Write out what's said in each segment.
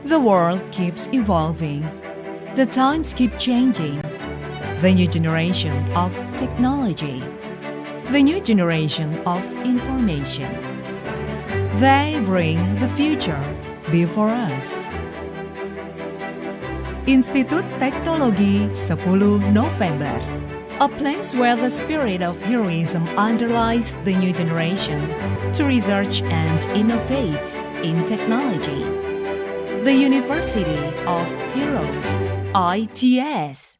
The world keeps evolving. The times keep changing. The new generation of technology. The new generation of information. They bring the future before us. Institut Teknologi Sepuluh Nopember, a place where the spirit of heroism underlies the new generation to research and innovate in technology. The University of Heroes, ITS.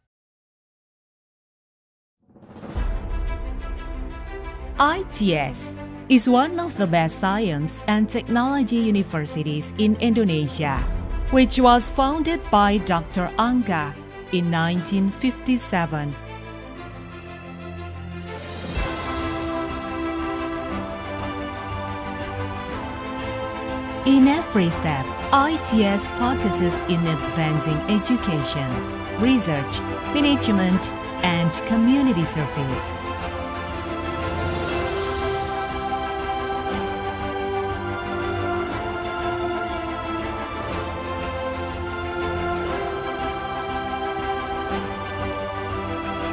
ITS is one of the best science and technology universities in Indonesia, which was founded by Dr. Angga in 1957. In every step, ITS focuses in advancing education, research, management, and community service.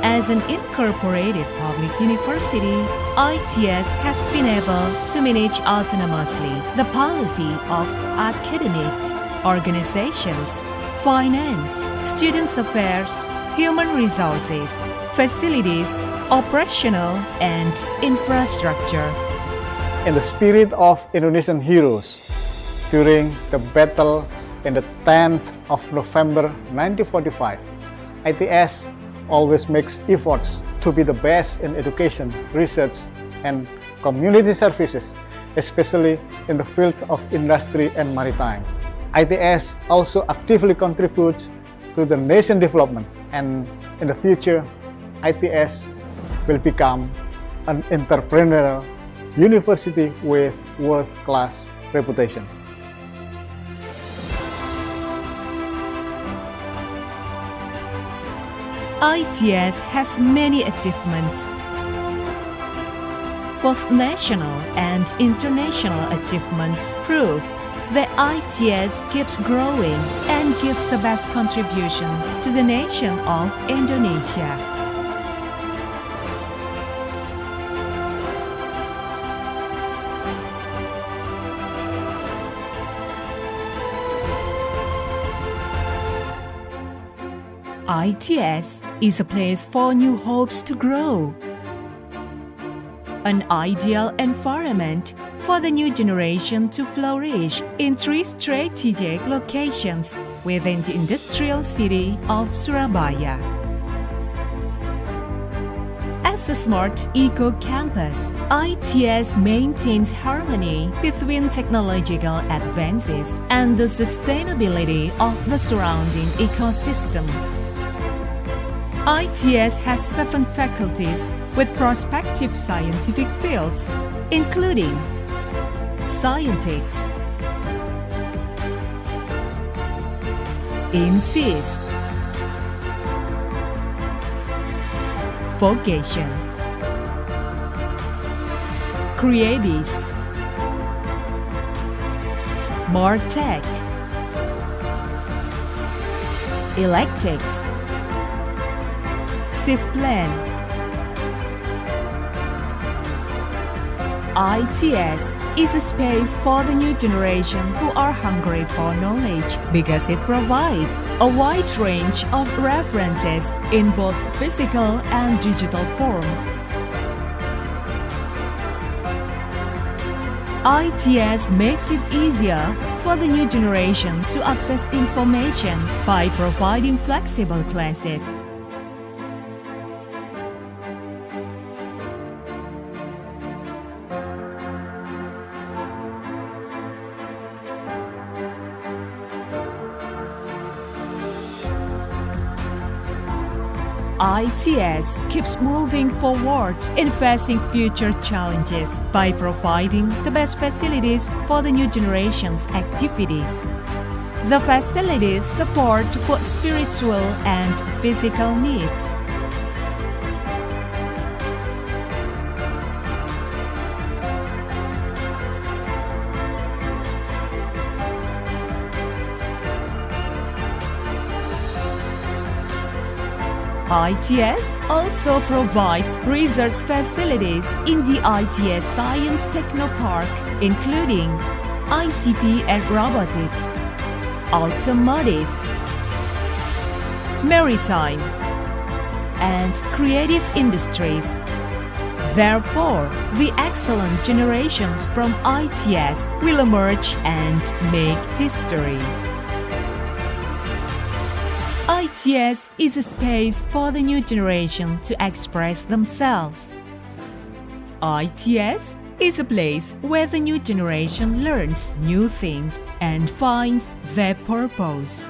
As an incorporated public university, ITS has been able to manage autonomously the policy of academics, organizations, finance, students' affairs, human resources, facilities, operational, and infrastructure. In the spirit of Indonesian heroes, during the battle in the 10th of November 1945, ITS always makes efforts to be the best in education, research, and community services, especially in the fields of industry and maritime. ITS also actively contributes to the nation development, and in the future, ITS will become an entrepreneurial university with world-class reputation. ITS has many achievements. Both national and international achievements prove that ITS keeps growing and gives the best contribution to the nation of Indonesia. ITS is a place for new hopes to grow. An ideal environment for the new generation to flourish in 3 strategic locations within the industrial city of Surabaya. As a smart eco-campus, ITS maintains harmony between technological advances and the sustainability of the surrounding ecosystem. ITS has 7 faculties with prospective scientific fields, including Scientics, INSIS, Vocation, Creatis, Martech, Electics, Plan. ITS is a space for the new generation who are hungry for knowledge because it provides a wide range of references in both physical and digital form. ITS makes it easier for the new generation to access information by providing flexible classes. ITS keeps moving forward in facing future challenges by providing the best facilities for the new generation's activities. The facilities support both spiritual and physical needs. ITS also provides research facilities in the ITS Science Technopark, including ICT and robotics, automotive, maritime, and creative industries. Therefore, the excellent generations from ITS will emerge and make history. ITS is a space for the new generation to express themselves. ITS is a place where the new generation learns new things and finds their purpose.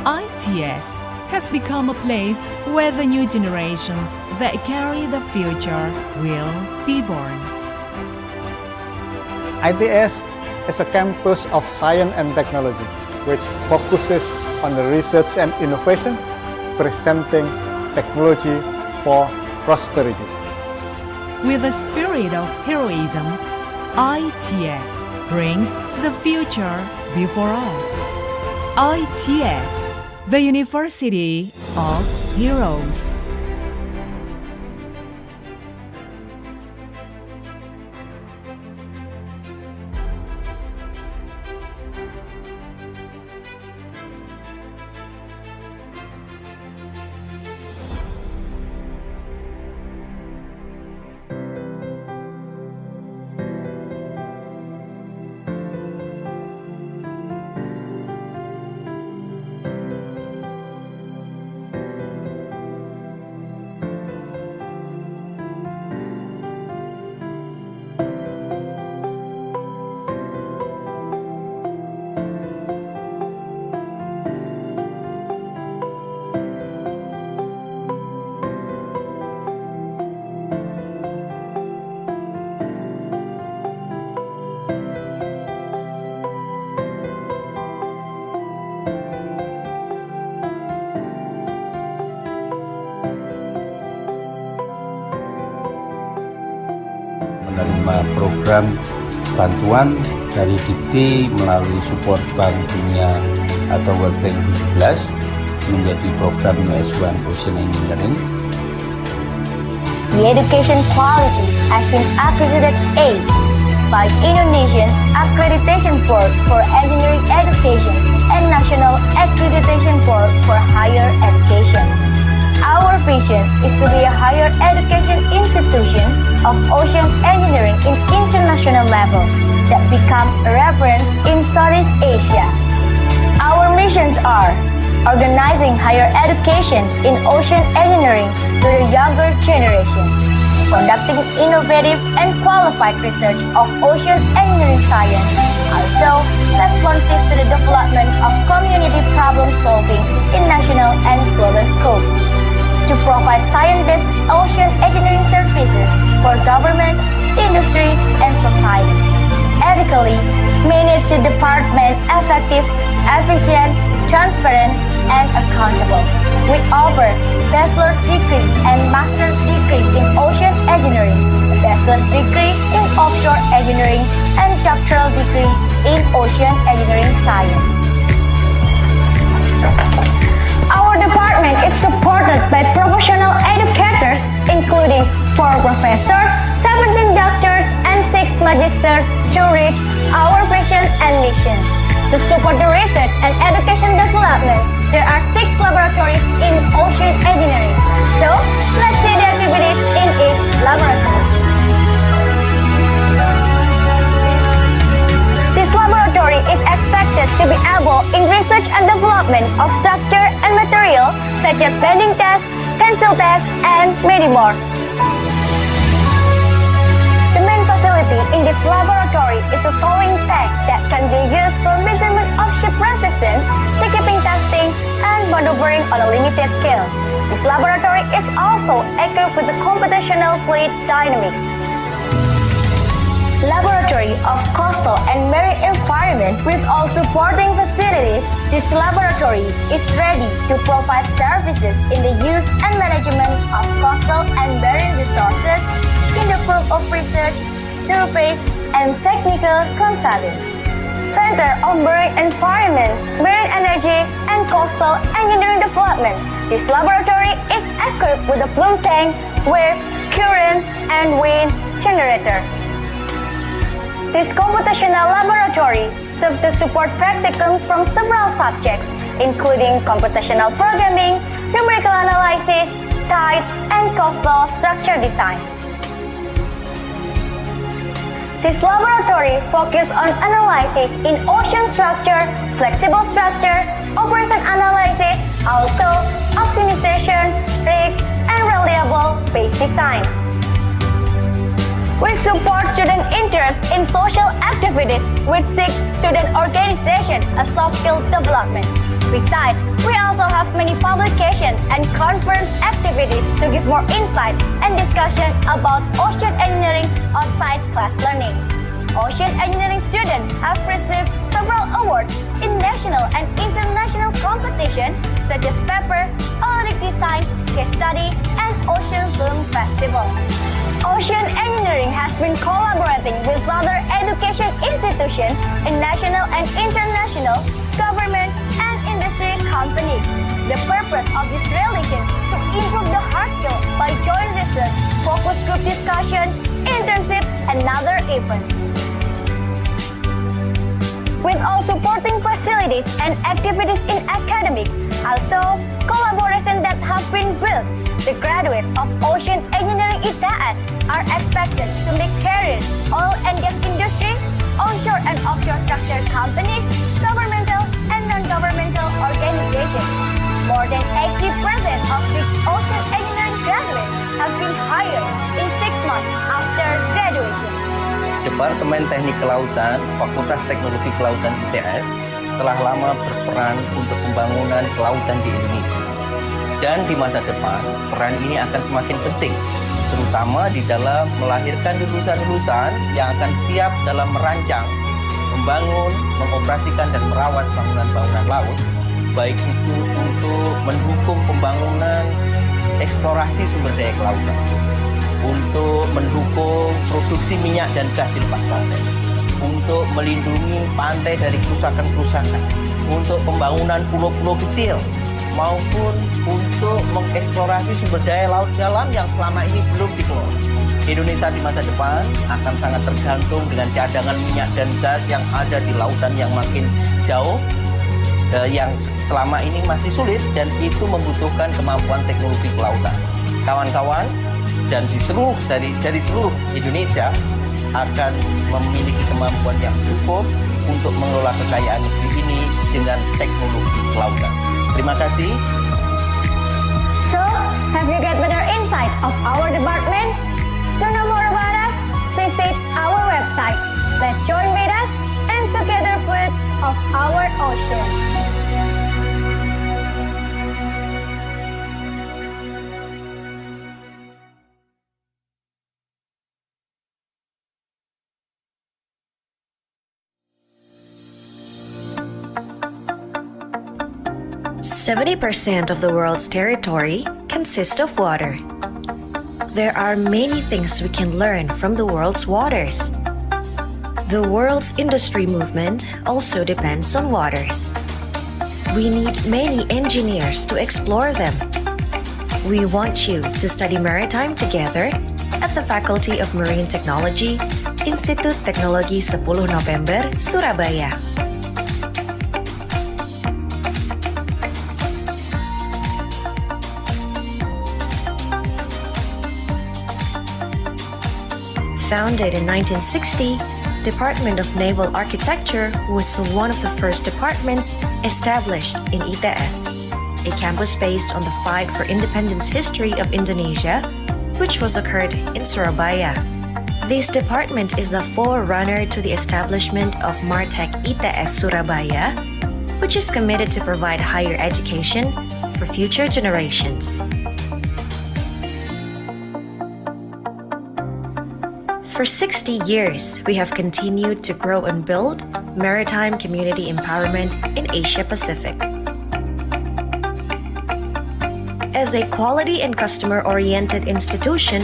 ITS has become a place where the new generations that carry the future will be born. ITS is a campus of science and technology, which focuses on the research and innovation, presenting technology for prosperity. With a spirit of heroism, ITS brings the future before us. ITS, the University of Heroes. Menerima program bantuan dari Gede melalui support Bank Dunia atau World Bank 17 menjadi program US1 Ocean Engineering. The education quality has been accredited A by Indonesian Accreditation Board for Engineering Education and National Accreditation Board for Higher Education. Our vision is to be a higher education institution of ocean engineering in international level that become a reference in Southeast Asia. Our missions are organizing higher education in ocean engineering to the younger generation, conducting innovative and qualified research of ocean engineering science, also responsive to the development of community problem solving in national and global scope, to provide science-based ocean engineering services for government, industry, and society. Ethically, manage the department effective, efficient, transparent, and accountable. We offer bachelor's degree and master's degree in ocean engineering, bachelor's degree in offshore engineering, and doctoral degree in ocean engineering science. Our department is supported by professional educators, including 4 professors, 17 doctors, and 6 magisters to reach our vision and mission. To support the research and education development, there are 6 laboratories in ocean engineering. So, let's see the activities in each laboratory. This laboratory is expected to be able in research and development of structure and material such as bending test, tensile test, and many more. The main facility in this laboratory is a towing tank that can be used for measurement of ship resistance, seakeeping testing, and maneuvering on a limited scale. This laboratory is also equipped with the computational fluid dynamics. Laboratory of Coastal and Marine Environment with all supporting facilities, this laboratory is ready to provide services in the use and management of coastal and marine resources in the field of research, surveys, and technical consulting. Center of Marine Environment, Marine Energy, and Coastal Engineering Development. This laboratory is equipped with a flume tank, with current and wind generator. This computational laboratory serves to support practicums from several subjects, including computational programming, numerical analysis, tide, and coastal structure design. This laboratory focuses on analysis in ocean structure, flexible structure, operation analysis, also optimization, risk, and reliable base design. We support student interest in social activities with 6 student organizations as soft skill development. Besides, we also have many publications and conference activities to give more insight and discussion about ocean engineering outside class learning. Ocean engineering students have received several awards in national and international competitions such as paper, audit design, case study, and Ocean Film Festival. Ocean engineering has been collaborating with other education institutions in national and international, government, and industry companies. The purpose of this relation to improve the hard skill by joint research, focus group discussion, internship, and other events. With all supporting facilities and activities in academic, also collaboration that have been built, the graduates of Ocean Engineering ITS are expected to make careers oil and gas industry, onshore and offshore structure companies, governmental and non-governmental organizations. More than 80% of the Ocean Engineering graduates have been hired in 6 months after graduation. Departemen Teknik Kelautan, Fakultas Teknologi Kelautan ITS telah lama berperan untuk pembangunan kelautan di Indonesia. Dan di masa depan, peran ini akan semakin penting, terutama di dalam melahirkan lulusan-lulusan yang akan siap dalam merancang, membangun, mengoperasikan, dan merawat bangunan-bangunan laut, baik itu untuk mendukung pembangunan eksplorasi sumber daya kelautan, untuk mendukung produksi minyak dan gas di lepas pantai, untuk melindungi pantai dari kerusakan-kerusakan, untuk pembangunan pulau-pulau kecil, maupun untuk mengeksplorasi sumber daya laut dalam yang selama ini belum dikelola. Indonesia di masa depan akan sangat tergantung dengan cadangan minyak dan gas yang ada di lautan yang makin jauh, yang selama ini masih sulit, dan itu membutuhkan kemampuan teknologi kelautan. Kawan-kawan dan dari seluruh Indonesia akan memiliki kemampuan yang cukup untuk mengelola kekayaan negeri ini dengan teknologi kelautan. Terima kasih. So, have you got better insight of our department? To know more about us, visit our website. Let's join with us and together with of our ocean. %70 of the world's territory consists of water. There are many things we can learn from the world's waters. The world's industry movement also depends on waters. We need many engineers to explore them. We want you to study maritime together at the Faculty of Marine Technology, Institut Teknologi Sepuluh Nopember, Surabaya. Founded in 1960, Department of Naval Architecture was one of the first departments established in ITS, a campus based on the fight for independence history of Indonesia, which was occurred in Surabaya. This department is the forerunner to the establishment of Martech ITS Surabaya, which is committed to provide higher education for future generations. For 60 years, we have continued to grow and build maritime community empowerment in Asia Pacific. As a quality and customer-oriented institution,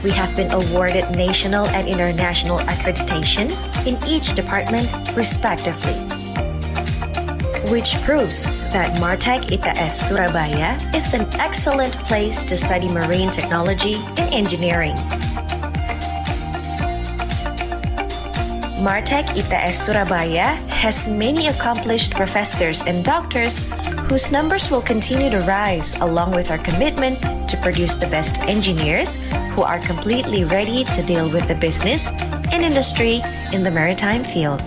we have been awarded national and international accreditation in each department, respectively. Which proves that Martech ITS Surabaya is an excellent place to study marine technology and engineering. Martech ITS Surabaya has many accomplished professors and doctors whose numbers will continue to rise along with our commitment to produce the best engineers who are completely ready to deal with the business and industry in the maritime field.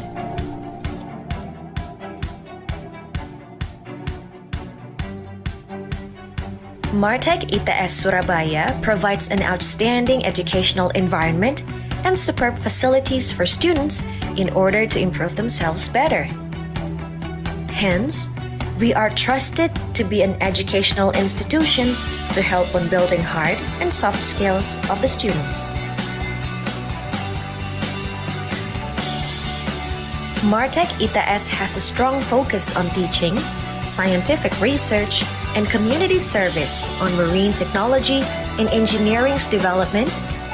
Martech ITS Surabaya provides an outstanding educational environment and superb facilities for students in order to improve themselves better. Hence, we are trusted to be an educational institution to help on building hard and soft skills of the students. Martech ITS has a strong focus on teaching, scientific research, and community service on marine technology and engineering's development,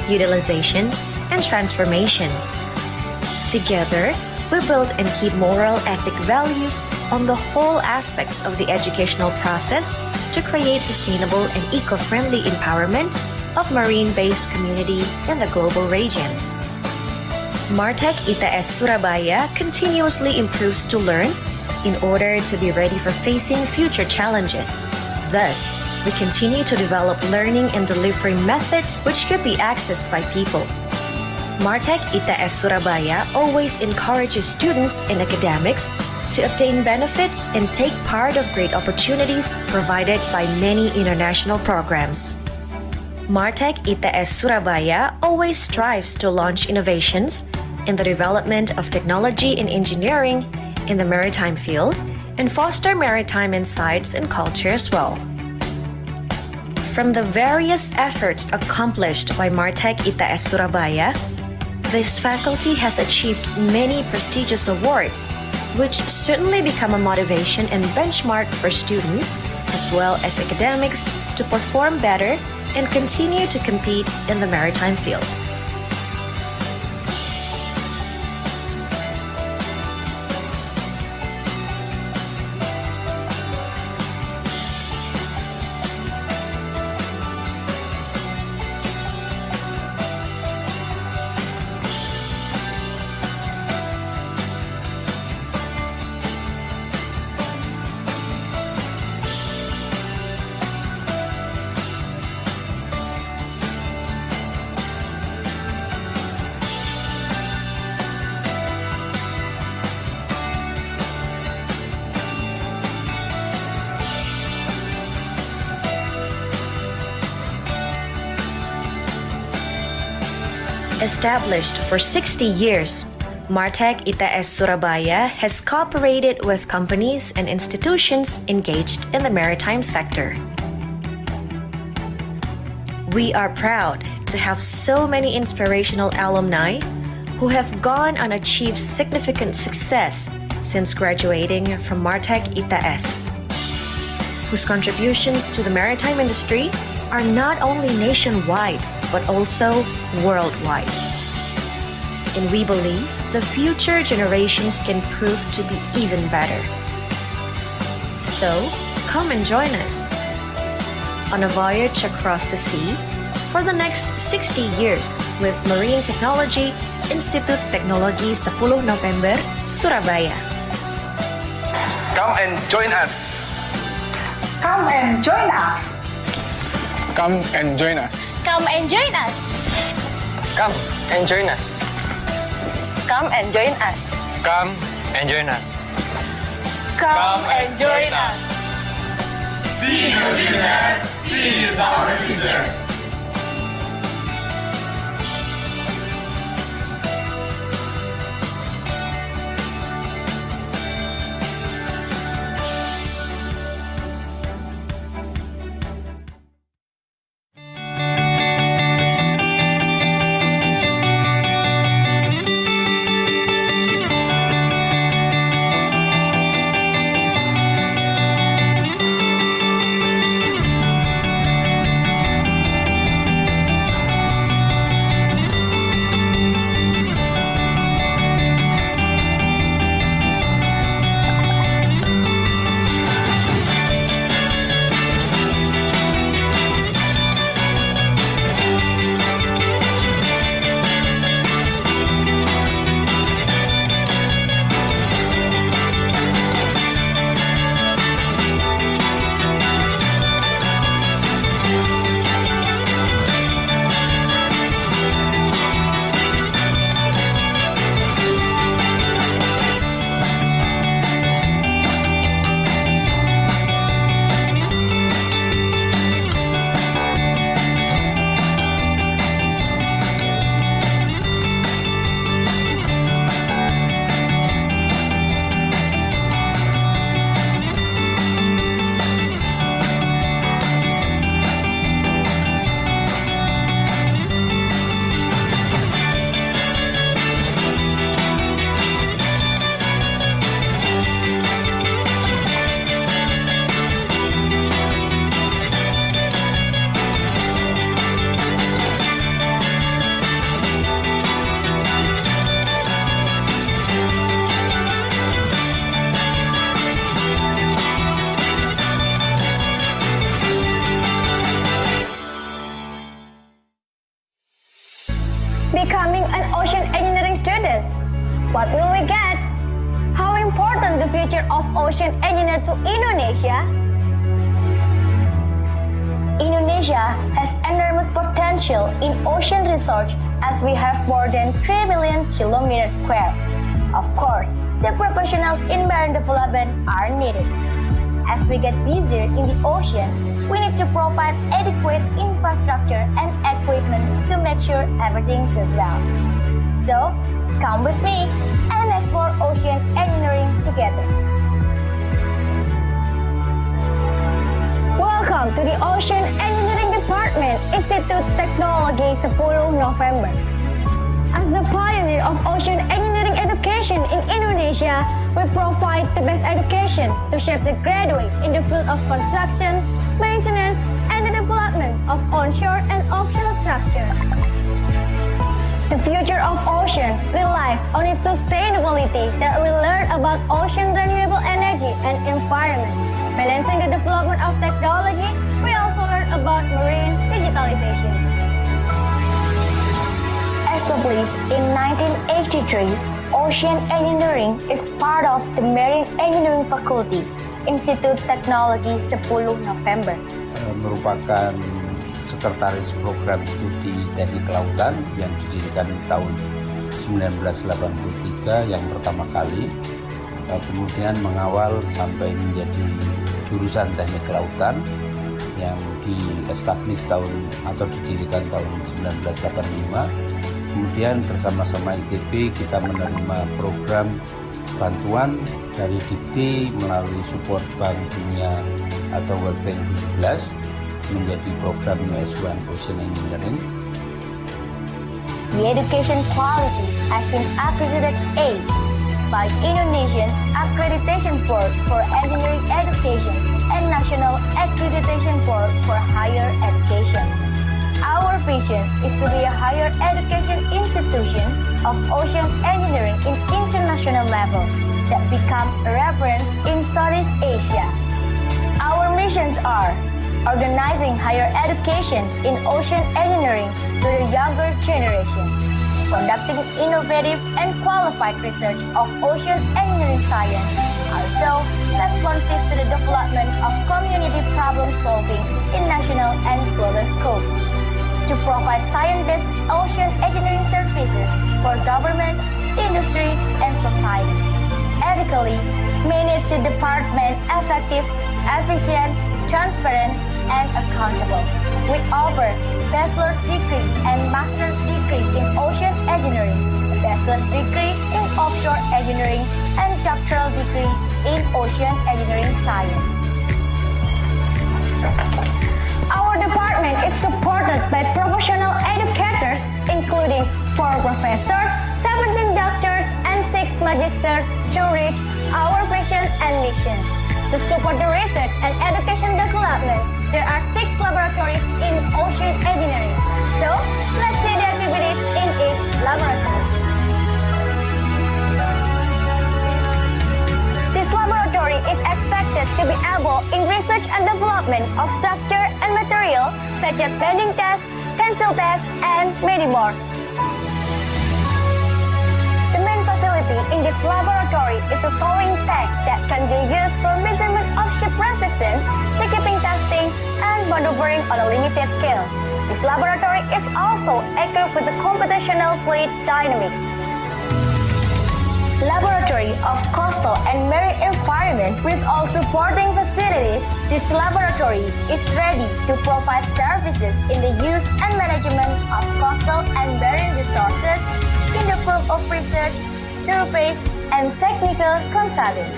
utilization, and transformation. Together, we build and keep moral ethic values on the whole aspects of the educational process to create sustainable and eco-friendly empowerment of marine-based community in the global region. Martech ITS Surabaya continuously improves to learn in order to be ready for facing future challenges. Thus, we continue to develop learning and delivery methods which could be accessed by people. Martech ITS Surabaya always encourages students in academics to obtain benefits and take part of great opportunities provided by many international programs. Martech ITS Surabaya always strives to launch innovations in the development of technology and engineering in the maritime field and foster maritime insights and culture as well. From the various efforts accomplished by Martech ITS Surabaya, this faculty has achieved many prestigious awards, which certainly become a motivation and benchmark for students as well as academics to perform better and continue to compete in the maritime field. Established for 60 years, Martech ITS Surabaya has cooperated with companies and institutions engaged in the maritime sector. We are proud to have so many inspirational alumni who have gone and achieved significant success since graduating from Martech ITS, whose contributions to the maritime industry are not only nationwide but also worldwide. And we believe the future generations can prove to be even better. So, come and join us on a voyage across the sea for the next 60 years with Marine Technology, Institut Teknologi Sepuluh Nopember, Surabaya. Come and join us. Come and join us. Come and join us. Come and join us. Come and join us. Come and join us. Come and join us. Come and join us. See you future. See you our future. becoming an ocean engineering student? What will we get? How important the future of ocean engineer to Indonesia? Indonesia has enormous potential in ocean research as we have more than 3 million kilometers square. Of course, the professionals in marine development are needed. As we get busier in the ocean, we need to provide adequate infrastructure and equipment to make sure everything goes well. So, come with me and explore ocean engineering together. Welcome to the Ocean Engineering Department, Institut Teknologi Sepuluh Nopember. As the pioneer of ocean engineering education in Indonesia, we provide the best education to shape the graduate in the field of construction, maintenance, and the development of onshore and offshore structures. The future of ocean relies on its sustainability that we learn about ocean renewable energy and environment. Balancing the development of technology, we also learn about marine digitalization. Established in 1983, ocean engineering is part of the Marine Engineering Faculty, Institut Teknologi Sepuluh Nopember. Merupakan sekretaris program studi teknik kelautan yang didirikan tahun 1983 yang pertama kali, kemudian mengawal sampai menjadi jurusan teknik kelautan yang di-establish atau didirikan tahun 1985. Kemudian bersama-sama ITB kita menerima program bantuan dari Gede melalui support Bank Dunia atau World Bank 17 menjadi program US1 Ocean Engineering. The education quality has been accredited A by Indonesian Accreditation Board for Engineering Education and National Accreditation Board for Higher Education. Our vision is to be a higher education institution of ocean engineering in international level that become a reference in Southeast Asia. Our missions are organizing higher education in ocean engineering to the younger generation, conducting innovative and qualified research of ocean engineering science, also responsive to the development of community problem solving in national and global scope, to provide science-based ocean engineering services for government, industry, and society. Ethically, manage the department effective, efficient, transparent, and accountable. We offer bachelor's degree and master's degree in ocean engineering, bachelor's degree in offshore engineering, and doctoral degree in ocean engineering science. Our department is supported by professional educators, including 4 professors, 17 doctors, and 6 magisters to reach our vision and mission. To support the research and education development, there are 6 laboratories in ocean engineering. So, let's see the activities in each laboratory. This laboratory is expected to be able in research and development of structure and material such as bending tests, tensile tests, and many more. The main facility in this laboratory is a towing tank that can be used for measurement of ship resistance, seakeeping testing, and maneuvering on a limited scale. This laboratory is also equipped with the computational fluid dynamics. Laboratory of Coastal and Marine Environment with all supporting facilities, this laboratory is ready to provide services in the use and management of coastal and marine resources in the form of research, surveys, and technical consulting.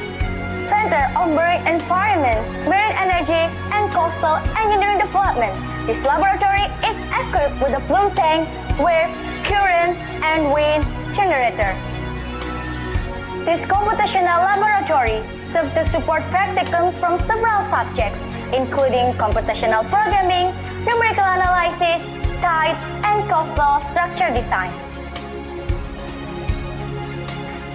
Center of Marine Environment, Marine Energy, and Coastal Engineering Development. This laboratory is equipped with a flume tank, wave, current, and wind generator. This computational laboratory serves to support practicums from several subjects, including computational programming, numerical analysis, tide, and coastal structure design.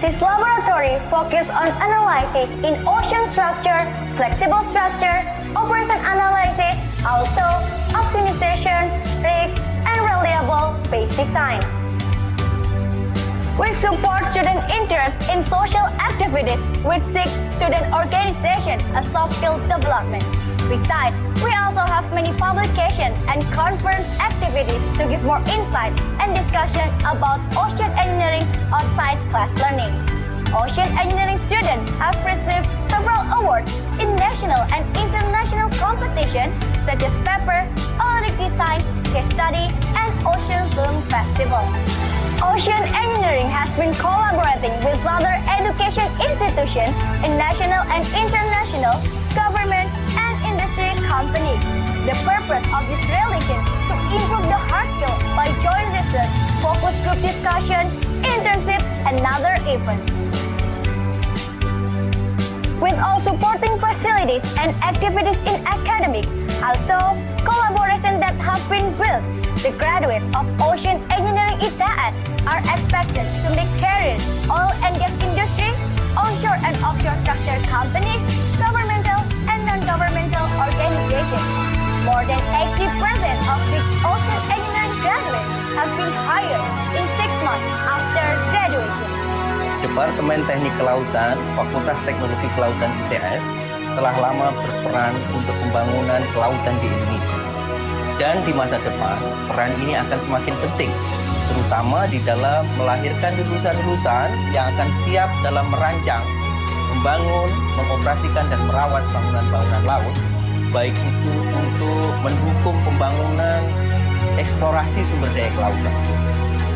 This laboratory focuses on analysis in ocean structure, flexible structure, operation analysis, also optimization, risk, and reliable base design. We support student interest in social activities with 6 student organizations, a soft skill development. Besides, we also have many publications and conference activities to give more insight and discussion about ocean engineering outside class learning. Ocean engineering students have received several awards in national and international competitions such as paper, audit design, case study, and ocean film festival. Ocean engineering has been collaborating with other education institutions in national and international government and industry companies. The purpose of this relation to improve the hard skill by joint research, focus group discussion, internship, and other events. With all supporting facilities and activities in academic, also collaboration that have been built, the graduates of Ocean Engineering ITS are expected to make careers oil and gas industry, onshore and offshore structure companies, governmental and non-governmental organizations. More than 80% of the Ocean Engineering graduates have been hired in 6 months after graduation. Departemen Teknik Kelautan, Fakultas Teknologi Kelautan ITS telah lama berperan untuk pembangunan kelautan di Indonesia. Dan di masa depan, peran ini akan semakin penting, terutama di dalam melahirkan lulusan-lulusan yang akan siap dalam merancang, membangun, mengoperasikan, dan merawat bangunan-bangunan laut, baik itu untuk mendukung pembangunan eksplorasi sumber daya kelautan,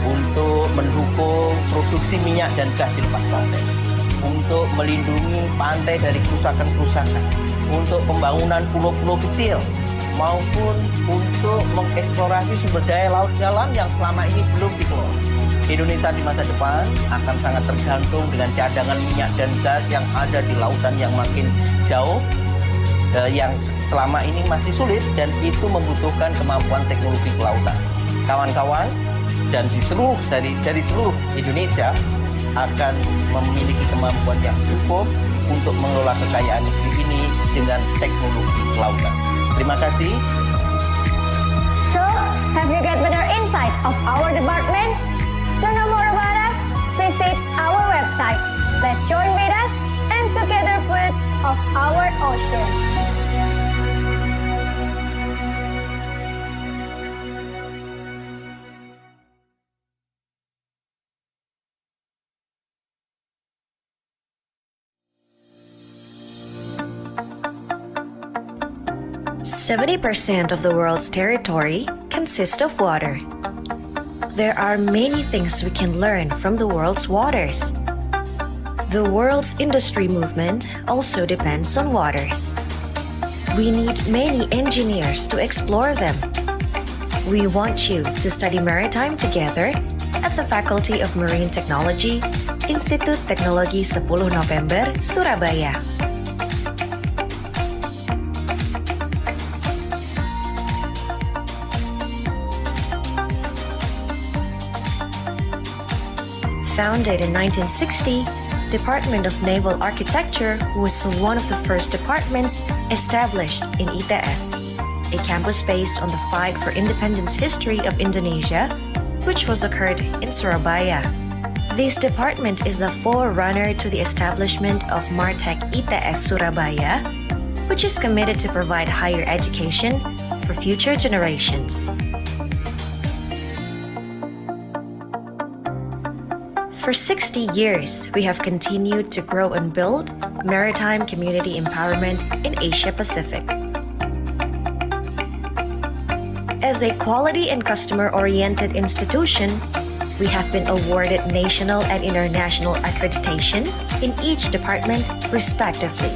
untuk mendukung produksi minyak dan gas di lepas pantai, untuk melindungi pantai dari kerusakan-kerusakan, untuk pembangunan pulau-pulau kecil, maupun untuk mengeksplorasi sumber daya laut dalam yang selama ini belum dikelola. Indonesia di masa depan akan sangat tergantung dengan cadangan minyak dan gas yang ada di lautan yang makin jauh, yang selama ini masih sulit, dan itu membutuhkan kemampuan teknologi kelautan. Kawan-kawan dan dari seluruh Indonesia akan memiliki kemampuan yang cukup untuk mengelola kekayaan negeri ini dengan teknologi kelautan. Terima kasih. So, have you got better insight of our department? To know more about us, visit our website. Let's join with us and together put of our ocean. %70 of the world's territory consists of water. There are many things we can learn from the world's waters. The world's industry movement also depends on waters. We need many engineers to explore them. We want you to study maritime together at the Faculty of Marine Technology, Institut Teknologi Sepuluh Nopember, Surabaya. Founded in 1960, Department of Naval Architecture was one of the first departments established in ITS, a campus based on the fight for independence history of Indonesia, which was occurred in Surabaya. This department is the forerunner to the establishment of Martek ITS Surabaya, which is committed to provide higher education for future generations. For 60 years, we have continued to grow and build maritime community empowerment in Asia Pacific. As a quality and customer-oriented institution, we have been awarded national and international accreditation in each department, respectively,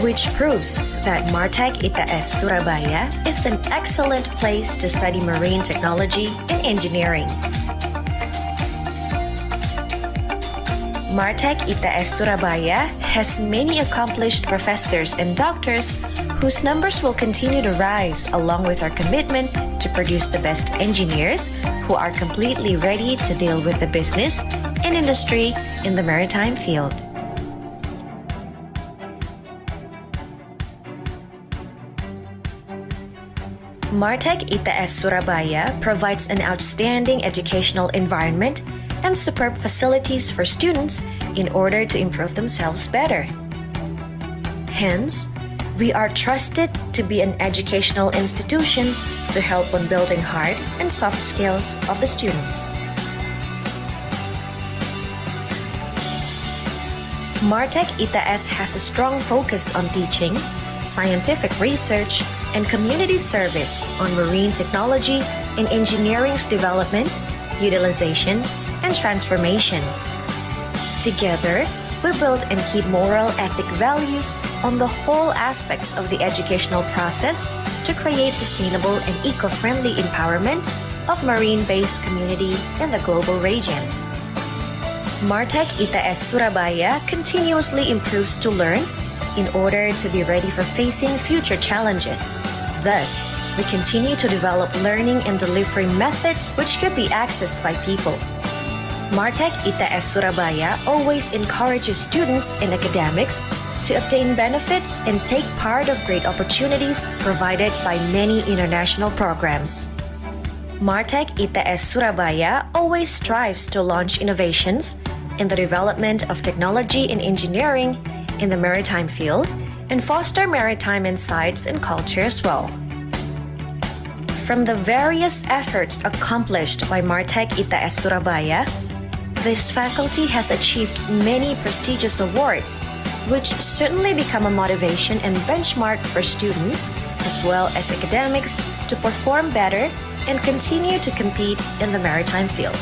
which proves that Martek ITS Surabaya is an excellent place to study marine technology and engineering. Martek ITS Surabaya has many accomplished professors and doctors whose numbers will continue to rise along with our commitment to produce the best engineers who are completely ready to deal with the business and industry in the maritime field. Martek ITS Surabaya provides an outstanding educational environment and superb facilities for students in order to improve themselves better. Hence, we are trusted to be an educational institution to help on building hard and soft skills of the students. Martech ITS has a strong focus on teaching, scientific research, and community service on marine technology and engineering's development, utilization, and transformation. Together, we build and keep moral ethic values on the whole aspects of the educational process to create sustainable and eco-friendly empowerment of marine-based community in the global region. Martech ITS Surabaya continuously improves to learn in order to be ready for facing future challenges. Thus, we continue to develop learning and delivery methods which could be accessed by people. Martech ITS Surabaya always encourages students in academics to obtain benefits and take part of great opportunities provided by many international programs. Martech ITS Surabaya always strives to launch innovations in the development of technology and engineering in the maritime field and foster maritime insights and culture as well. From the various efforts accomplished by Martech ITS Surabaya, this faculty has achieved many prestigious awards, which certainly become a motivation and benchmark for students as well as academics to perform better and continue to compete in the maritime field.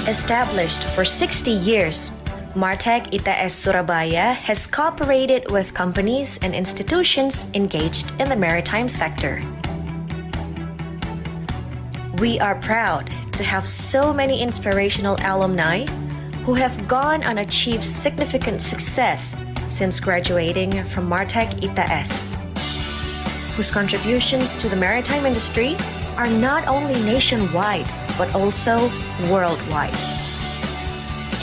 Established for 60 years, Martech ITS Surabaya has cooperated with companies and institutions engaged in the maritime sector. We are proud to have so many inspirational alumni who have gone and achieved significant success since graduating from Martech ITS, whose contributions to the maritime industry are not only nationwide but also worldwide.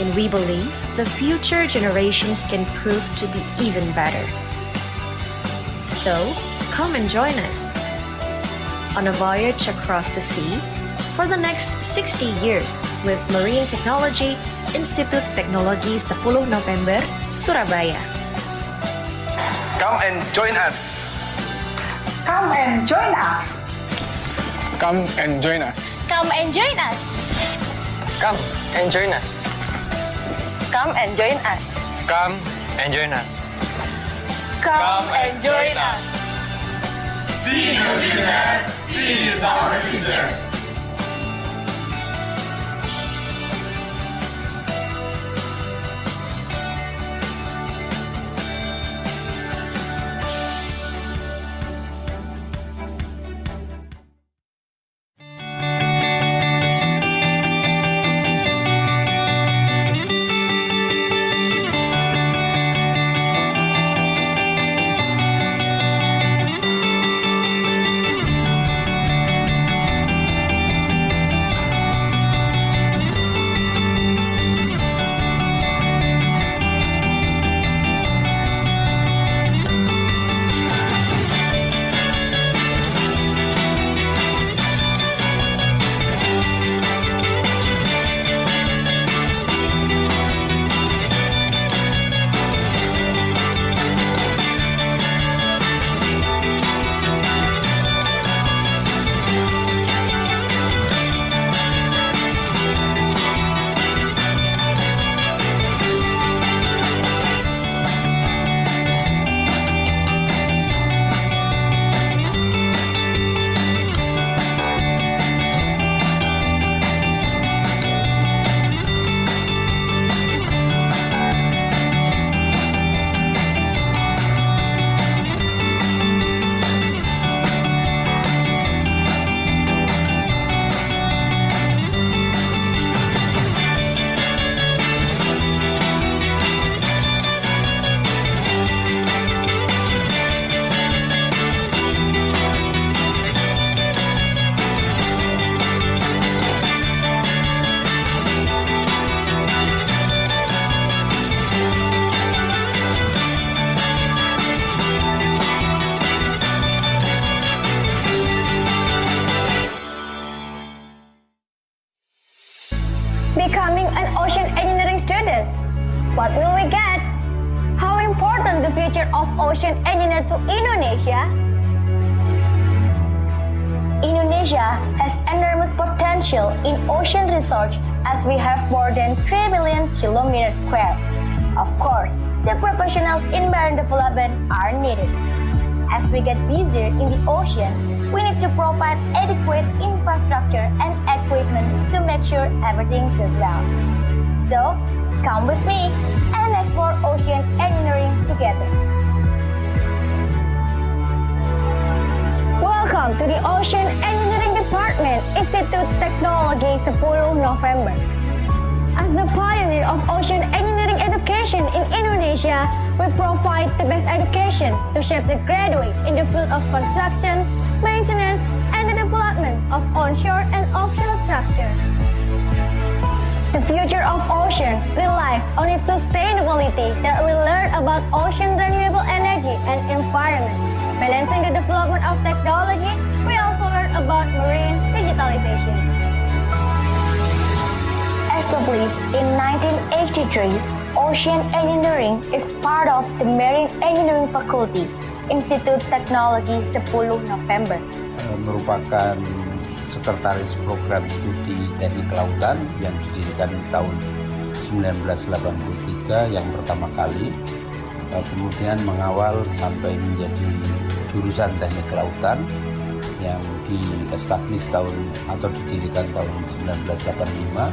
And we believe the future generations can prove to be even better. So, come and join us on a voyage across the sea for the next 60 years with Marine Technology, Institut Teknologi Sepuluh Nopember, Surabaya. Come and join us. Come and join us. Come and join us. Come and join us. Come and join us. Come and join us. Come and join us. Come and join us. See you together. See you our future. becoming an ocean engineering student? What will we get? How important the future of ocean engineer to Indonesia? Indonesia has enormous potential in ocean research as we have more than 3 million kilometers square. Of course, the professionals in marine development are needed. As we get busier in the ocean, we need to provide adequate infrastructure and equipment to make sure everything goes well. So, come with me and explore ocean engineering together. Welcome to the Ocean Engineering Department, Institut Teknologi Sepuluh Nopember. As the pioneer of ocean engineering education in Indonesia, we provide the best education to shape the graduate in the field of construction, maintenance, and the development of onshore and offshore structures. The future of ocean relies on its sustainability that we learn about ocean renewable energy and environment. Balancing the development of technology, we also learn about marine digitalization. Established in 1983, Ocean Engineering is part of the Marine Engineering Faculty, Institut Teknologi Sepuluh Nopember. Merupakan sekretaris program studi teknik kelautan yang didirikan tahun 1983 yang pertama kali, kemudian mengawal sampai menjadi jurusan teknik kelautan yang di-establish atau didirikan tahun 1985.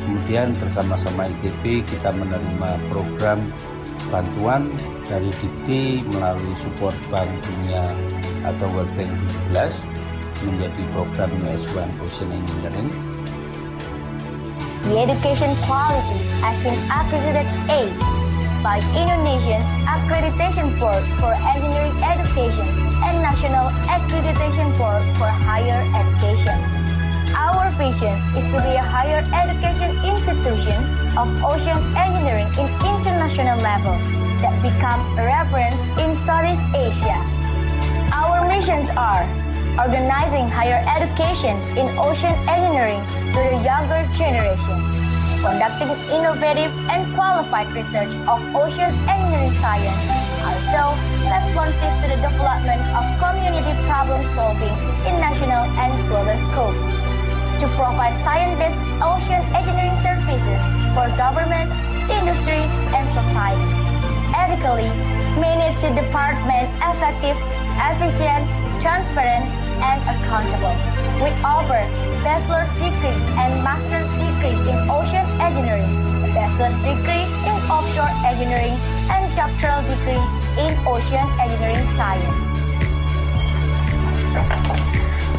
Kemudian bersama-sama ITB kita menerima program bantuan dari Gede melalui support Bank Dunia atau World Bank 17 menjadi program ISOCEEN Ocean Engineering. The education quality has been accredited A by Indonesian Accreditation Board for Engineering Education and National Accreditation Board for Higher Education. Our vision is to be a higher education institution of ocean engineering in international level that become a reference in Southeast Asia. Our missions are organizing higher education in ocean engineering to the younger generation, conducting innovative and qualified research of ocean engineering science, also responsive to the development of community problem solving in national and global scope, to provide science-based ocean engineering services for government, industry, and society. Ethically, manage the department effective, efficient, transparent, and accountable. We offer bachelor's degree and master's degree in ocean engineering, bachelor's degree in offshore engineering, and doctoral degree in ocean engineering science.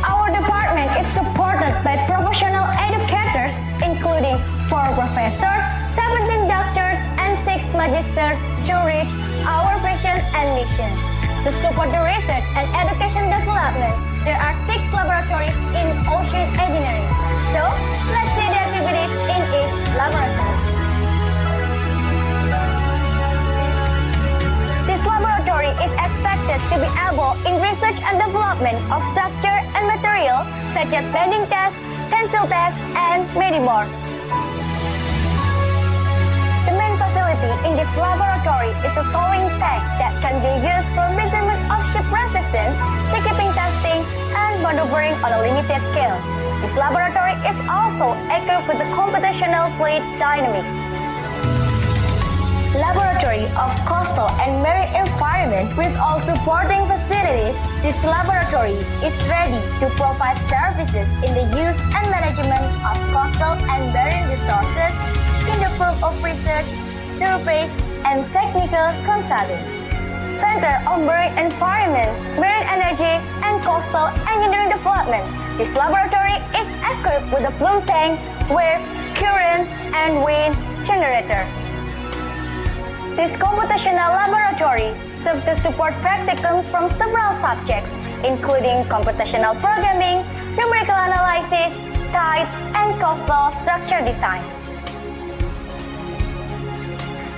Our department is supported by professional educators, including 4 professors, 17 doctors, and 6 magisters to reach our vision and mission. To support the research and education development, there are 6 laboratories in ocean engineering. So, let's see the activities in each laboratory. This laboratory is expected to be able in research and development of structure and material such as bending test, tensile test, and many more. The main facility in this laboratory is a towing tank that can be used for measurement of ship resistance, seakeeping testing, and maneuvering on a limited scale. This laboratory is also equipped with the computational fluid dynamics. Laboratory of Coastal and Marine Environment with all supporting facilities, this laboratory is ready to provide services in the use and management of coastal and marine resources in the field of research, surveys, and technical consulting. Center of Marine Environment, Marine Energy, and Coastal Engineering Development. This laboratory is equipped with a flume tank, wave, current, and wind generator. This computational laboratory serves to support practicums from several subjects, including computational programming, numerical analysis, tide, and coastal structure design.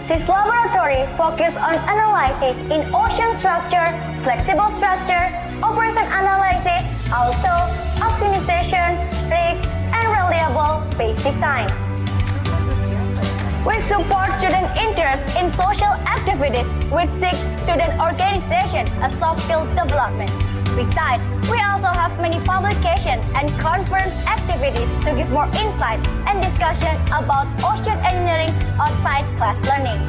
This laboratory focuses on analysis in ocean structure, flexible structure, operation analysis, also optimization, risk, and reliable base design. We support student interest in social activities with 6 student organizations as soft skill development. Besides, we also have many publications and conference activities to give more insight and discussion about ocean engineering outside class learning.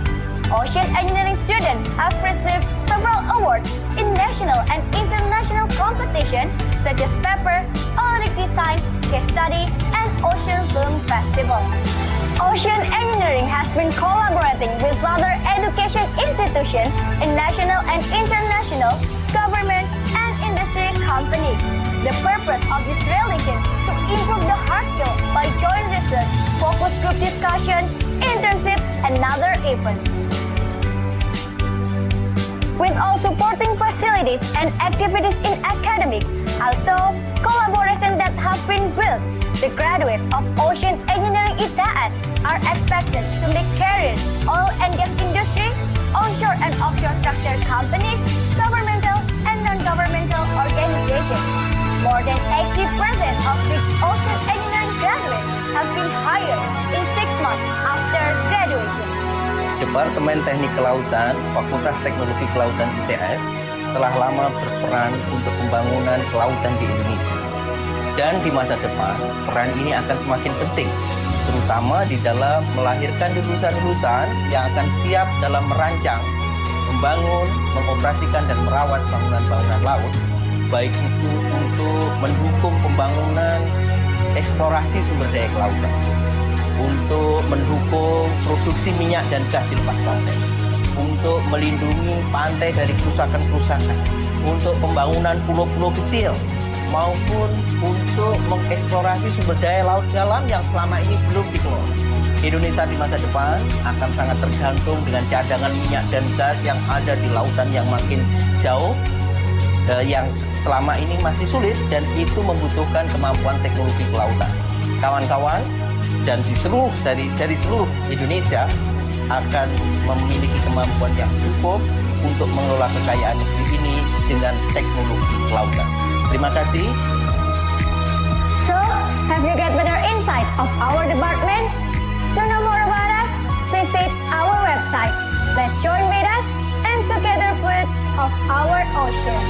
Ocean engineering students have received several awards in national and international competitions such as paper, audit design, case study, and Ocean Film Festival. Ocean engineering has been collaborating with other education institutions in national and international, government, and industry companies. The purpose of this relation to improve the hard skill by joint research, focus group discussion, internship, and other events. With all supporting facilities and activities in academic, also collaboration that have been built, the graduates of Ocean Engineering ITS are expected to make careers oil and gas industry, onshore and offshore structure companies, governmental and non-governmental organizations. More than 80% of the Ocean Engineering graduates have been hired in 6 months after graduation. Departemen Teknik Kelautan, Fakultas Teknologi Kelautan ITS telah lama berperan untuk pembangunan kelautan di Indonesia. Dan di masa depan, peran ini akan semakin penting, terutama di dalam melahirkan lulusan-lulusan yang akan siap dalam merancang, membangun, mengoperasikan, dan merawat bangunan-bangunan laut, baik itu untuk mendukung pembangunan eksplorasi sumber daya kelautan, untuk mendukung produksi minyak dan gas di lepas pantai, untuk melindungi pantai dari kerusakan-kerusakan, untuk pembangunan pulau-pulau kecil, maupun untuk mengeksplorasi sumber daya laut dalam yang selama ini belum dikelola. Indonesia di masa depan akan sangat tergantung dengan cadangan minyak dan gas yang ada di lautan yang makin jauh, yang selama ini masih sulit, dan itu membutuhkan kemampuan teknologi kelautan. Kawan-kawan dan dari seluruh Indonesia akan memiliki kemampuan yang cukup untuk mengelola kekayaan negeri ini dengan teknologi kelautan. Terima kasih. So, have you got better insight of our department? To know more about us, visit our website. Let's join with us and together with of our ocean.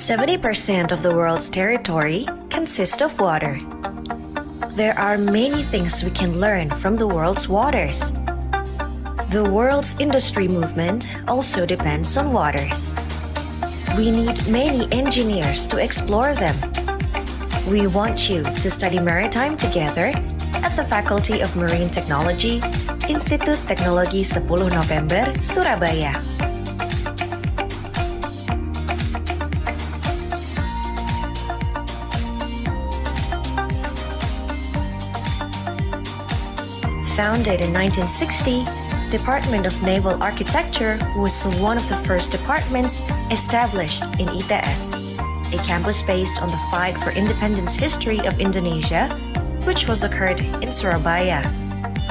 %70 of the world's territory consists of water. There are many things we can learn from the world's waters. The world's industry movement also depends on waters. We need many engineers to explore them. We want you to study maritime together at the Faculty of Marine Technology, Institut Teknologi Sepuluh Nopember, Surabaya. Founded in 1960, Department of Naval Architecture was one of the first departments established in ITS, a campus based on the fight for independence history of Indonesia, which was occurred in Surabaya.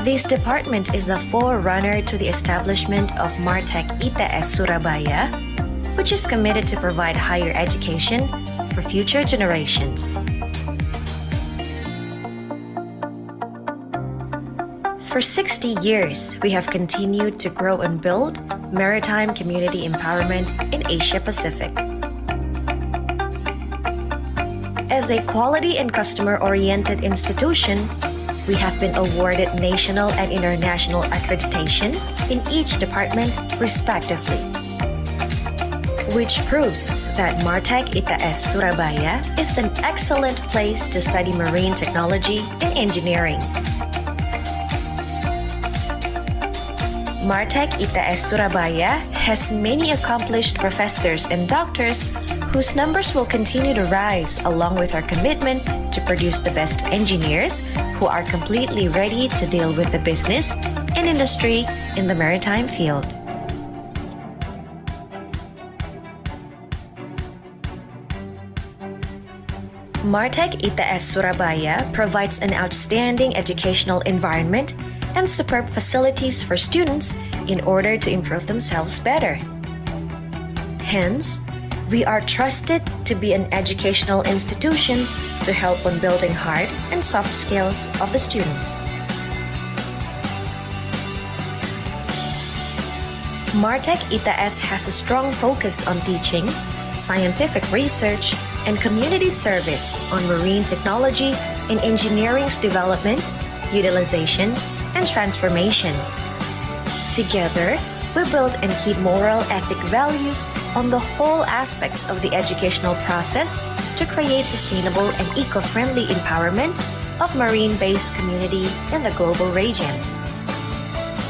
This department is the forerunner to the establishment of Martek ITS Surabaya, which is committed to provide higher education for future generations. For 60 years, we have continued to grow and build maritime community empowerment in Asia Pacific. As a quality and customer-oriented institution, we have been awarded national and international accreditation in each department respectively, which proves that Martek ITS Surabaya is an excellent place to study marine technology and engineering. Martek ITS Surabaya has many accomplished professors and doctors whose numbers will continue to rise along with our commitment to produce the best engineers who are completely ready to deal with the business and industry in the maritime field. Martek ITS Surabaya provides an outstanding educational environment and superb facilities for students in order to improve themselves better. Hence, we are trusted to be an educational institution to help on building hard and soft skills of the students. Martech ITS has a strong focus on teaching, scientific research, and community service on marine technology and engineering's development, utilization, and transformation. Together, we build and keep moral ethic values on the whole aspects of the educational process to create sustainable and eco-friendly empowerment of marine-based community in the global region.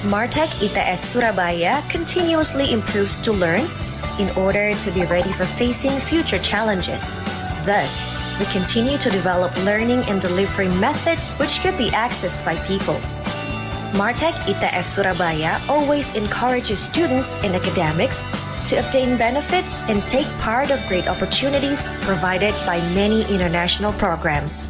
Martech ITS Surabaya continuously improves to learn in order to be ready for facing future challenges. Thus, we continue to develop learning and delivery methods which could be accessed by people. Martech ITS Surabaya always encourages students in academics to obtain benefits and take part of great opportunities provided by many international programs.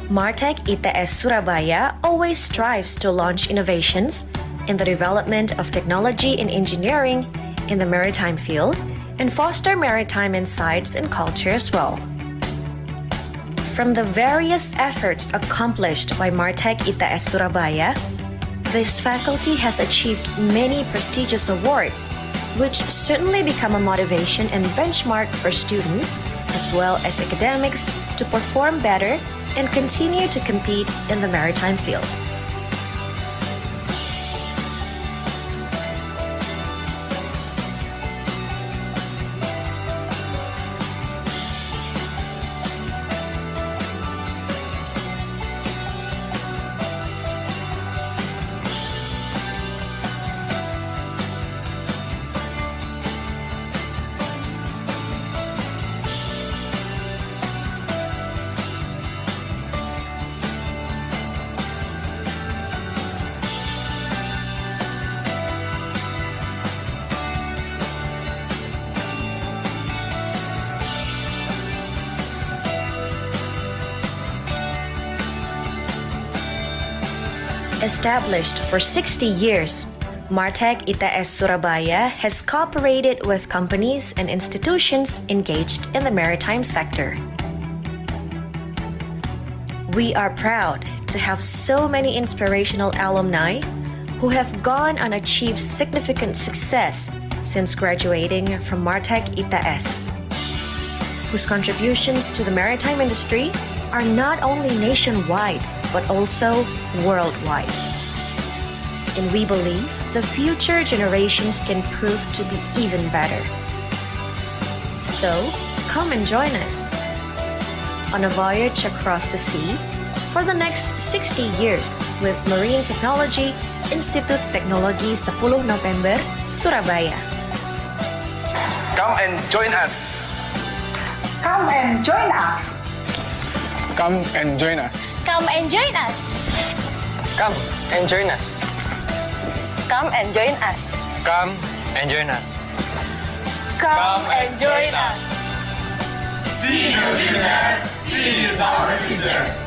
Martech ITS Surabaya always strives to launch innovations in the development of technology and engineering in the maritime field and foster maritime insights and culture as well. From the various efforts accomplished by Martech ITS Surabaya, this faculty has achieved many prestigious awards, which certainly become a motivation and benchmark for students as well as academics to perform better and continue to compete in the maritime field. Established for 60 years, Martech ITS Surabaya has cooperated with companies and institutions engaged in the maritime sector. We are proud to have so many inspirational alumni who have gone and achieved significant success since graduating from Martech ITS, whose contributions to the maritime industry are not only nationwide but also worldwide. And we believe the future generations can prove to be even better. So, come and join us on a voyage across the sea for the next 60 years with Marine Technology, Institut Teknologi Sepuluh Nopember, Surabaya. Come and join us. Come and join us. Come and join us. Come and join us. Come and join us. Come and join us. Come and join us. Come and join us. See you together. See you our future.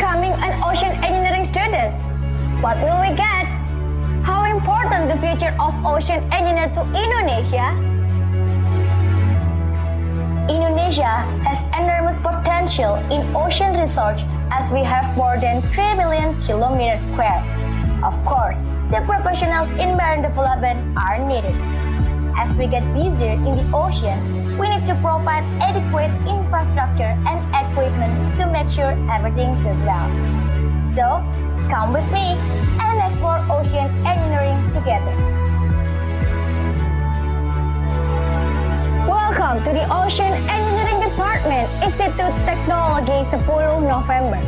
becoming an ocean engineering student? What will we get? How important the future of ocean engineer to Indonesia? Indonesia has enormous potential in ocean research as we have more than 3 million kilometers square. Of course, the professionals in marine development are needed. As we get busier in the ocean, we need to provide adequate infrastructure and equipment to make sure everything goes well. So, come with me and explore ocean engineering together. Welcome to the Ocean Engineering Department, Institut Teknologi Sepuluh Nopember.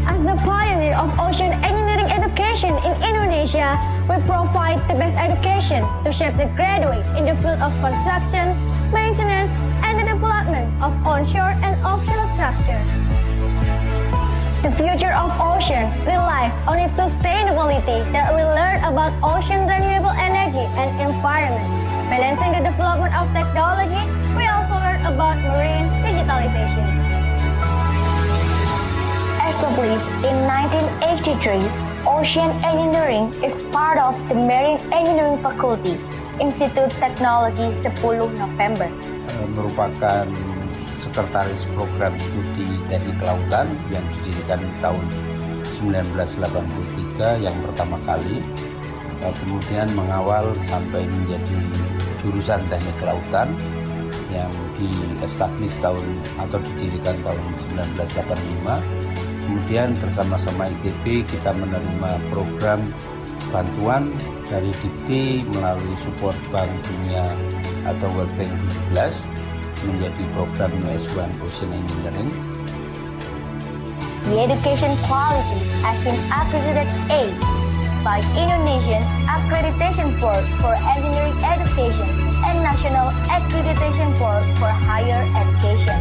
As the pioneer of ocean engineering education in Indonesia, we provide the best education to shape the graduate in the field of construction, maintenance, and the development of onshore and offshore structures. The future of ocean relies on its sustainability that we learn about ocean renewable energy and environment. Balancing the development of technology, we also learn about marine digitalization. Established in 1983, Ocean Engineering is part of the Marine Engineering Faculty, Institut Teknologi Sepuluh Nopember. Merupakan sekretaris program studi teknik kelautan yang didirikan tahun 1983 yang pertama kali, kemudian mengawal sampai menjadi jurusan teknik kelautan yang di-establish tahun atau didirikan tahun 1985. Kemudian bersama-sama ITB kita menerima program bantuan dari Gede melalui support Bank Dunia atau World Bank 17 menjadi program ISOCEEN Ocean Engineering. The education quality has been accredited A by Indonesian Accreditation Board for Engineering Education and National Accreditation Board for Higher Education.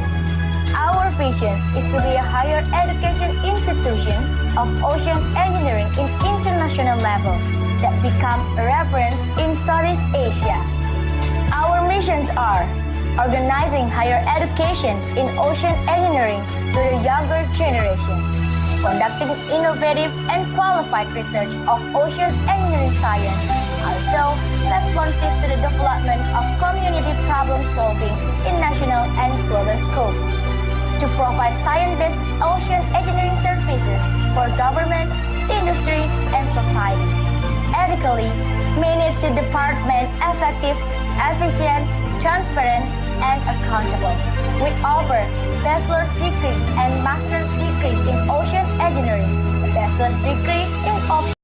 Our vision is to be a higher education institution of ocean engineering in international level that become a reference in Southeast Asia. Our missions are organizing higher education in ocean engineering to the younger generation, conducting innovative and qualified research of ocean engineering science, also responsive to the development of community problem solving in national and global scope, to provide science-based ocean engineering services for government, industry, and society. Ethically, manage the department effective, efficient, transparent, and accountable. We offer bachelor's degree and master's degree in ocean engineering, bachelor's degree in offshore.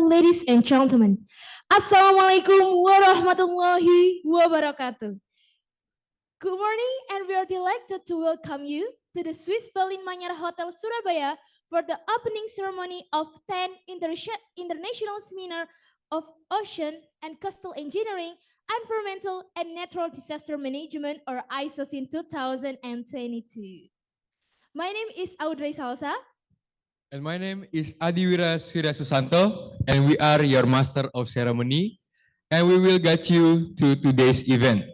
Ladies and gentlemen, Assalamualaikum warahmatullahi wabarakatuh. Good morning, and we are delighted to welcome you to the Swiss Berlin Manyar Hotel Surabaya for the opening ceremony of 10th International Seminar of Ocean and Coastal Engineering, Environmental and Natural Disaster Management, or ISOCEEN 2022. My name is Audrey Salsa. And my name is Adiwira Surya Susanto, and we are your Master of Ceremony, and we will guide you to today's event.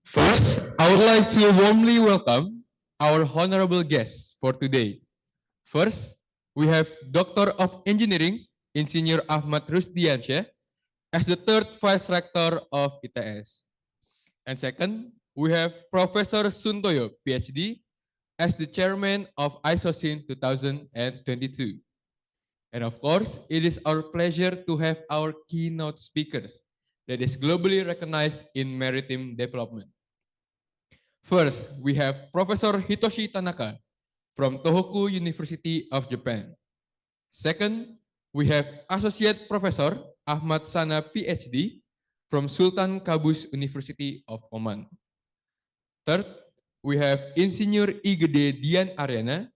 First, I would like to warmly welcome our honorable guests for today. First, we have Doctor of Engineering, Engineer Ahmad Rusdiansyah, as the third Vice Rector of ITS. And second, we have Professor Suntoyo, Ph.D., as the Chairman of ISOCEEN 2022. And of course, it is our pleasure to have our keynote speakers that is globally recognized in maritime development. First, we have Professor Hitoshi Tanaka from Tohoku University of Japan. Second, we have Associate Professor Ahmad Sana, Ph.D. from Sultan Qaboos University of Oman. Third, we have Engineer Gede Dian Aryana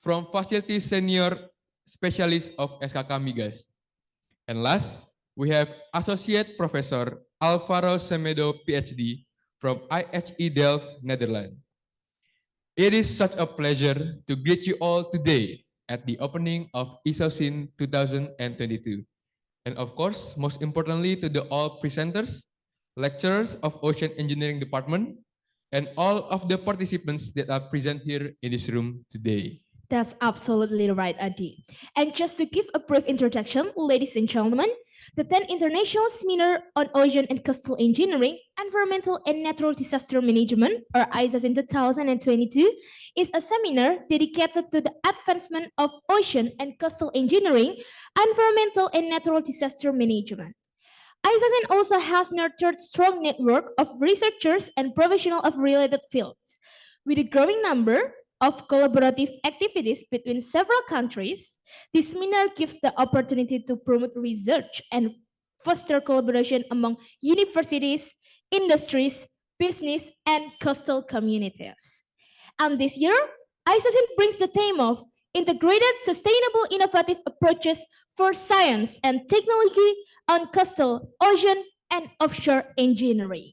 from Facility Senior Specialist of SKK Migas. And last, we have Associate Professor Alvaro Semedo, Ph.D. from IHE Delft, Netherlands. It is such a pleasure to greet you all today at the opening of ISOCEEN 2022. And of course, most importantly, to the all presenters, lecturers of Ocean Engineering Department, and all of the participants that are present here in this room today. That's absolutely right, Adi. And just to give a brief introduction, ladies and gentlemen, the 10th International Seminar on Ocean and Coastal Engineering, Environmental and Natural Disaster Management, or ISOCEEN 2022, is a seminar dedicated to the advancement of ocean and coastal engineering, environmental and natural disaster management. ISOCEEN also has nurtured strong network of researchers and professionals of related fields. With a growing number of collaborative activities between several countries, this seminar gives the opportunity to promote research and foster collaboration among universities, industries, business, and coastal communities. And this year, ISOCEEN brings the theme of Integrated Sustainable Innovative Approaches for Science and Technology on Coastal, Ocean, and Offshore Engineering.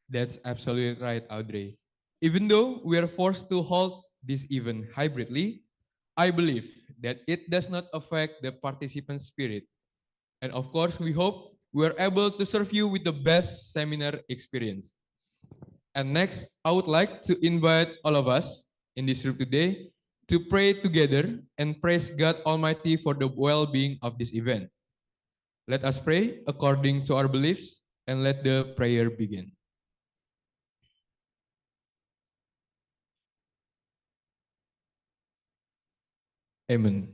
That's absolutely right, Audrey. Even though we are forced to hold this event hybridly, I believe that it does not affect the participant spirit. And of course, we hope we are able to serve you with the best seminar experience. And next, I would like to invite all of us in this room today to pray together and praise God Almighty for the well-being of this event. Let us pray according to our beliefs and let the prayer begin. Amen.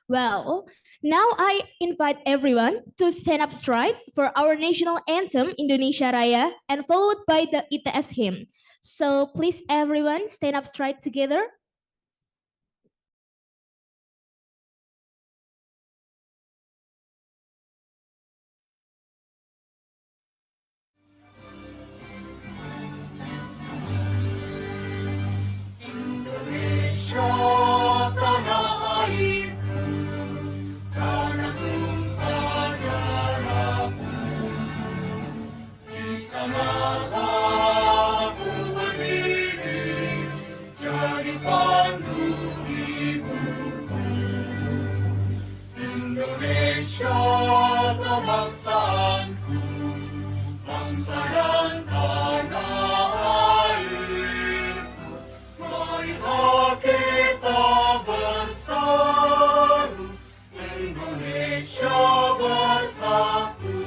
Well, now I invite everyone to stand up straight for our national anthem, Indonesia Raya, and followed by the ITS hymn. So please everyone stand up straight together. Indonesia tanah air, tanah tumpah darahmu. Di sanalah aku berdiri, jadi pandu ibuku. Indonesia kebangsaanku, bangsa dan tanah airku. Marilah kita bersatu, Indonesia bersatu.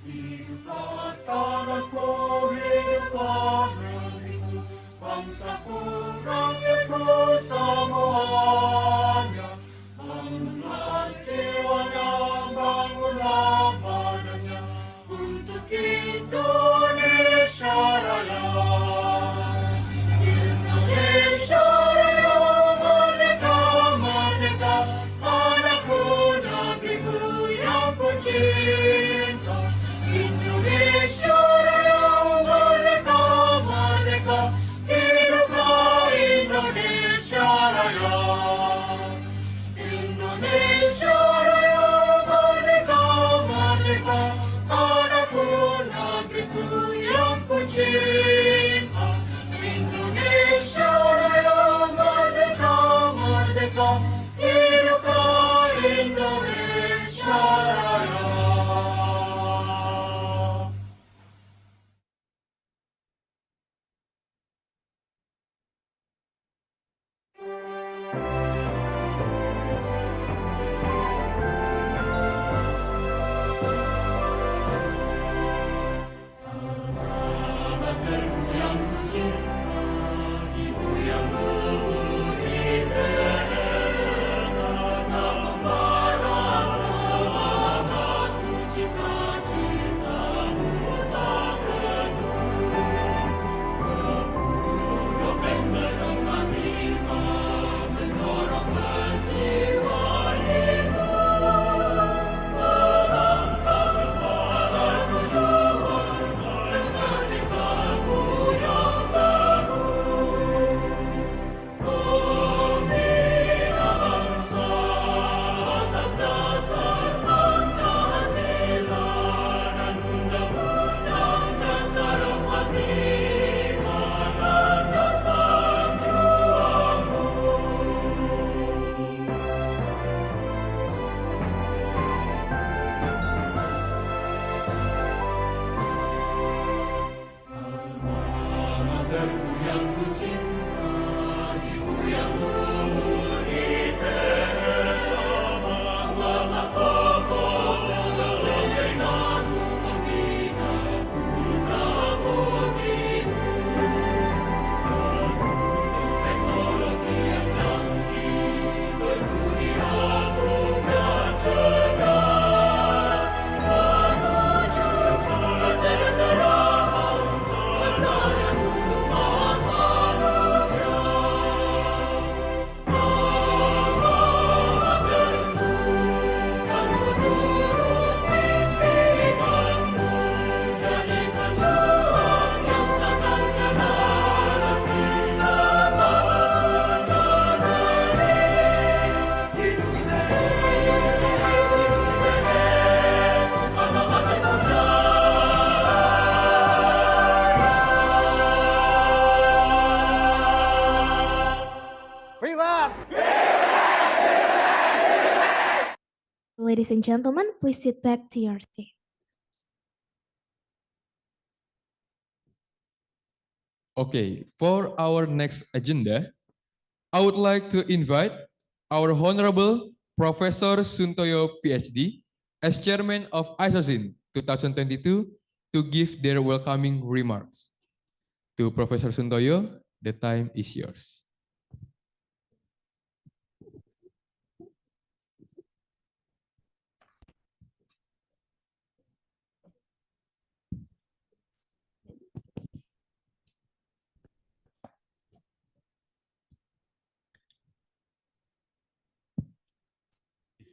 Hiduplah tanahku, hiduplah negeriku, bangsaku, rakyatku semuanya. Bangunlah jiwanya, bangunlah badannya, untuk Indonesia Raya. Indonesia Raya, merdeka, merdeka, tanahku ladies and gentlemen, please sit back to your seat. Okay, for our next agenda, I would like to invite our Honorable Professor Suntoyo, Ph.D., as Chairman of ISOCEEN 2022 to give their welcoming remarks. To Professor Suntoyo, the time is yours.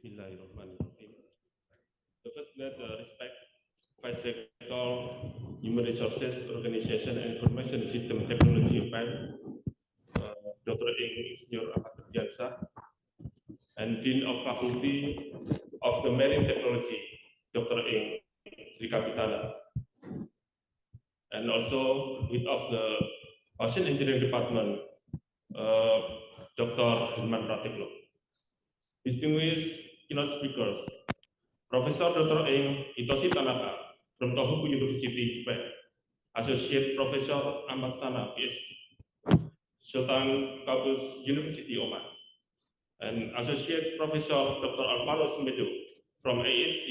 Bismillahirrahmanirrahim. The first respect Vice Rector, Human Resources Organization and Information System Technology Japan, Dr. Ingenieur Ahmad, and Dean of Faculty of the Marine Technology, Dr. Ing Sri Kapitana, and also Head of the Ocean Engineering Department, Dr. Hilman Pratiklo. Distinguished keynote speakers, Professor Dr. Hitoshi Tanaka from Tohoku University, Japan, Associate Professor Ahmad, Ph.D., Sultan Qaboos University, Oman, and Associate Professor Dr. Alvaro Semedo from ANC,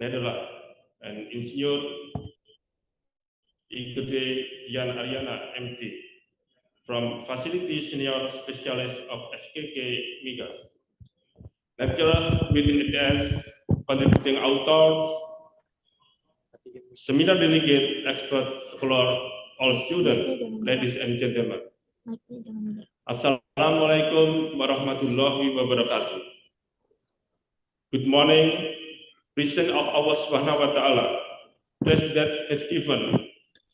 Netherlands, and Ingenieur Gede, Dian, Aryana, MT, from Facility Senior Specialist of SKK Migas. Lecturers within ITS, contributing authors, seminar delegate, experts, scholar, all students, ladies and gentlemen. Assalamualaikum warahmatullahi wabarakatuh. Good morning, present of Allah Subhanahu wa Ta'ala, bless that has given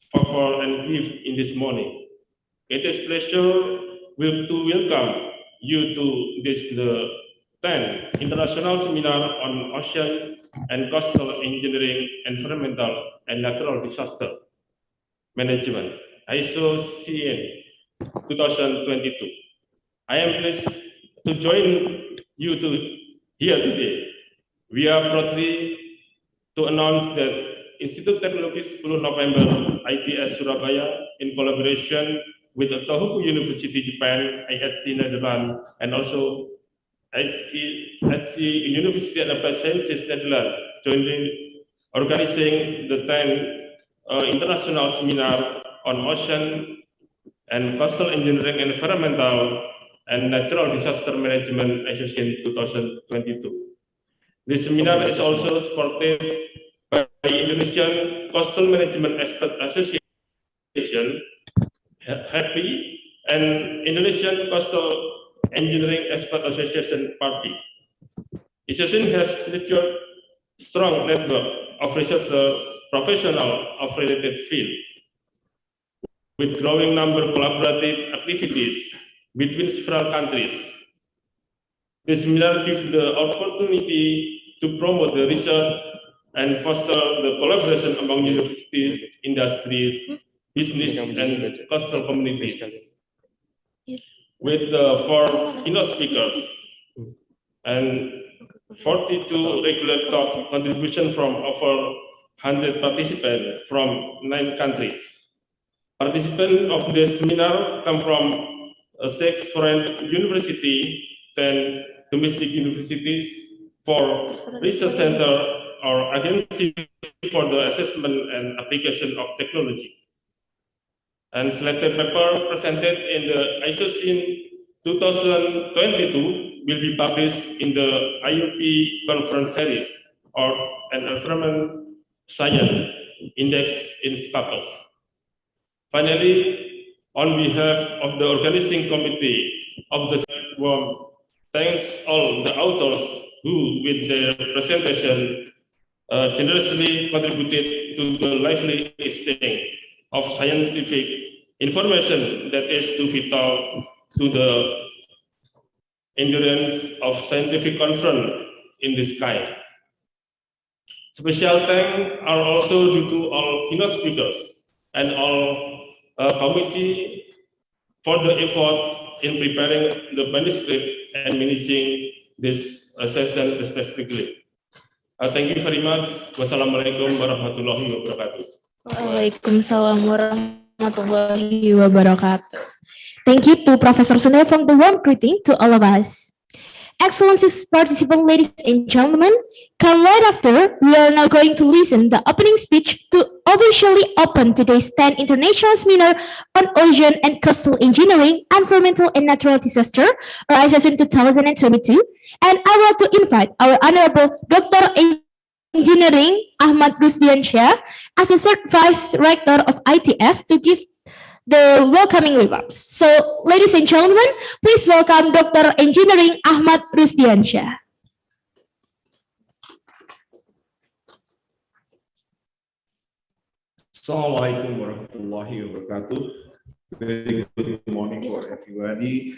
favor and gifts in this morning. It is pleasure to welcome you to this the 10th International Seminar on Ocean and Coastal Engineering, Environmental and Natural Disaster Management, ISOCEEN 2022. I am pleased to join you here today. We are proudly to announce that Institut Teknologi Sepuluh Nopember ITS Surabaya, in collaboration with the Tohoku University, Japan, IHC Netherlands, and also IHC University and Applied Sciences Netherlands, jointly organizing the 10th International Seminar on Ocean and Coastal Engineering, Environmental and Natural Disaster Management, ISOCEEN 2022. This seminar is also supported by Indonesian Coastal Management Expert Association, HAPI, and Indonesian Coastal Engineering Expert Association, Party. ISOCEEN has nurtured strong network of researcher professionals of related field, with growing number of collaborative activities between several countries. This seminar gives the opportunity to promote the research and foster the collaboration among universities, industries, business, and coastal communities. With the 4 keynote speakers and 42 regular talk contributions from over 100 participants from 9 countries. Participants of this seminar come from 6 foreign universities, 10 domestic universities, 4 research centers or agencies for the assessment and application of technology. And selected paper presented in the ISOCEEN 2022 will be published in the IUP conference series or an environment science index in Qaboos. Finally, on behalf of the organizing committee of the warm thanks all the authors who, with their presentation, generously contributed to the lively exchange of scientific information that is too vital to the endurance of scientific conference in this kind. Special thanks are also due to all keynote speakers and all committee for the effort in preparing the manuscript and managing this session specifically. Thank you very much. Wassalamualaikum warahmatullahi wabarakatuh. Waalaikumsalam warahmatullahi wabarakatuh. Thank you to Professor Sunil from the warm greeting to all of us. Excellencies, participants, ladies and gentlemen, come right after, we are now going to listen the opening speech to officially open today's 10th International Seminar on Ocean and Coastal Engineering, Environmental and Natural Disaster, or ISOCEEN 2022. And I want to invite our Honorable Dr. Engineering Ahmad as the third Vice Rector of ITS to give the welcoming remarks. So, ladies and gentlemen, please welcome Dr. Engineering Ahmad Rusdiansyah. Assalamualaikum warahmatullahi wabarakatuh. Very good morning for everybody.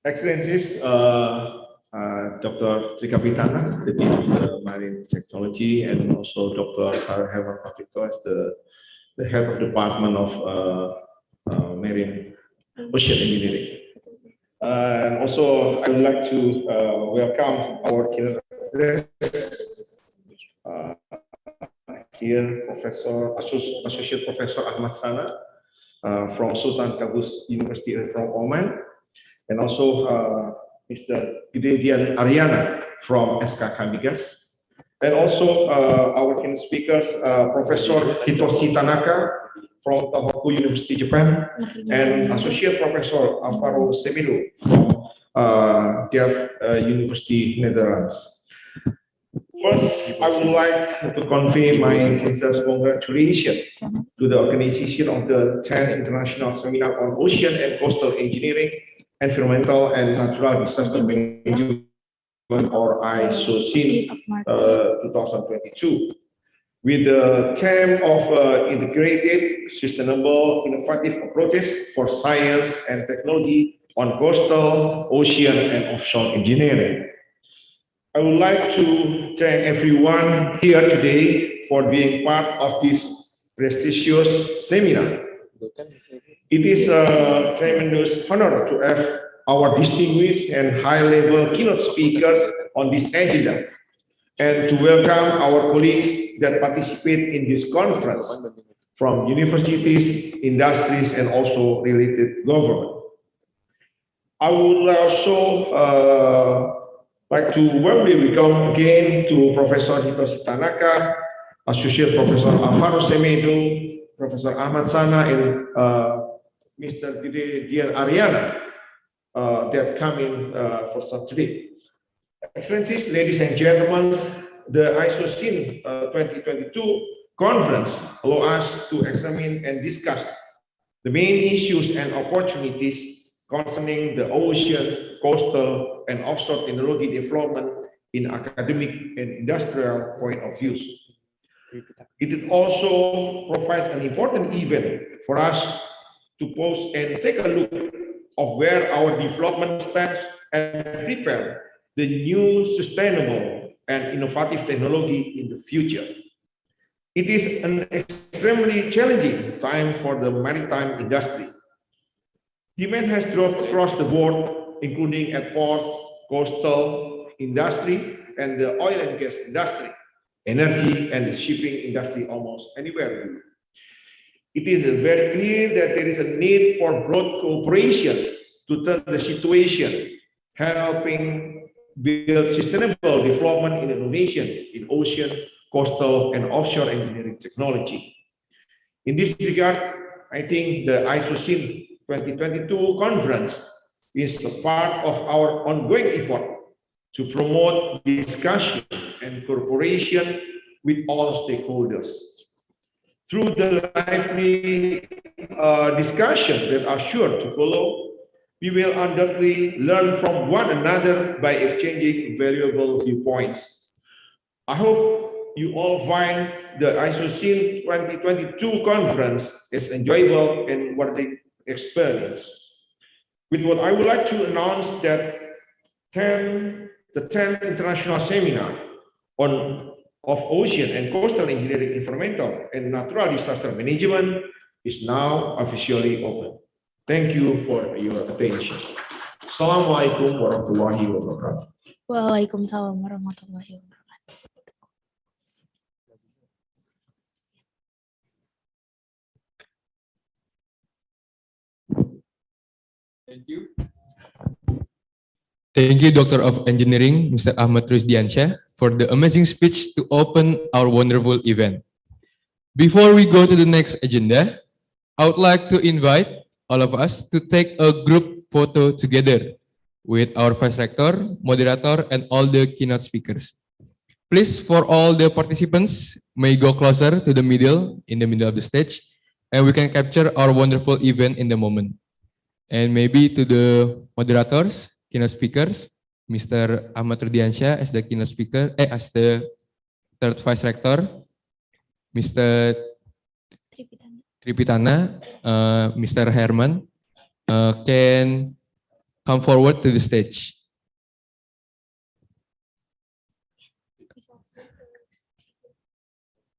Excellencies, Dr. Trikapitana, the Dean of the Marine Technology, and also Dr. Herman Patiko as the Head of Department of Marine Ocean Engineering. And also, I would like to welcome our keynote address here, Associate Professor Ahmad from Sultan Qaboos University from Oman, and also Mr. Gede Dian Aryana from SKK Migas, and also our keynote speakers, Professor Hitoshi Tanaka from Tohoku University, Japan, and Associate Professor Alvaro Semedo from University, Netherlands. First, I would like to convey my sincere congratulations to the organization of the 10th International Seminar on Ocean and Coastal Engineering, Environmental and Natural Disaster Management, or ISOCEEN 2022. With the theme of integrated, sustainable, innovative approaches for science and technology on coastal, ocean, and offshore engineering. I would like to thank everyone here today for being part of this prestigious seminar. It is a tremendous honor to have our distinguished and high-level keynote speakers on this agenda, and to welcome our colleagues that participate in this conference from universities, industries, and also related government. I would also like to warmly welcome again to Professor Hitoshi Tanaka, Associate Professor Alvaro Semedo, Professor Ahmad and Mr. Gede Dian Aryana that come in for today. Excellencies, ladies and gentlemen, the ISOCEEN 2022 conference allows us to examine and discuss the main issues and opportunities concerning the ocean, coastal, and offshore technology development in academic and industrial point of views. It also provides an important event for us to pause and take a look of where our development stands and prepare the new sustainable and innovative technology in the future. It is an extremely challenging time for the maritime industry. Demand has dropped across the board, including at ports, coastal industry, and the oil and gas industry, energy and the shipping industry almost anywhere. It is very clear that there is a need for broad cooperation to turn the situation, helping build sustainable development in innovation in ocean, coastal, and offshore engineering technology. In this regard, I think the ISOCEEN 2022 conference is a part of our ongoing effort to promote discussion and cooperation with all stakeholders. Through the lively discussion that are sure to follow, we will undoubtedly learn from one another by exchanging valuable viewpoints. I hope you all find the ISOCEEN 2022 conference is enjoyable and worthy experience. With what I would like to announce that the 10th International Seminar of Ocean and Coastal Engineering, Environmental and Natural Disaster Management is now officially open. Thank you for your attention. Assalamualaikum warahmatullahi wabarakatuh. Waalaikumsalam warahmatullahi wabarakatuh. Thank you. Thank you, Doctor of Engineering, Mr. Ahmad Dian, for the amazing speech to open our wonderful event. Before we go to the next agenda, I would like to invite all of us to take a group photo together with our Vice Rector, moderator, and all the keynote speakers. Please, for all the participants, may go closer to the middle, in the middle of the stage, and we can capture our wonderful event in the moment. And maybe to the moderators, keynote speakers, Mr. Ahmad Diansyah as the keynote speaker, as the third Vice Rector, Mr. Tripitana, Mr. Herman, can come forward to the stage.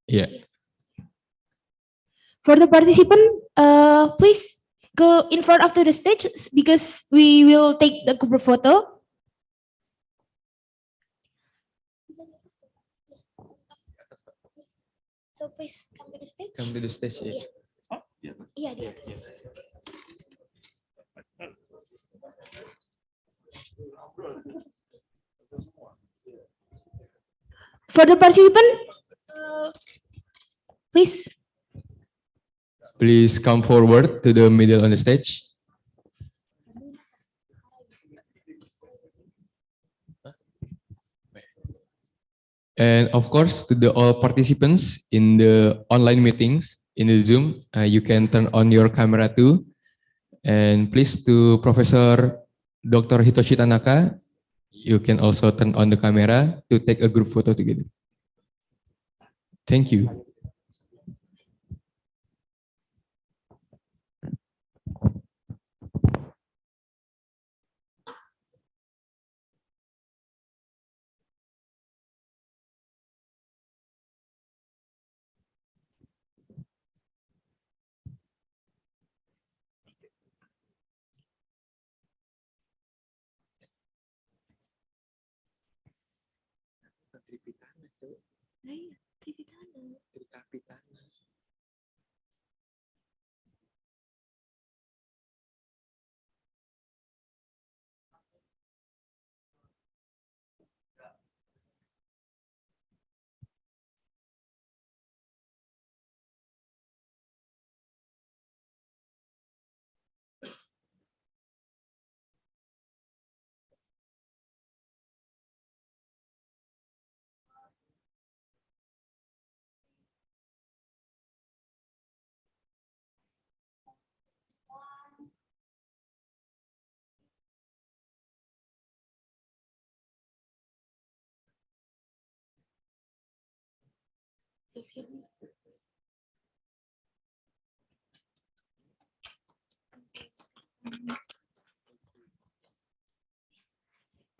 Yeah. For the participant, please go in front of the stage because we will take the group photo. So please come to the stage. Come to the stage. Yeah. Yeah, di atas. For the participant, please. Please come forward to the middle on the stage. And of course, to the all participants in the online meetings in the Zoom, you can turn on your camera too. And please to Professor Dr. Hitoshi Tanaka, you can also turn on the camera to take a group photo together. Thank you.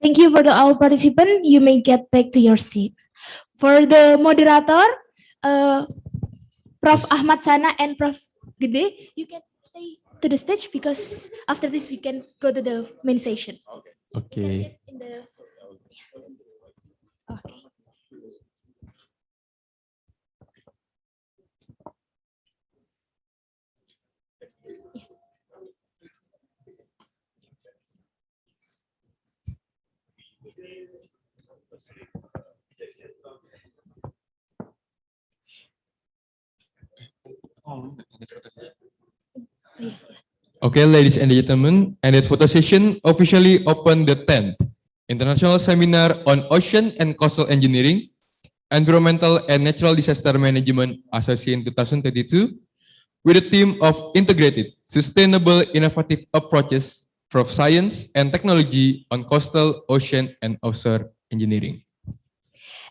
Thank you for the all participant. You may get back to your seat. For the moderator, Prof. Ahmad Sana and Prof. Gede, you can stay to the stage because after this we can go to the main session. Okay. Okay. Okay, ladies and gentlemen, and the photo session officially opened the 10th International Seminar on Ocean and Coastal Engineering, Environmental and Natural Disaster Management ISOCEEN 2022 with a theme of integrated, sustainable, innovative approaches from science and technology on coastal, ocean, and offshore engineering.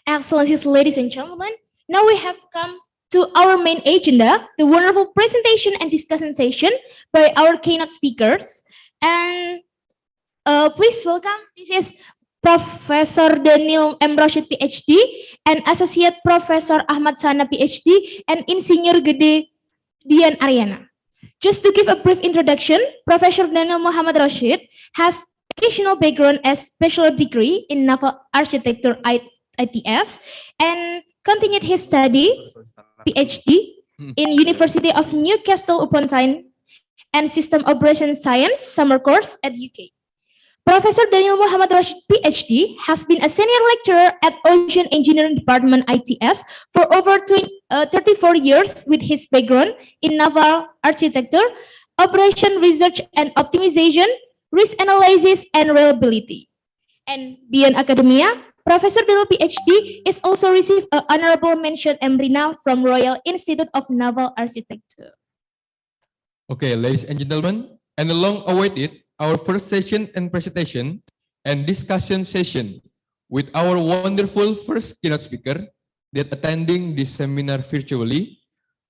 Excellencies, ladies and gentlemen, now we have come to our main agenda, the wonderful presentation and discussion session by our keynote speakers. And please welcome, this is Professor Daniel M. Rashid, Ph.D., and Associate Professor Ahmad Sana, Ph.D., and Insinyur Gede Dian Aryana. Just to give a brief introduction, Professor Daniel Muhammad Rashid has educational background as bachelor degree in naval architecture ITS and continued his study Ph.D. in University of Newcastle upon Tyne and System Operations Science summer course at UK. Professor Daniel Muhammad Rashid Ph.D. has been a senior lecturer at Ocean Engineering Department ITS for over 34 years with his background in naval architecture, operation research and optimization, risk analysis, and reliability. And beyond academia, Professor Daniel Ph.D. is also received an honorable mention Embrina from Royal Institute of Naval Architecture. Okay, ladies and gentlemen, and long awaited our first session and presentation and discussion session with our wonderful first keynote speaker that attending this seminar virtually.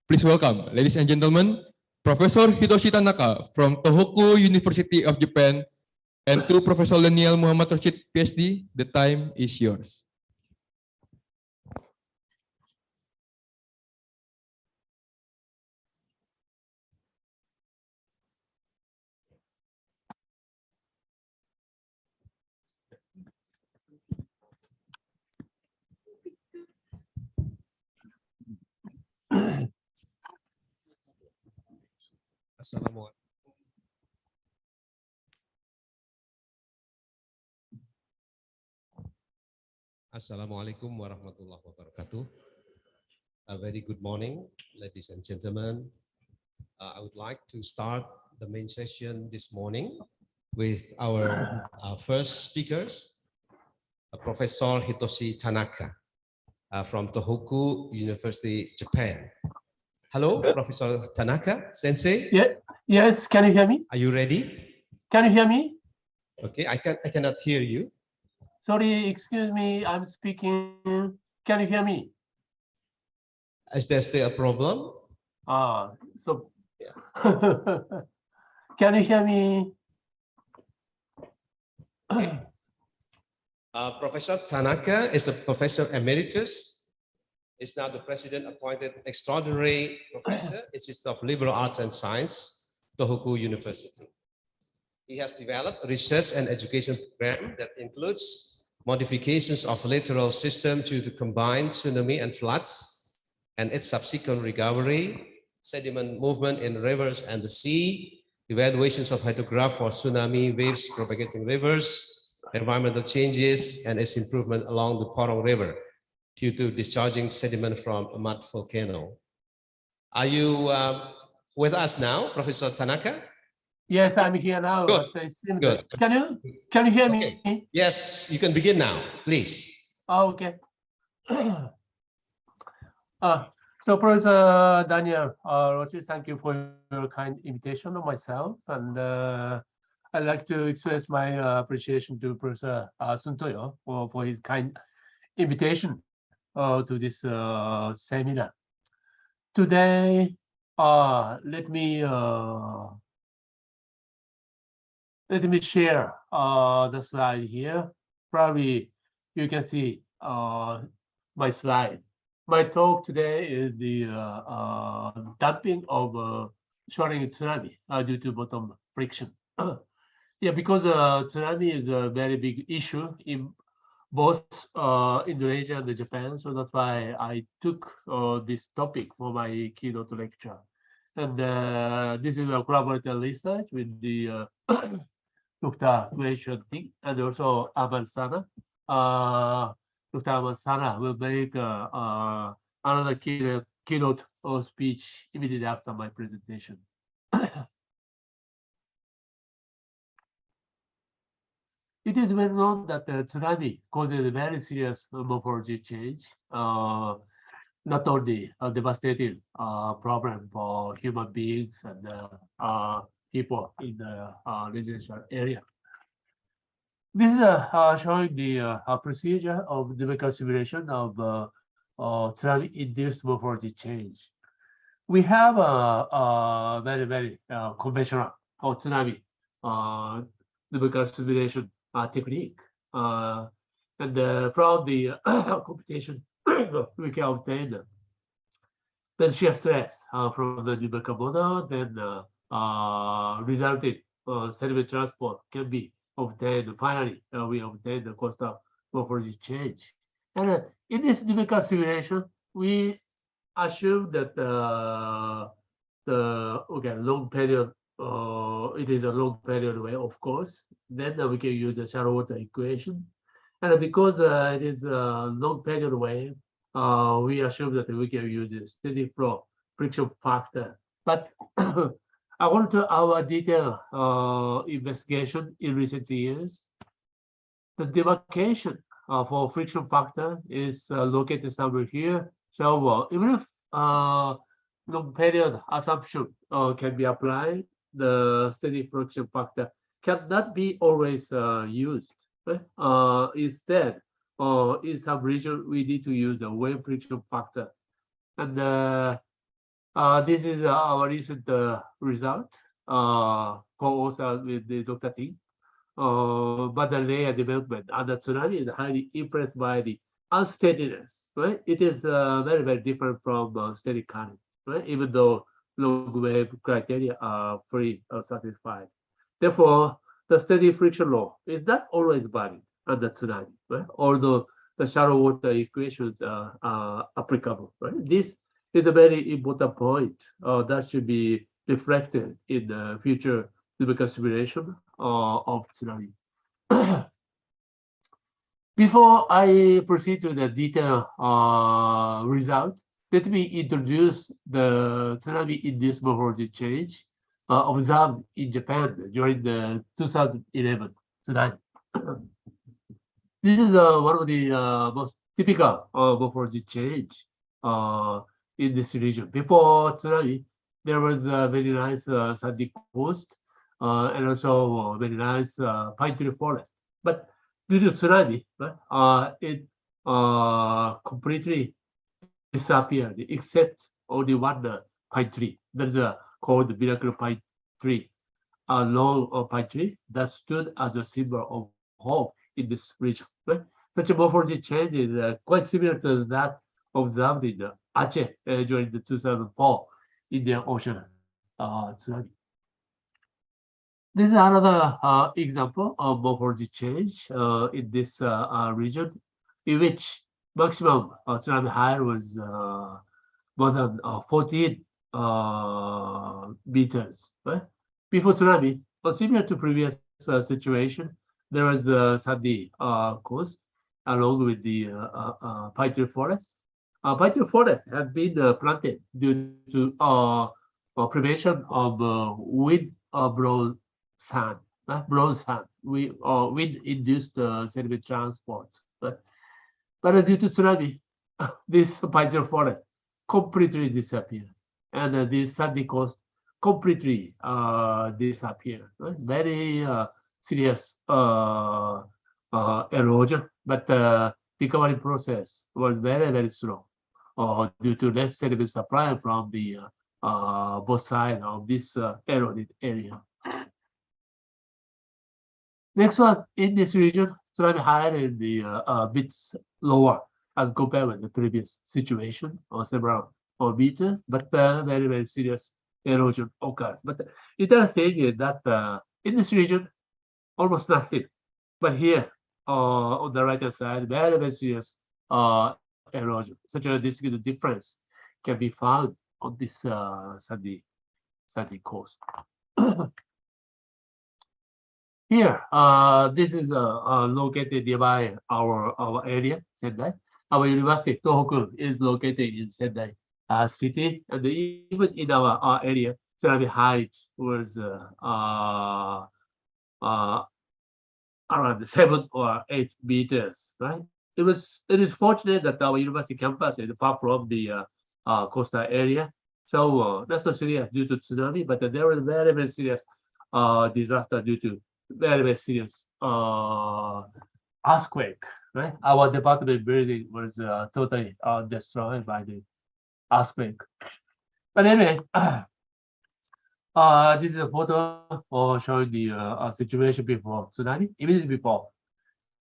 Please welcome, ladies and gentlemen, Professor Hitoshi Tanaka from Tohoku University of Japan, and to Professor Daniel Muhammad Rashid PhD. The time is yours. Assalamualaikum warahmatullahi wabarakatuh. A very good morning, ladies and gentlemen. I would like to start the main session this morning with our first speakers, Professor Hitoshi Tanaka from Tohoku University, Japan. Hello, Professor Tanaka, Sensei. Yeah. Yes, can you hear me? Are you ready? Can you hear me? Okay, I cannot hear you. Sorry, excuse me, I'm speaking. Can you hear me? Is there still a problem? So yeah. Can you hear me? Professor Tanaka is a professor emeritus. Is now the president appointed extraordinary professor, Institute of Liberal Arts and Science, Tohoku University. He has developed a research and education program that includes modifications of littoral system due to combined tsunami and floods, and its subsequent recovery, sediment movement in rivers and the sea, evaluations of hydrograph for tsunami waves propagating rivers, environmental changes, and its improvement along the Porong River due to discharging sediment from a mud volcano. Are you with us now, Professor Tanaka? Yes, I'm here now. Good. But Good. Can you hear Okay. me? Yes, you can begin now, please. Okay. So Professor Daniel Rashid, thank you for your kind invitation on myself, and I'd like to express my appreciation to Professor Suntoyo for his kind invitation to this seminar. Today, let me share the slide here. Probably you can see my slide. My talk today is the damping of shoring tsunami due to bottom friction. Yeah, because tsunami is a very big issue in both Indonesia and Japan, so that's why I took this topic for my keynote lecture. And this is a collaborative research with the Dr. Question Ting and also Ahmad Sana. Dr. Ahmad Sana will make another keynote speech immediately after my presentation. It is well known that the tsunami causes a very serious morphology change, not only a devastating problem for human beings and people in the residential area. This is showing the procedure of numerical simulation of tsunami-induced morphology change. We have a very conventional tsunami numerical simulation technique, and from the computation we can obtain the shear stress from the numerical model, then resulted sediment transport can be obtained, finally, we obtained the coastal morphology change. And in this numerical simulation, we assume that long period, it is a long period way, of course. Then we can use the shallow water equation. And because it is a long period way, we assume that we can use a steady flow friction factor. But according to our detailed investigation in recent years, the demarcation for friction factor is located somewhere here. So even if long period assumption can be applied, the steady friction factor cannot be always used. Right? Instead, in some region, we need to use the wave friction factor. And this is our recent result, co-authored with the Dr. Ting. But the layer development under tsunami is highly impressed by the unsteadiness. Right? It is very, very different from steady current. Right? Even though long wave criteria are fully satisfied. Therefore, the steady friction law is not always valid under tsunami, right? Although the shallow water equations are applicable, right? This is a very important point that should be reflected in the future numerical simulation of tsunami. Before I proceed to the detailed result, let me introduce the tsunami-induced morphology change observed in Japan during the 2011 tsunami. This is one of the most typical morphology change in this region. Before tsunami, there was a very nice sandy coast and also very nice pine tree forest. But due to tsunami, it completely disappeared, except only one pine tree. There's called the miracle pine tree, a long pine tree that stood as a symbol of hope in this region. Right? Such a morphology change is quite similar to that observed in Aceh during the 2004 Indian Ocean tsunami. This is another example of morphology change in this region, in which maximum tsunami height was more than 14 meters. Right? Before tsunami, similar to previous situation, there was a sandy coast along with the pine tree forest. Pine tree forest has been planted due to prevention of wind-blown sand. Wind-induced sediment transport. But due to tsunami, this pine tree forest completely disappeared, and this sandy coast completely disappeared. Right? Very serious erosion, but the recovery process was very, very slow due to less sediment supply from the both sides of this eroded area. Next one, in this region, tsunami height is the bit lower as compared with the previous situation, or several meters, but very, very serious erosion occurs. But the other thing is that in this region, almost nothing. But here, on the right-hand side, very, very serious erosion. Such a distinct difference can be found on this sandy coast. Here, this is located nearby our area, Sendai. Our university, Tohoku, is located in Sendai city, and even in our area, tsunami height was around 7 or 8 meters. Right? It is fortunate that our university campus is far from the coastal area, so not so serious due to tsunami, but there was very, very serious disaster due to very, very serious earthquake. Right? Our department building was totally destroyed by the earthquake. But anyway, this is a photo showing the situation before tsunami, immediately before,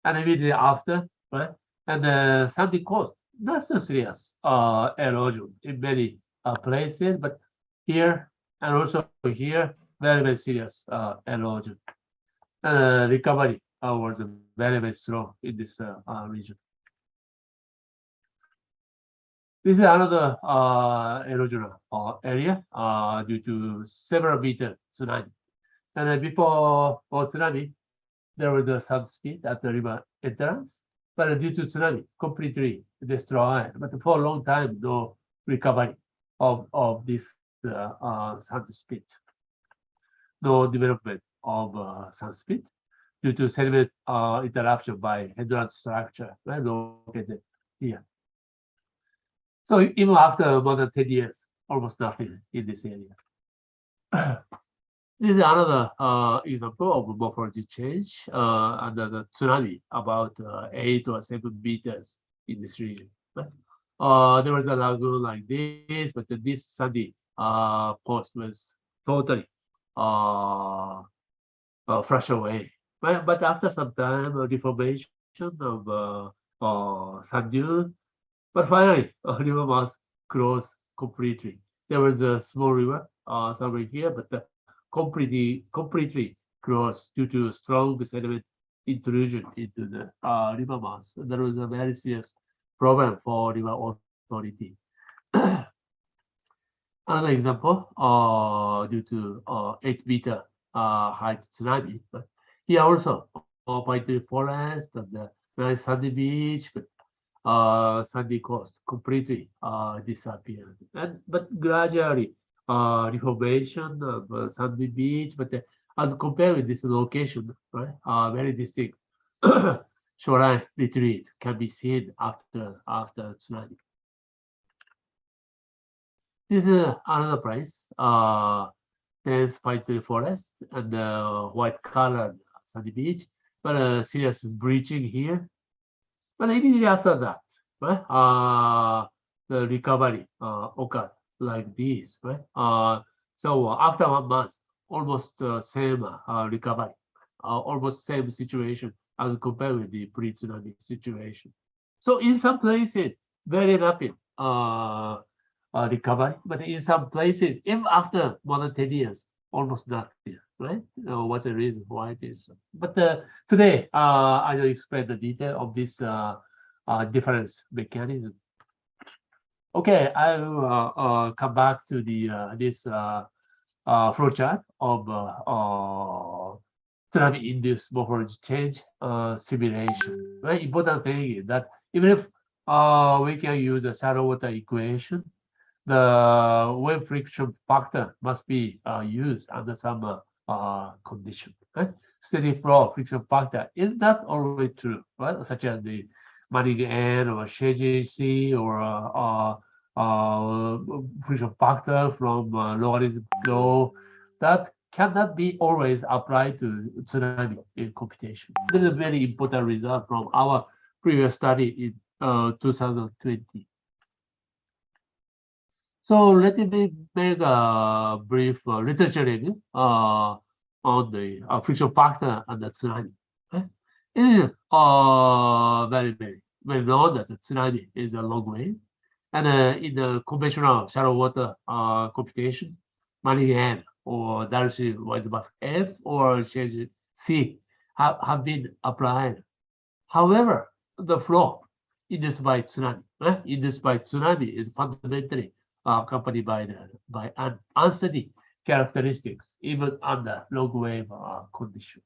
and immediately after. Right? And the sandy coast, not so serious erosion in many places, but here and also here, very, very serious erosion. and recovery was very, very slow in this region. This is another erosional area due to several meter tsunami. And before tsunami, there was a sub speed at the river entrance, but due to tsunami, completely destroyed. But for a long time, no recovery of this sand spit. No development of sand spit due to sediment interruption by headland structure located here. So even after more than 10 years, almost nothing in this area. This is another example of morphology change under the tsunami, about 8 or 7 meters in this region. There was a lagoon like this, but this sandy coast was totally flushed away. But after some time, deformation of sand dune, but finally, river was closed completely. There was a small river somewhere here, but completely closed due to strong sediment intrusion into the river mouth. There was a very serious problem for river authority. Another example, due to 8-meter height tsunami. But here also, by the forest and the nice sandy beach, but sandy coast completely disappeared. But gradually, reformation of sandy beach, but as compared with this location, right, very distinct shoreline retreat can be seen after tsunami. This is another place. There's pine tree forest and white colored sandy beach, but a serious breaching here. But immediately after that, right, the recovery occurred like this, right? So after 1 month, almost same recovery, almost same situation as compared with the pre-tsunami situation. So in some places, very rapid recovery, but in some places, even after more than 10 years, almost nothing, right? What's the reason why it is? But today, I will explain the detail of this difference mechanism. Okay, I will come back to the this flowchart of tsunami-induced morphology change simulation. Very important thing is that even if we can use the shallow water equation, the wave friction factor must be used under some condition. Right? Steady flow friction factor is not always true, right? Such as the Menyiarkan or SHGC or friction factor from logarithm flow that cannot be always applied to tsunami in computation. This is a very important result from our previous study in 2020. So let me make a brief literature review on the friction factor and the tsunami. It is very well known that the tsunami is a long wave, and in the conventional shallow water computation, Menyiarkan or dari was above F or C have been applied. However, the flow induced by tsunami, is fundamentally accompanied by an unsteady characteristics even under long wave condition.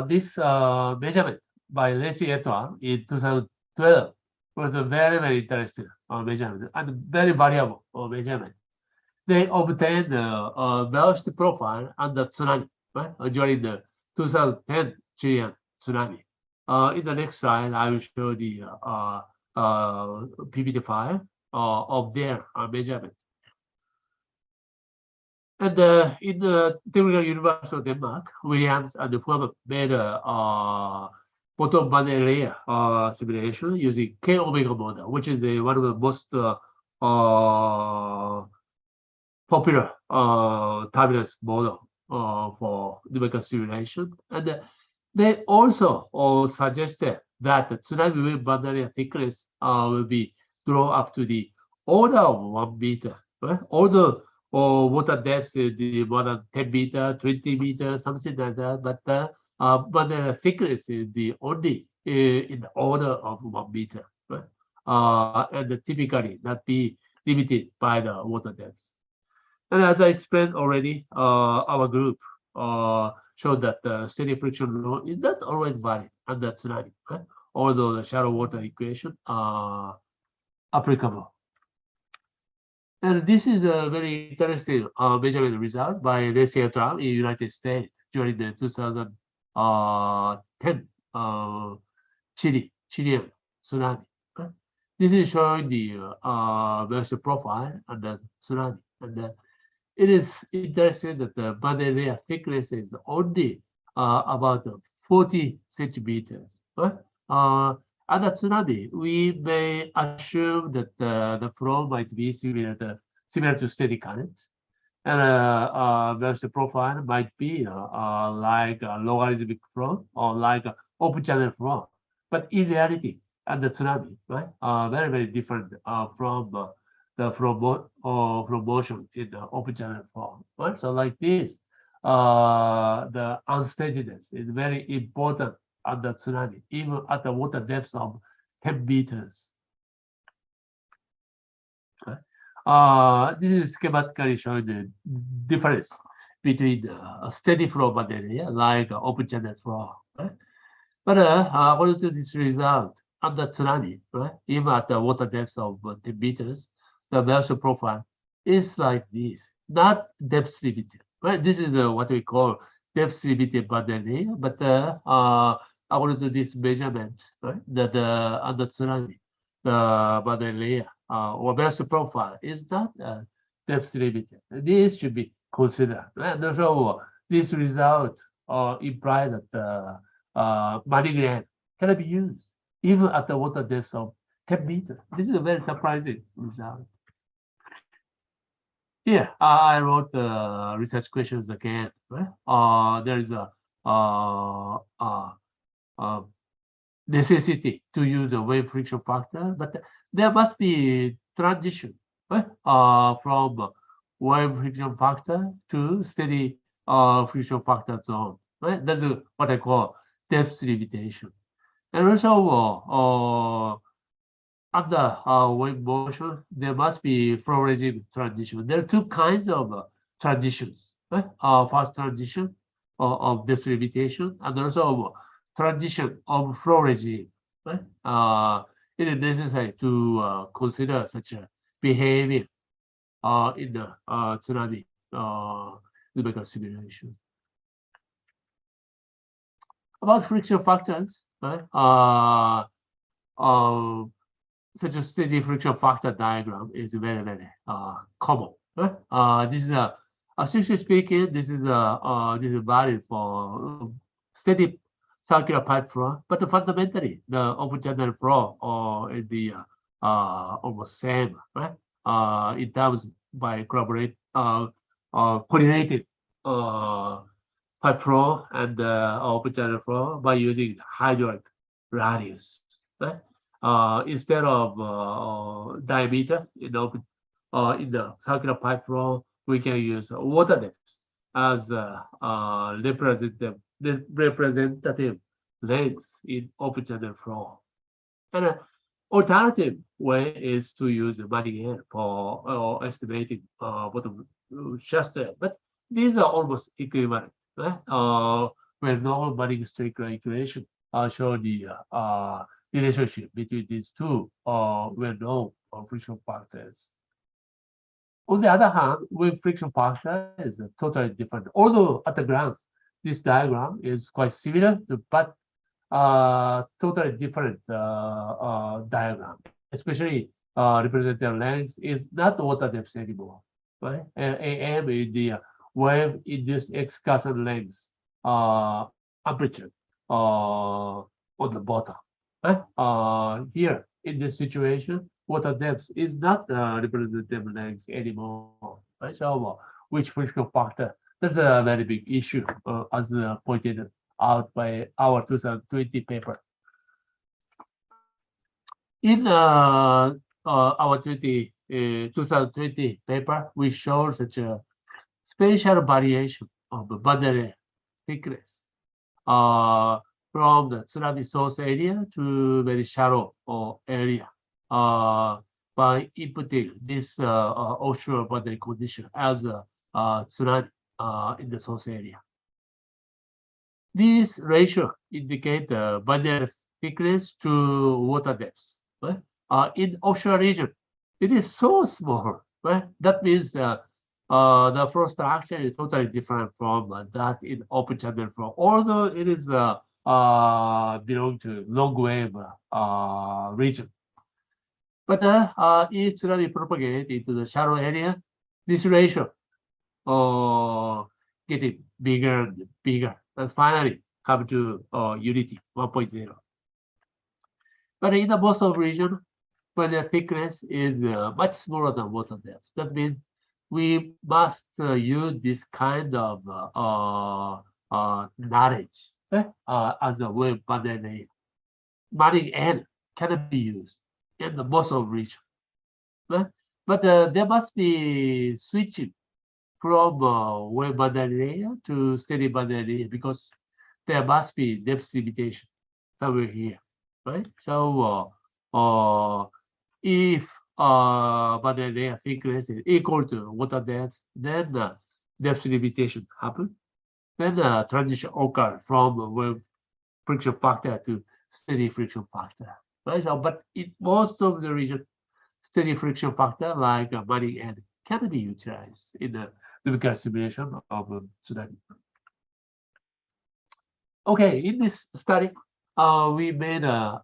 This measurement by Lacy et al. In 2012 was a very interesting measurement and very variable measurement. They obtained a velocity profile under tsunami, right, during the 2010 Chilean tsunami. In the next slide, I will show the PPT file of their measurement. And in the Technical University of Denmark, Williams and Fuhrman made a bottom boundary layer simulation using K omega model, which is one of the most popular turbulence model for numerical simulation. And they also suggested that the tsunami wave boundary thickness will be grow up to the order of 1 meter, right? Although or water depth is the more than 10 meters, 20 meters, something like that. But the thickness is the only in the order of 1 meter, right? And typically not be limited by the water depth. And as I explained already, our group showed that the steady friction law is not always valid under tsunami, right? Although the shallow water equation are applicable. And this is a very interesting measurement result by Leseatran in the United States during the 2010 Chilean tsunami. Right? This is showing the vertical profile and the tsunami. And it is interesting that the boundary layer thickness is only about 40 centimeters. Right? Under tsunami, we may assume that the flow might be similar to steady current, and vertical profile might be like a logarithmic flow or like an open channel flow. But in reality, under tsunami, right, very, very different from the flow motion in the open channel flow. Right? So like this, the unsteadiness is very important under tsunami, even at the water depth of 10 meters. Okay. This is schematically showing the difference between a steady flow boundary area, like open channel flow. Right? But according to this result, under tsunami, right, even at the water depth of 10 meters, the vertical profile is like this, not depth limited. Right? This is what we call depth limited boundary area, but according to this measurement, right, that under tsunami, the boundary layer or vertical profile is not depth limited. This should be considered. Right? And so this result imply that menyelenggarakan cannot be used even at the water depth of 10 meters. This is a very surprising result. Here, I wrote research questions again. Right? There is a necessity to use a wave friction factor, but there must be transition, right? From wave friction factor to steady friction factor zone. Right? That's what I call depth limitation. And also under wave motion, there must be flow regime transition. There are two kinds of transitions. Right? First transition of depth limitation, and also transition of flow regime. Right? It is necessary to consider such a behavior in the tsunami numerical simulation. About friction factors, right? Such a steady friction factor diagram is very, very common. Right? This is strictly speaking, this is valid for steady circular pipe flow, but fundamentally the open channel flow is the almost same, right? In terms by coordinated pipe flow and open channel flow by using hydraulic radius, right? Instead of diameter in the circular pipe flow, we can use water depth as representative lengths in open channel flow. And an alternative way is to use menyelenggarakan for estimating bottom shaft, but these are almost equivalent. Right? Where normal menyelenggarakan strict equation show the relationship between these two well-known friction factors. On the other hand, wave friction factor is totally different. Although at the glance, this diagram is quite similar, but totally different diagram. Especially representative length is not water depth anymore. Right? AM is the wave-induced excursion length aperture on the bottom. Right? Here in this situation, water depth is not representative length anymore. Right? So, which friction factor? That's a very big issue, as pointed out by our 2020 paper. In our 2020 2020 paper, we showed such a spatial variation of the boundary thickness from the tsunami source area to very shallow area by inputting this offshore boundary condition as a tsunami in the source area. This ratio indicate the boundary thickness to water depths. Right? In offshore region, it is so small. Right? That means the flow structure is totally different from that in open channel flow. Although it is belong to long wave region, but if tsunami propagate into the shallow area, this ratio getting bigger and bigger, and finally come to unity 1.0. But in the most of region, when the thickness is much smaller than water depth, that means we must use this kind of knowledge as a wave boundary. Marine N cannot be used in the most of region. But there must be switching from wave boundary area to steady boundary area because there must be depth limitation somewhere here, right? So if boundary area thickness is equal to water depth, then depth limitation happen. Then transition occur from wave friction factor to steady friction factor, right? So, but in most of the region, steady friction factor like Marine N can be utilized in the numerical simulation of tsunami. Okay, in this study, we made a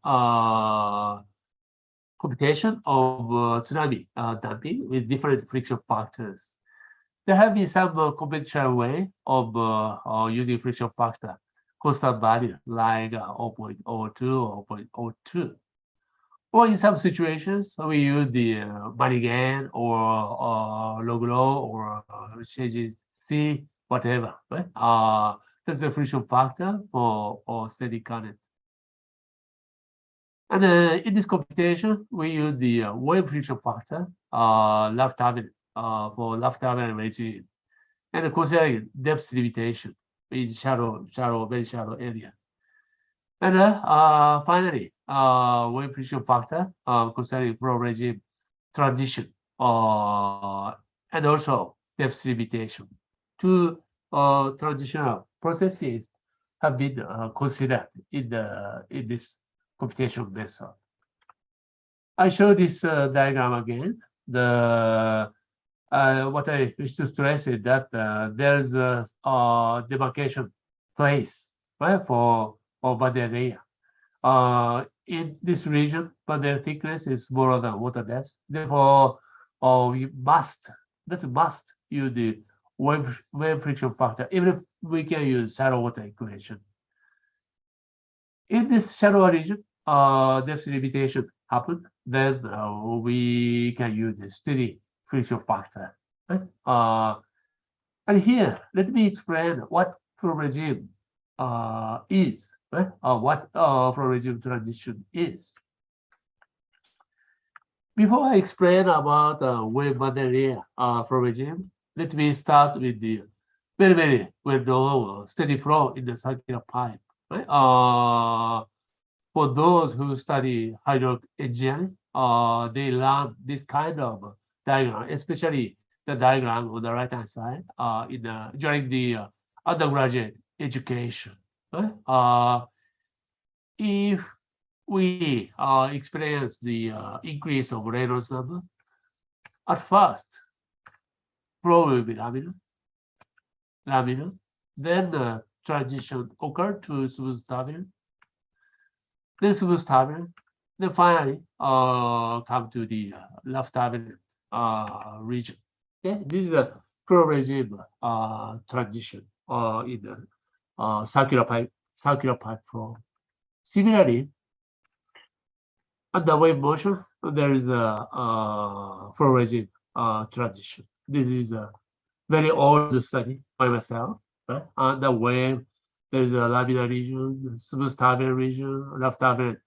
computation of tsunami damping with different friction factors. There have been some conventional way of using friction factor constant value like 0.02 or 0.02. Or in some situations, we use the Marine or log law or changes C, whatever. Right? That's the friction factor for steady current. And in this computation, we use the wave friction factor, left turbine for left turbine regime, and considering depth limitation in very shallow area. And finally, wave friction factor concerning flow regime transition and also depth limitation. Two transitional processes have been considered in this computation method. I show this diagram again. What I wish to stress is that there's a demarcation place, right, for boundary area. In this region, boundary thickness is smaller than water depth. Therefore, we must use the wave friction factor, even if we can use shallow water equation. In this shallow region, depth limitation happen, then we can use the steady friction factor. Right? And here, let me explain what flow regime is, right? What flow regime transition is. Before I explain about wave boundary area flow regime, let me start with the very well-known steady flow in the circular pipe. Right? For those who study hydraulic engineering, they learn this kind of diagram, especially the diagram on the right-hand side during the undergraduate education. Right? If we experience the increase of Reynolds number, at first, flow will be laminar, then the transition occur to smooth turbulent, then smooth turbulent, then finally come to the left turbulent region. Okay, this is a flow regime transition in the circular pipe flow. Similarly, under wave motion, there is a flow regime transition. This is a very old study by myself. Right? Under wave, there is a laminar region, smooth turbulent region, left turbulent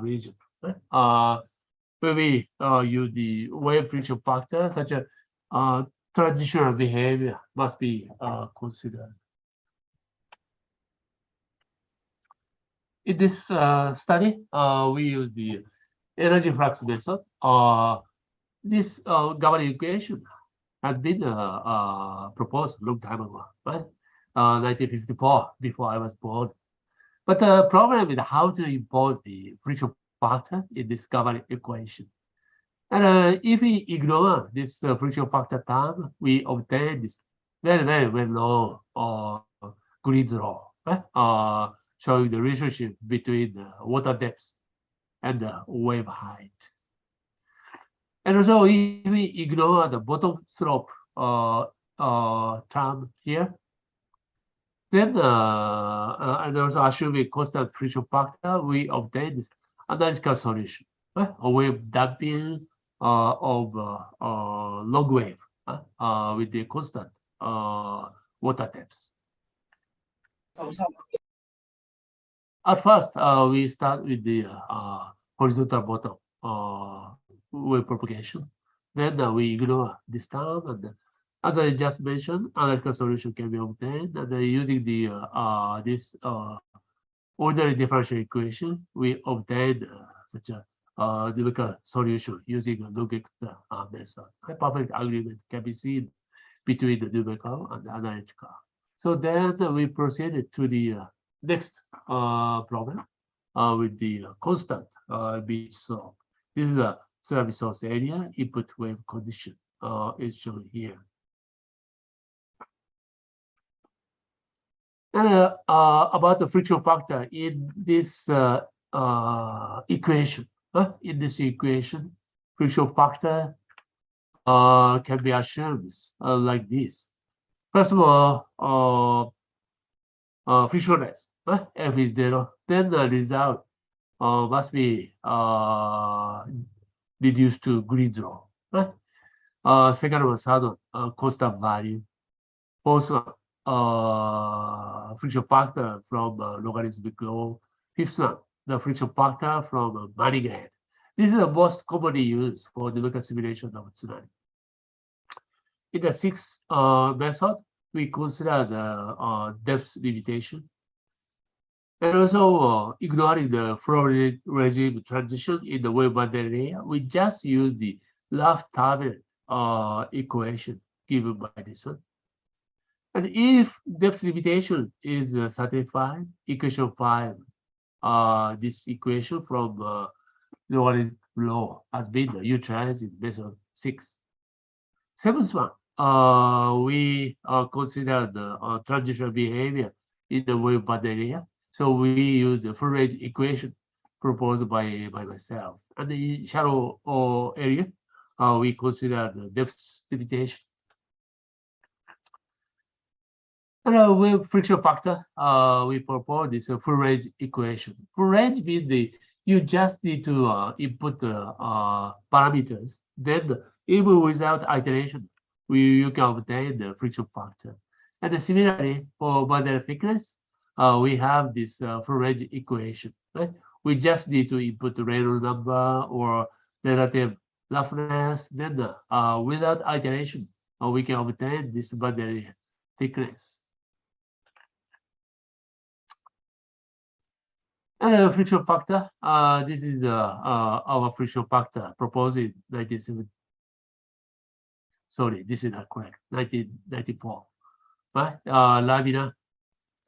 region. Right? when we use the wave friction factor, such a transitional behavior must be considered. In this study, we use the energy flux method. This governing equation has been proposed a long time ago, right? 1954, before I was born. But the problem is how to impose the friction factor in this governing equation. And if we ignore this friction factor term, we obtain this very, very, very low grid law, right? Showing the relationship between the water depth and the wave height. And also, if we ignore the bottom slope term here, then and also assuming constant friction factor, we obtain this analytical solution, right? A wave damping of long wave with the constant water depth. At first, we start with the horizontal bottom wave propagation. Then we ignore this term, and as I just mentioned, analytical solution can be obtained. And using the this ordinary differential equation, we obtain such a numerical solution using a non-vector method. A perfect agreement can be seen between the numerical and the analytical. So then we proceeded to the next problem with the constant beach slope. This is the surface source area input wave condition is shown here. And about the friction factor in this equation, friction factor can be assumed like this. First of all, frictionless, F is 0. Then the result must be reduced to grid law. Second one, third one, constant value. Fourth one, friction factor from logarithmic law. Fifth one, the friction factor from Manning-Head. This is the most commonly used for numerical simulation of tsunami. In the sixth method, we consider the depth limitation. And also ignoring the flow regime transition in the wave boundary area, we just use the rough turbulent equation given by this one. And if depth limitation is satisfied, equation 5, this equation from logarithmic law has been utilized in method 6. Seventh one, we consider the transitional behavior in the wave boundary area. So we use the full range equation proposed by myself. And the shallow area, we consider the depth limitation. And with friction factor, we propose this full range equation. Full range means you just need to input the parameters. Then even without iteration, you can obtain the friction factor. And similarly, for boundary thickness, we have this full range equation. Right? We just need to input the Reynolds number or relative roughness. Then without iteration, we can obtain this boundary thickness. And friction factor, this is our friction factor proposed in 1970. Sorry, this is not correct. 1994. Right? Laminar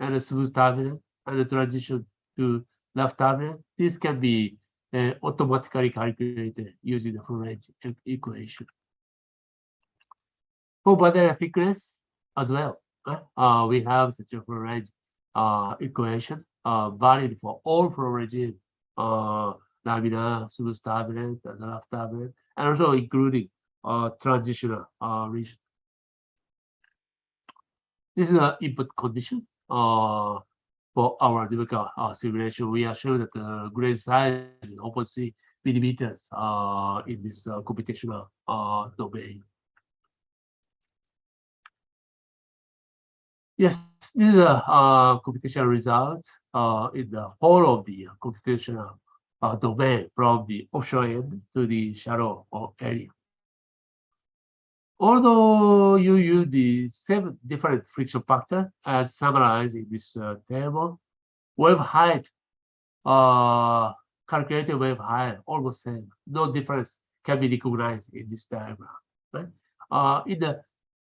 and a smooth turbulent and the transition to rough turbulent. This can be automatically calculated using the full range equation. For boundary thickness as well, we have such a full range equation valid for all flow regime, laminar, smooth turbulent, and rough turbulent, and also including transitional region. This is an input condition for our numerical simulation. We assume that the grain size is 0.3 millimeters in this computational domain. Yes, this is a computational result in the whole of the computational domain from the offshore end to the shallow area. Although you use the 7 different friction factors as summarized in this table, wave height, calculated wave height, almost same. No difference can be recognized in this diagram. Right? In the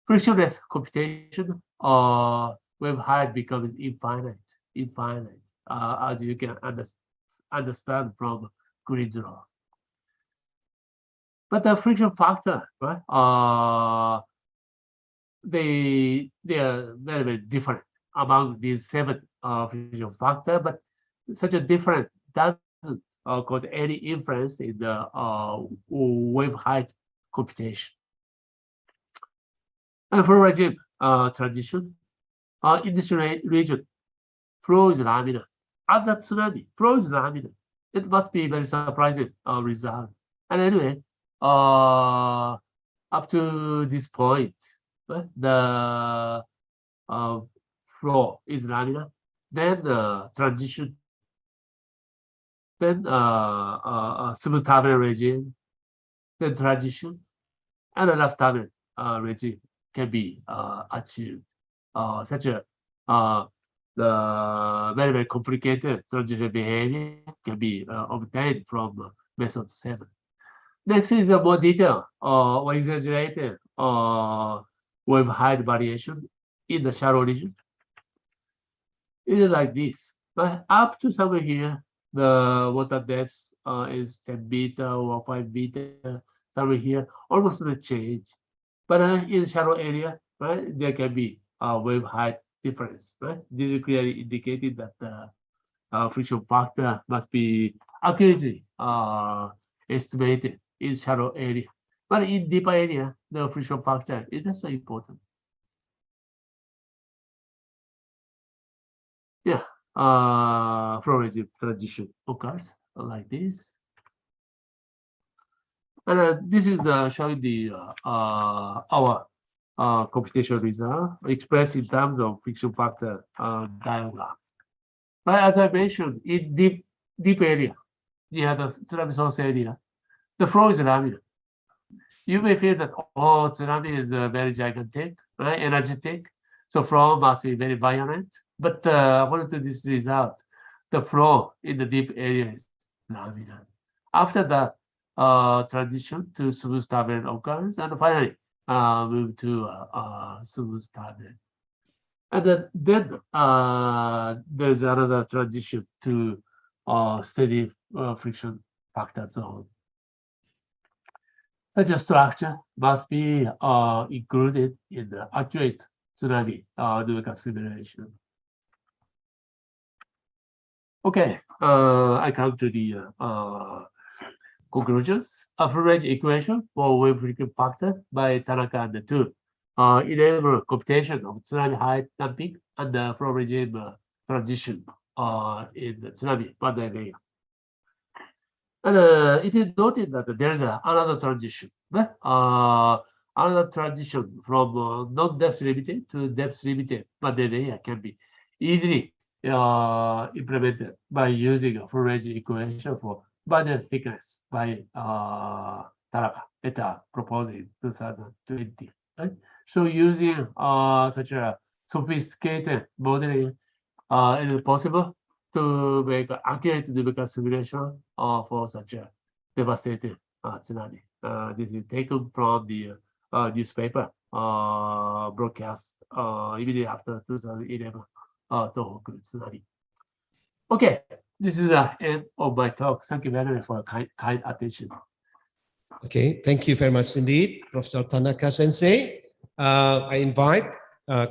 frictionless computation, wave height becomes infinite, as you can understand from Green's law. But the friction factor, right? They are very, very different among these 7 friction factors, but such a difference doesn't cause any influence in the wave height computation. And for regime transition, in this region, flow is laminar. At the tsunami, flow is laminar. It must be a very surprising result. And anyway, up to this point, the flow is laminar. Then transition, then smooth turbulent regime, then transition, and a rough turbulent regime can be achieved. Such a the very, very complicated transition behavior can be obtained from method 7. Next is a more detailed or exaggerated wave height variation in the shallow region. It is like this. But up to somewhere here, the water depth is 10 meter or 5 meter. Somewhere here, almost no change. But in shallow area, right, there can be a wave height difference. Right? This is clearly indicated that the friction factor must be accurately estimated in shallow area. But in deeper area, the friction factor is also important. Yeah, flow regime transition occurs like this. And this is showing the our computation result expressed in terms of friction factor diagram. But as I mentioned, in deep area, near the tsunami source area, the flow is laminar. You may feel that, oh, tsunami is very gigantic, right, energetic, so flow must be very violent. But according to this result, the flow in the deep area is laminar. After that, transition to smooth turbulent occurs, and finally move to smooth turbulent. And then there's another transition to steady friction factor zone. Such a structure must be included in the accurate tsunami numerical simulation. Okay, I come to the conclusions. A full-range equation for wave friction factor by Tanaka and the two enable computation of tsunami height damping and the flow regime transition in the tsunami boundary layer. And it is noted that there is another transition, another transition from non-depth limited to depth limited boundary layer can be easily implemented by using a full-range equation for boundary thickness by Tanaka, later proposed in 2020. Right? So using such a sophisticated modeling, it is possible to make accurate numerical simulation for such a devastating tsunami. This is taken from the newspaper broadcast immediately after 2011 Tohoku tsunami. Okay, this is the end of my talk. Thank you very much for your kind attention. Okay, thank you very much indeed, Professor Tanaka Sensei. I invite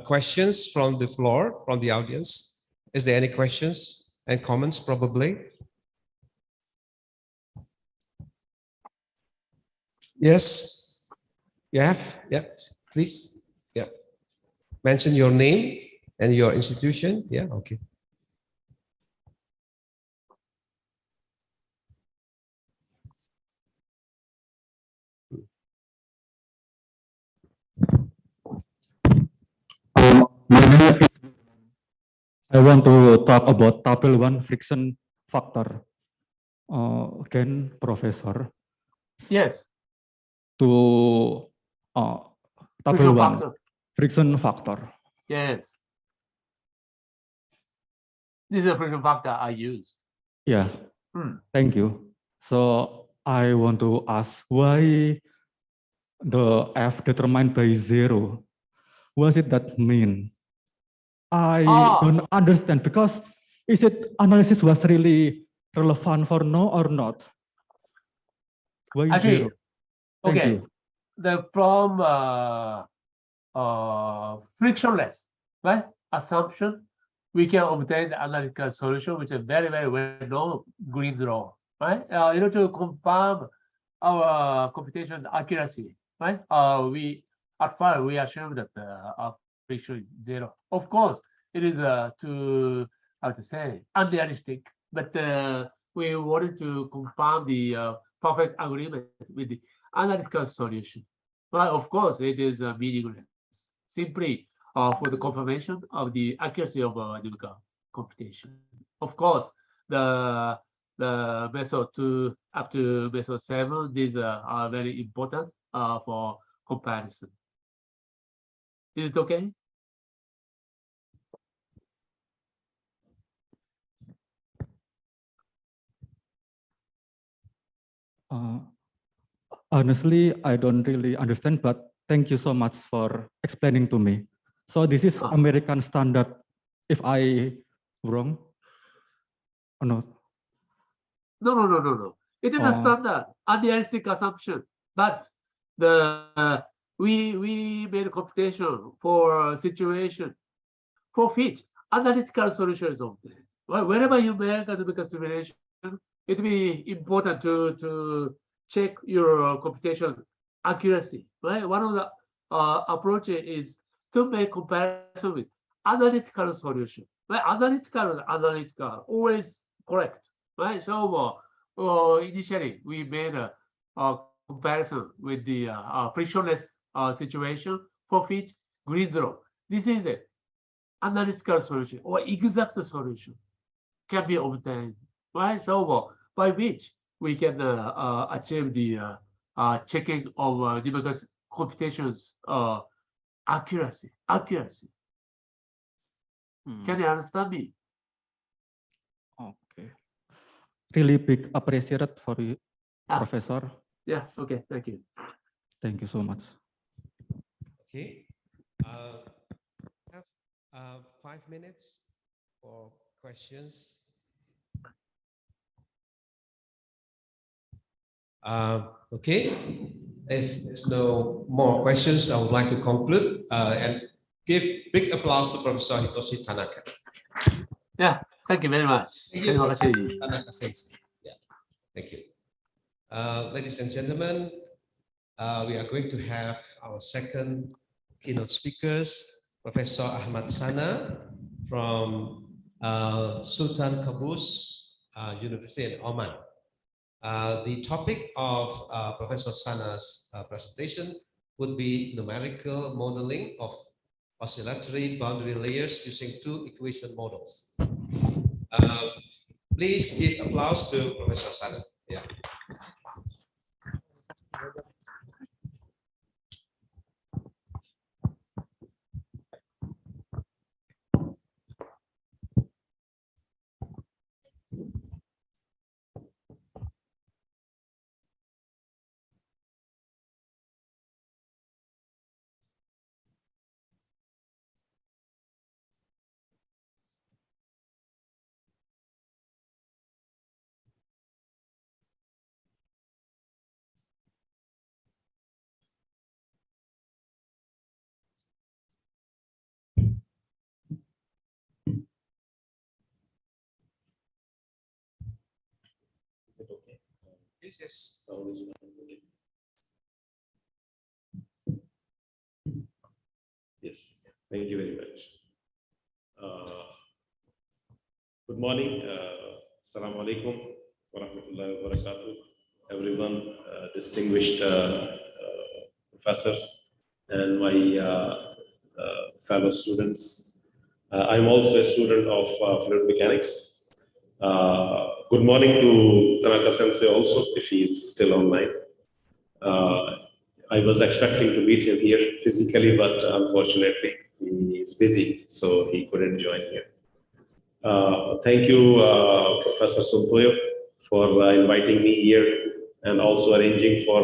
questions from the floor, from the audience. Is there any questions and comments probably? Yes, you have? Yeah, please. Yeah. Mention your name and your institution. Yeah, okay. I want to talk about table 1 friction factor. again, Professor. Yes. To table 1, friction factor. Yes. This is a friction factor I use. Yeah. Thank you. So I want to ask why the F determined by 0. What does that mean? I don't understand because is it analysis was really relevant for no or not? Why 0? Thank you. From frictionless, right? Assumption, we can obtain the analytical solution, which is very, very well known Green's law, right? In order to confirm our computation accuracy, right? We at first we assume that our friction is 0. Of course, it is unrealistic, but we wanted to confirm the perfect agreement with the analytical solution. But of course, it is meaningless. Simply for the confirmation of the accuracy of numerical computation. Of course, the method 2 up to method 7, these are very important for comparison. Is it okay? Honestly, I don't really understand, but thank you so much for explaining to me. So this is American standard, if I wrong or not? No. It is a standard, unrealistic assumption, but we made a computation for a situation for which analytical solution is obtained. Well, whenever you make a numerical simulation, it will be important to check your computation accuracy, right? One of the approaches is to make comparison with analytical solution. Right? Analytical, always correct, right? So initially we made a comparison with the frictionless situation for which Green's law. This is an analytical solution or exact solution can be obtained, right? So by which we can achieve the checking of numerical computations accuracy. Can you understand me? Okay. Really big appreciated for you, Professor. Yeah, okay, thank you. Thank you so much. Okay. Have 5 minutes for questions. Okay. If there's no more questions, I would like to conclude and give big applause to Professor Hitoshi Tanaka. Yeah, thank you very much. Tanaka says, yeah, thank you. Ladies and gentlemen, we are going to have our second keynote speakers, Professor Ahmad Sana from Sultan Qaboos University in Oman. The topic of Professor Sana's presentation would be numerical modeling of oscillatory boundary layers using 2 equation models. Please give applause to Professor Sana. Yeah. Yes. Yes, thank you very much. Good morning. Assalamu alaikum warahmatullahi wabarakatuh. Everyone, distinguished professors and my fellow students. I'm also a student of fluid mechanics. Good morning to Tanaka Sensei also, if he is still online. I was expecting to meet him here physically, but unfortunately he is busy, so he couldn't join here. Thank you, Professor Suntoyo, for inviting me here and also arranging for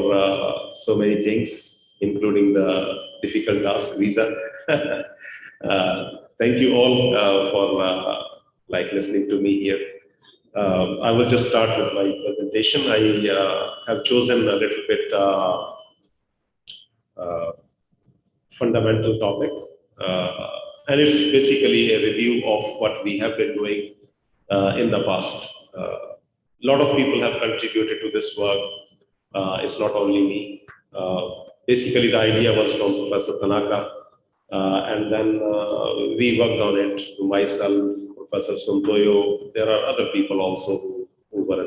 so many things, including the difficult task, visa. Thank you all for listening to me here. I will just start with my presentation. I have chosen a little bit fundamental topic, and it's basically a review of what we have been doing in the past. A lot of people have contributed to this work. It's not only me. Basically, the idea was from Professor Tanaka, and then we worked on it, myself, Professor Suntoyo. There are other people also who were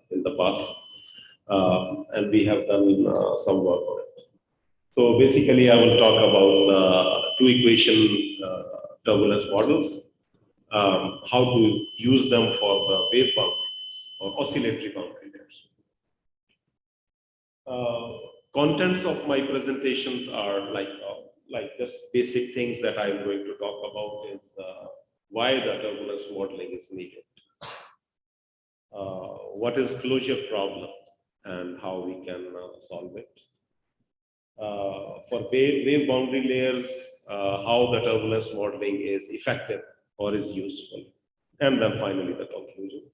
in the past, and we have done some work on it. So basically, I will talk about two equation turbulence models, how to use them for the wave boundaries or oscillatory boundary layers. Contents of my presentations are like just basic things that I'm going to talk about is why the turbulence modeling is needed. What is closure problem and how we can solve it. For wave boundary layers, how the turbulence modeling is effective or is useful. And then finally the conclusions.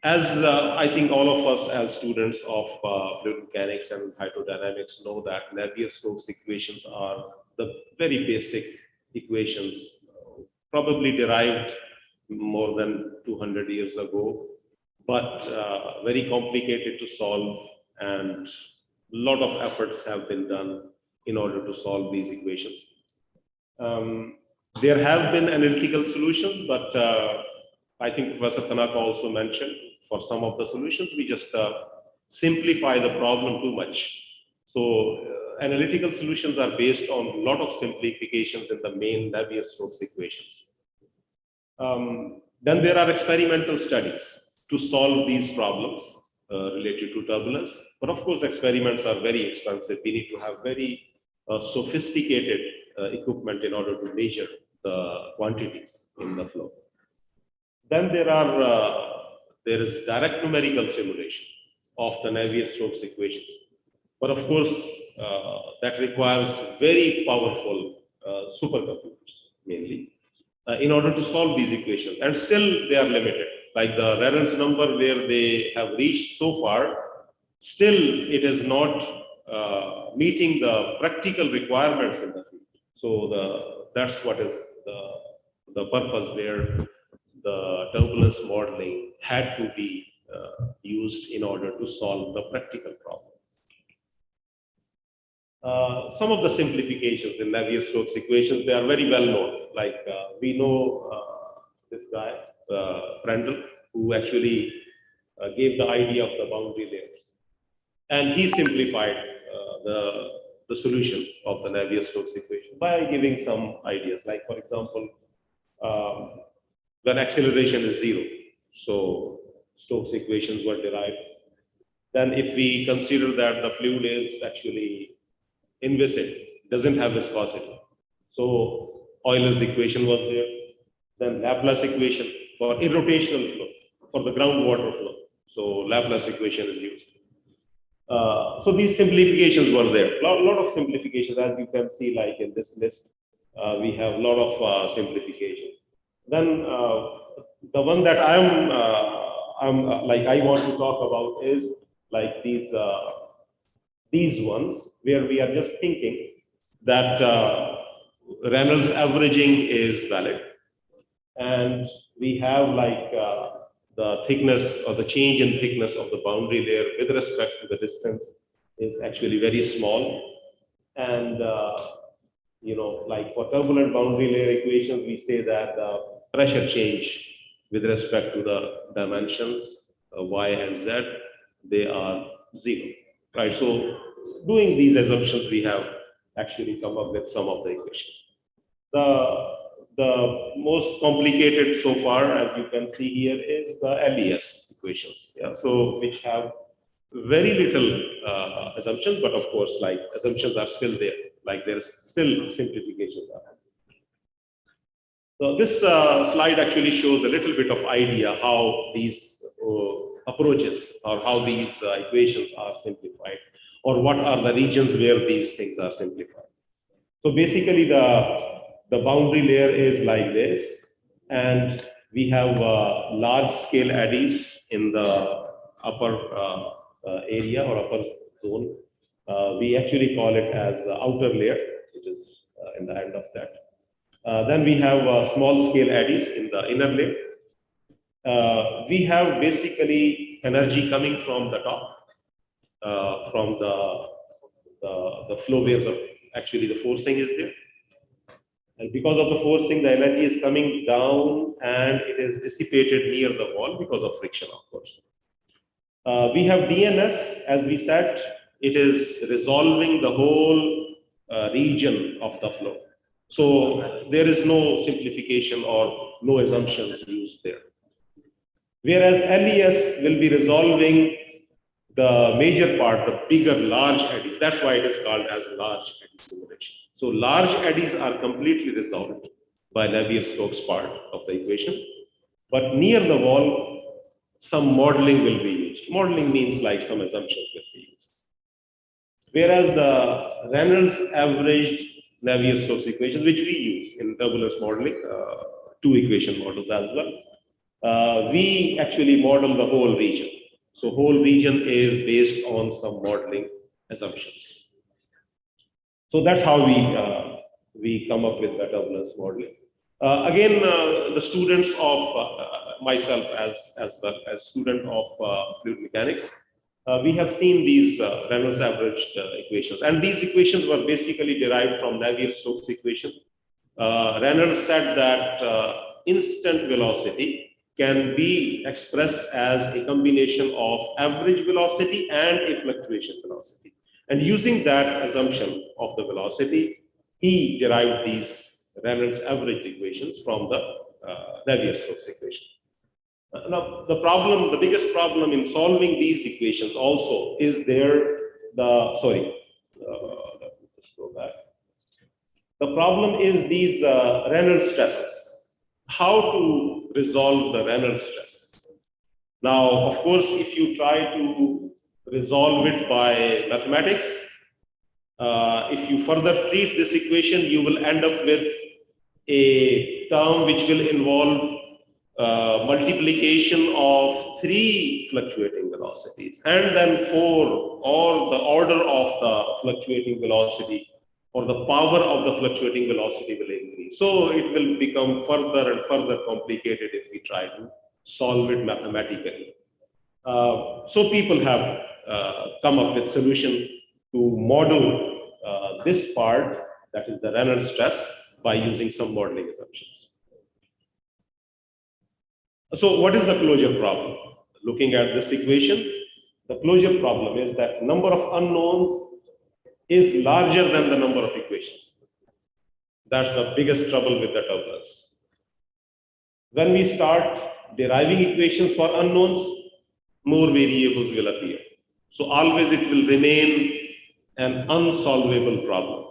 As I think all of us as students of fluid mechanics and hydrodynamics know that Navier-Stokes equations are the very basic equations, probably derived more than 200 years ago, but very complicated to solve, and a lot of efforts have been done in order to solve these equations. There have been analytical solutions, but I think Professor Tanaka also mentioned, for some of the solutions, we just simplify the problem too much. So analytical solutions are based on a lot of simplifications in the main Navier-Stokes equations. Then there are experimental studies to solve these problems related to turbulence. But of course, experiments are very expensive. We need to have very sophisticated equipment in order to measure the quantities in the flow. Then there is direct numerical simulation of the Navier-Stokes equations. But of course, that requires very powerful supercomputers, mainly, in order to solve these equations. And still they are limited. Like the Reynolds number where they have reached so far, still it is not meeting the practical requirements in the field. So that's what is the purpose where the turbulence modeling had to be used in order to solve the practical problems. Some of the simplifications in Navier-Stokes equations, they are very well known. Like we know this guy, Prandtl, who actually gave the idea of the boundary layers. And he simplified the solution of the Navier-Stokes equation by giving some ideas. Like for example, when acceleration is 0, so Stokes equations were derived. Then if we consider that the fluid is actually inviscid, doesn't have viscosity, so Euler's equation was there. Then Laplace equation for irrotational flow, for the groundwater flow, so Laplace equation is used. So these simplifications were there. A lot of simplifications, as you can see, like in this list, we have a lot of simplifications. Then the one that I want to talk about is like these ones, where we are just thinking that Reynolds averaging is valid, and we have like the thickness or the change in thickness of the boundary layer with respect to the distance is actually very small. And like for turbulent boundary layer equations, we say that the pressure change with respect to the dimensions y and z, they are 0, right? So doing these assumptions, we have actually come up with some of the equations. the most complicated so far, as you can see here, is the LES equations. Yeah, so which have very little assumptions, but of course, like assumptions are still there. Like there's still simplifications. So this slide actually shows a little bit of idea how these approaches or how these equations are simplified, or what are the regions where these things are simplified. So basically the boundary layer is like this, and we have large scale eddies in the upper area or upper zone. We actually call it as the outer layer, which is in the end of that. Then we have small scale eddies in the inner layer. We have basically energy coming from the top, from the flow where actually the forcing is there. And because of the forcing, the energy is coming down and it is dissipated near the wall because of friction, of course. We have DNS, as we said, it is resolving the whole region of the flow. So there is no simplification or no assumptions used there. Whereas LES will be resolving the major part, the bigger large eddies. That's why it is called as large eddy simulation. So large eddies are completely resolved by Navier-Stokes part of the equation. But near the wall, some modeling will be used. Modeling means like some assumptions will be used. Whereas the Reynolds averaged Navier-Stokes equation, which we use in turbulence modeling, two equation models as well, we actually model the whole region. So whole region is based on some modeling assumptions. So that's how we come up with the turbulence modeling. Again, the students of myself as well as student of fluid mechanics, we have seen these Reynolds averaged equations, and these equations were basically derived from Navier-Stokes equation. Reynolds said that instant velocity can be expressed as a combination of average velocity and a fluctuation velocity. And using that assumption of the velocity, he derived these Reynolds averaged equations from the Navier-Stokes equation. Now, the biggest problem in solving these equations also is let's go back. The problem is these Reynolds stresses. How to resolve the Reynolds stress? Now, of course, if you try to resolve it by mathematics, if you further treat this equation, you will end up with a term which will involve multiplication of 3 fluctuating velocities, and then 4, or the order of the fluctuating velocity or the power of the fluctuating velocity will increase. So it will become further and further complicated if we try to solve it mathematically. So people have come up with solution to model this part, that is the Reynolds stress, by using some modeling assumptions. So what is the closure problem? Looking at this equation, the closure problem is that number of unknowns is larger than the number of equations. That's the biggest trouble with the turbulence. When we start deriving equations for unknowns, more variables will appear. So always it will remain an unsolvable problem.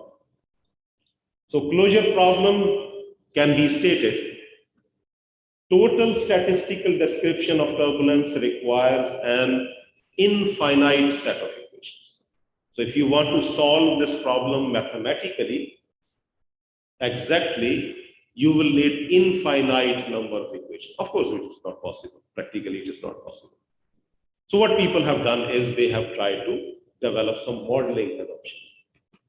So closure problem can be stated: total statistical description of turbulence requires an infinite set of equations. So if you want to solve this problem mathematically, exactly, you will need infinite number of equations. Of course, it is not possible. Practically, it is not possible. So what people have done is they have tried to develop some modeling assumptions.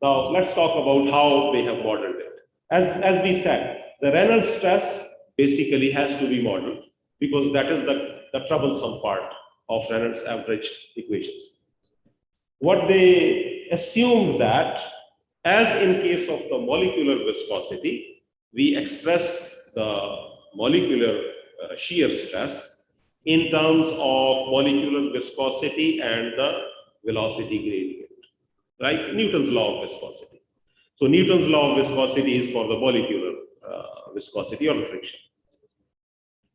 Now, let's talk about how they have modeled it. As we said, the Reynolds stress basically has to be modeled because that is the troublesome part of Reynolds averaged equations. What they assumed that, as in case of the molecular viscosity, we express the molecular shear stress in terms of molecular viscosity and the velocity gradient, right? Newton's law of viscosity. So Newton's law of viscosity is for the molecular viscosity or friction.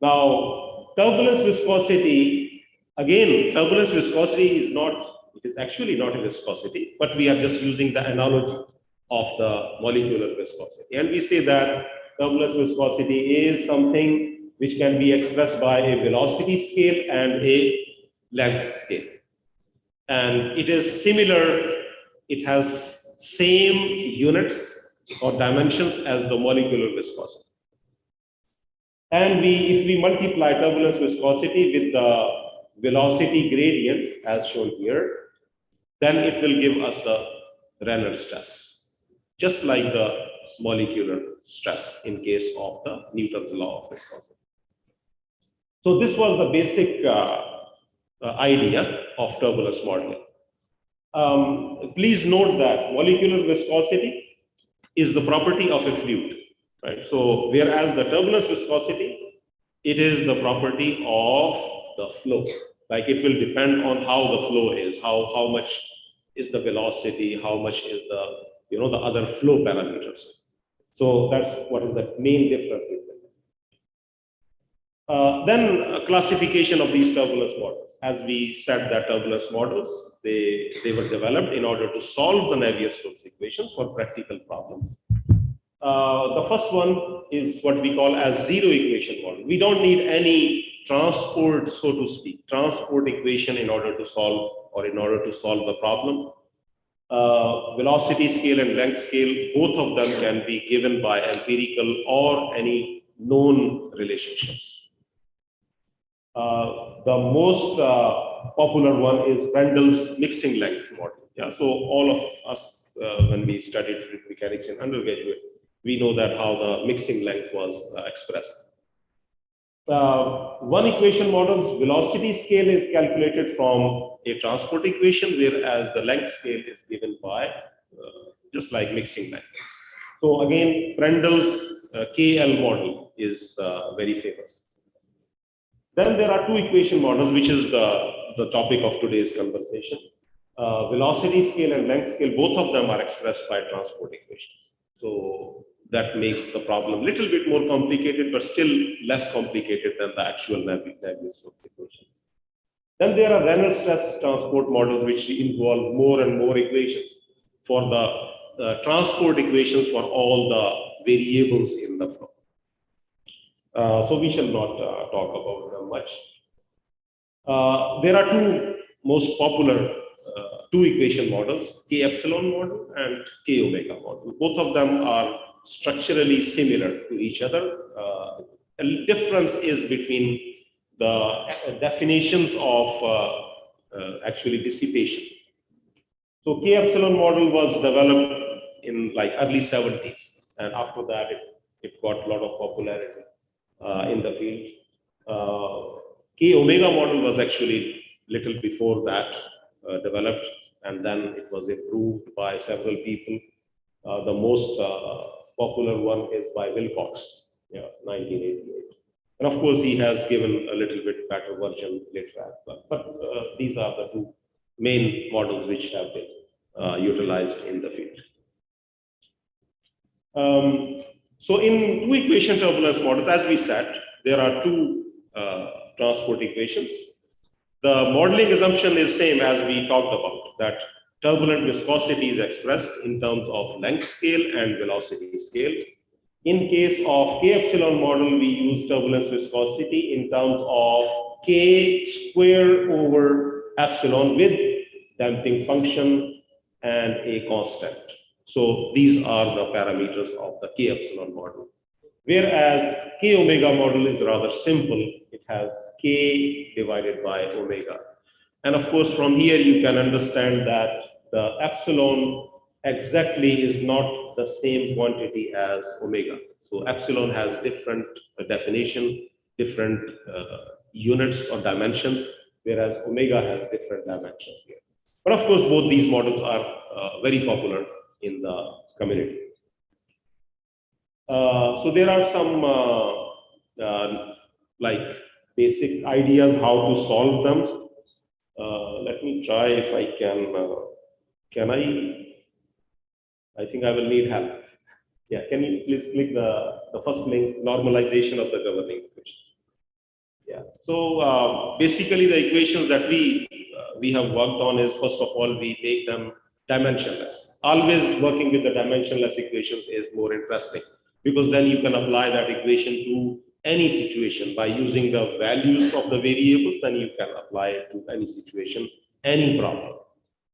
Now, turbulence viscosity, again, turbulence viscosity it is actually not a viscosity, but we are just using the analogy of the molecular viscosity. And we say that turbulence viscosity is something which can be expressed by a velocity scale and a length scale. And it is similar, it has same units or dimensions as the molecular viscosity. And if we multiply turbulence viscosity with the velocity gradient as shown here, then it will give us the Reynolds stress, just like the molecular stress in case of the Newton's law of viscosity. So this was the basic idea of turbulence modeling. Please note that molecular viscosity is the property of a fluid, right? So whereas the turbulence viscosity, it is the property of the flow. Like it will depend on how the flow is, how much is the velocity, how much is the the other flow parameters. So that's what is the main difference between them. Then a classification of these turbulence models. As we said, that turbulence models, they were developed in order to solve the Navier-Stokes equations for practical problems. The first one is what we call as zero equation model. We don't need any transport, so to speak, transport equation in order to solve the problem. Velocity scale and length scale, both of them can be given by empirical or any known relationships. The most popular one is Pendel's mixing length model. Yeah, so all of us, when we studied fluid mechanics in undergraduate, we know that how the mixing length was expressed. One equation model's velocity scale is calculated from a transport equation, whereas the length scale is given by just like mixing length. So again, Pendel's KL model is very famous. Then there are two equation models, which is the topic of today's conversation. Velocity scale and length scale, both of them are expressed by transport equations. So that makes the problem a little bit more complicated, but still less complicated than the actual Navier-Stokes equations. Then there are Reynolds stress transport models, which involve more and more equations for the transport equations for all the variables in the flow. So we shall not talk about them much. There are two most popular two equation models, K epsilon model and K omega model. Both of them are structurally similar to each other. The difference is between the definitions of actually dissipation. So K epsilon model was developed in like early 70s, and after that it got a lot of popularity in the field. K omega model was actually little before that developed, and then it was improved by several people. The most popular one is by Wilcox, 1988. And of course, he has given a little bit better version later as well. But these are the two main models which have been utilized in the field. So in two equation turbulence models, as we said, there are two transport equations. The modeling assumption is same as we talked about, that turbulent viscosity is expressed in terms of length scale and velocity scale. In case of K epsilon model, we use turbulence viscosity in terms of K square over epsilon with damping function and a constant. So these are the parameters of the K epsilon model. Whereas K omega model is rather simple. It has K divided by omega. And of course, from here you can understand that the epsilon exactly is not the same quantity as omega. So epsilon has different definition, different units or dimensions, whereas omega has different dimensions here. But of course, both these models are very popular in the community. So there are some like basic ideas how to solve them. Let me try if I can. Can I think I will need help. Yeah, can you please click the first link, normalization of the governing equations. Yeah, so basically the equations that we have worked on is, first of all, we make them dimensionless. Always working with the dimensionless equations is more interesting, because then you can apply that equation to any situation by using the values of the variables. Then you can apply it to any situation, any problem.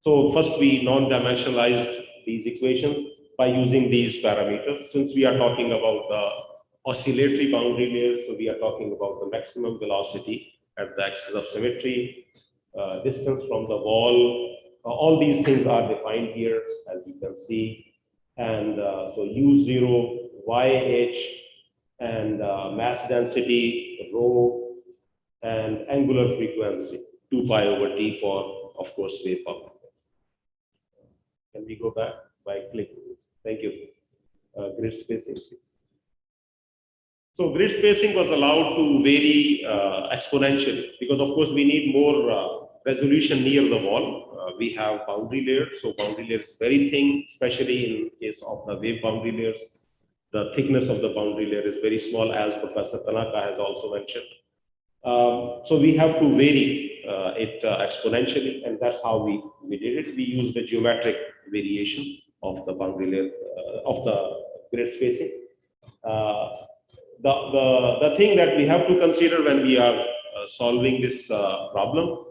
So first we non-dimensionalized these equations by using these parameters. Since we are talking about the oscillatory boundary layer, so we are talking about the maximum velocity at the axis of symmetry, distance from the wall. All these things are defined here, as you can see. And so U0, YH, and mass density, rho, and angular frequency, 2 pi over t for, of course, wave power. Can we go back by clicking this? Thank you. Grid spacing, please. So grid spacing was allowed to vary exponentially, because of course we need more resolution near the wall. We have boundary layers, so boundary layers is very thin, especially in case of the wave boundary layers. The thickness of the boundary layer is very small, as Professor Tanaka has also mentioned. So we have to vary it exponentially, and that's how we did it. We used the geometric variation of the boundary layer, of the grid spacing. The thing that we have to consider when we are solving this problem,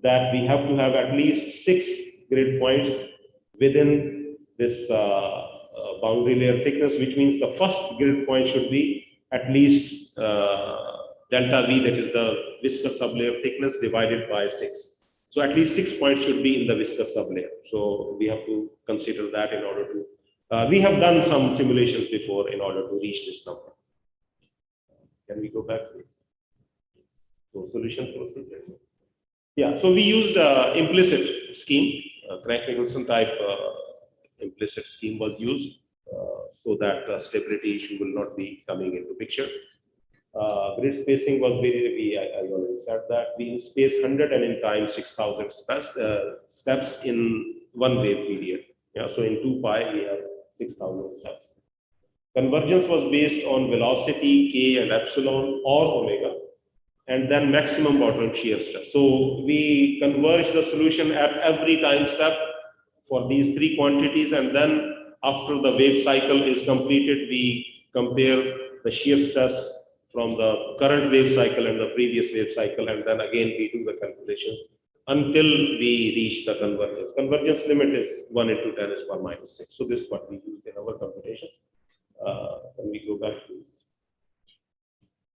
that we have to have at least 6 grid points within this boundary layer thickness, which means the first grid point should be at least delta V, that is the viscous sublayer thickness, divided by 6. So at least 6 points should be in the viscous sublayer. So we have to consider that in order to, we have done some simulations before in order to reach this number. Can we go back, please? So solution procedures. Yeah, so we used implicit scheme, Crank-Nicolson type implicit scheme was used, so that stability issue will not be coming into picture. Grid spacing was I already said that. We space 100 and in time 6,000 steps in one wave period. Yeah, so in 2 pi we have 6,000 steps. Convergence was based on velocity, k and epsilon or omega, and then maximum bottom shear stress. So we converge the solution at every time step for these 3 quantities, and then after the wave cycle is completed, we compare the shear stress from the current wave cycle and the previous wave cycle, and then again we do the calculation until we reach the convergence. Convergence limit is 1 into 10 is power minus 6. So this is what we used in our computations. Can we go back, please?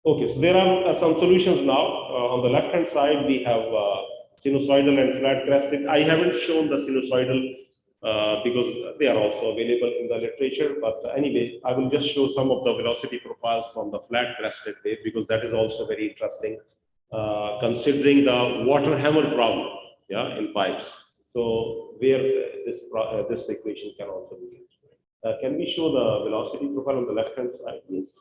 Okay, so there are some solutions now. On the left-hand side, we have sinusoidal and flat-crested. I haven't shown the sinusoidal because they are also available in the literature. But anyway, I will just show some of the velocity profiles from the flat-crested wave, because that is also very interesting, considering the water hammer problem, yeah, in pipes. So where this equation can also be used. Can we show the velocity profile on the left-hand side, please?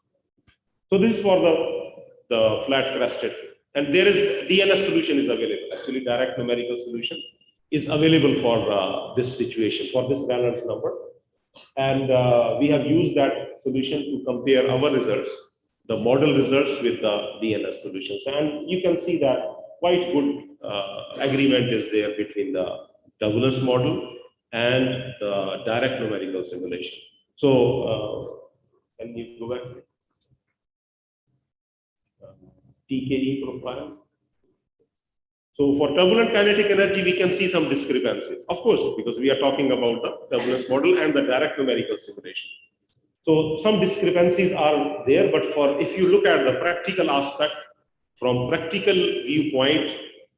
So this is for the flat-crested, and there is DNS solution is available. Actually, direct numerical solution is available for this situation, for this Reynolds number, and we have used that solution to compare our results, the model results, with the DNS solutions, and you can see that quite good agreement is there between the turbulence model and the direct numerical simulation. So can you go back? TKE profile. So for turbulent kinetic energy, we can see some discrepancies, of course, because we are talking about the turbulence model and the direct numerical simulation. So some discrepancies are there, but if you look at the practical aspect, from practical viewpoint,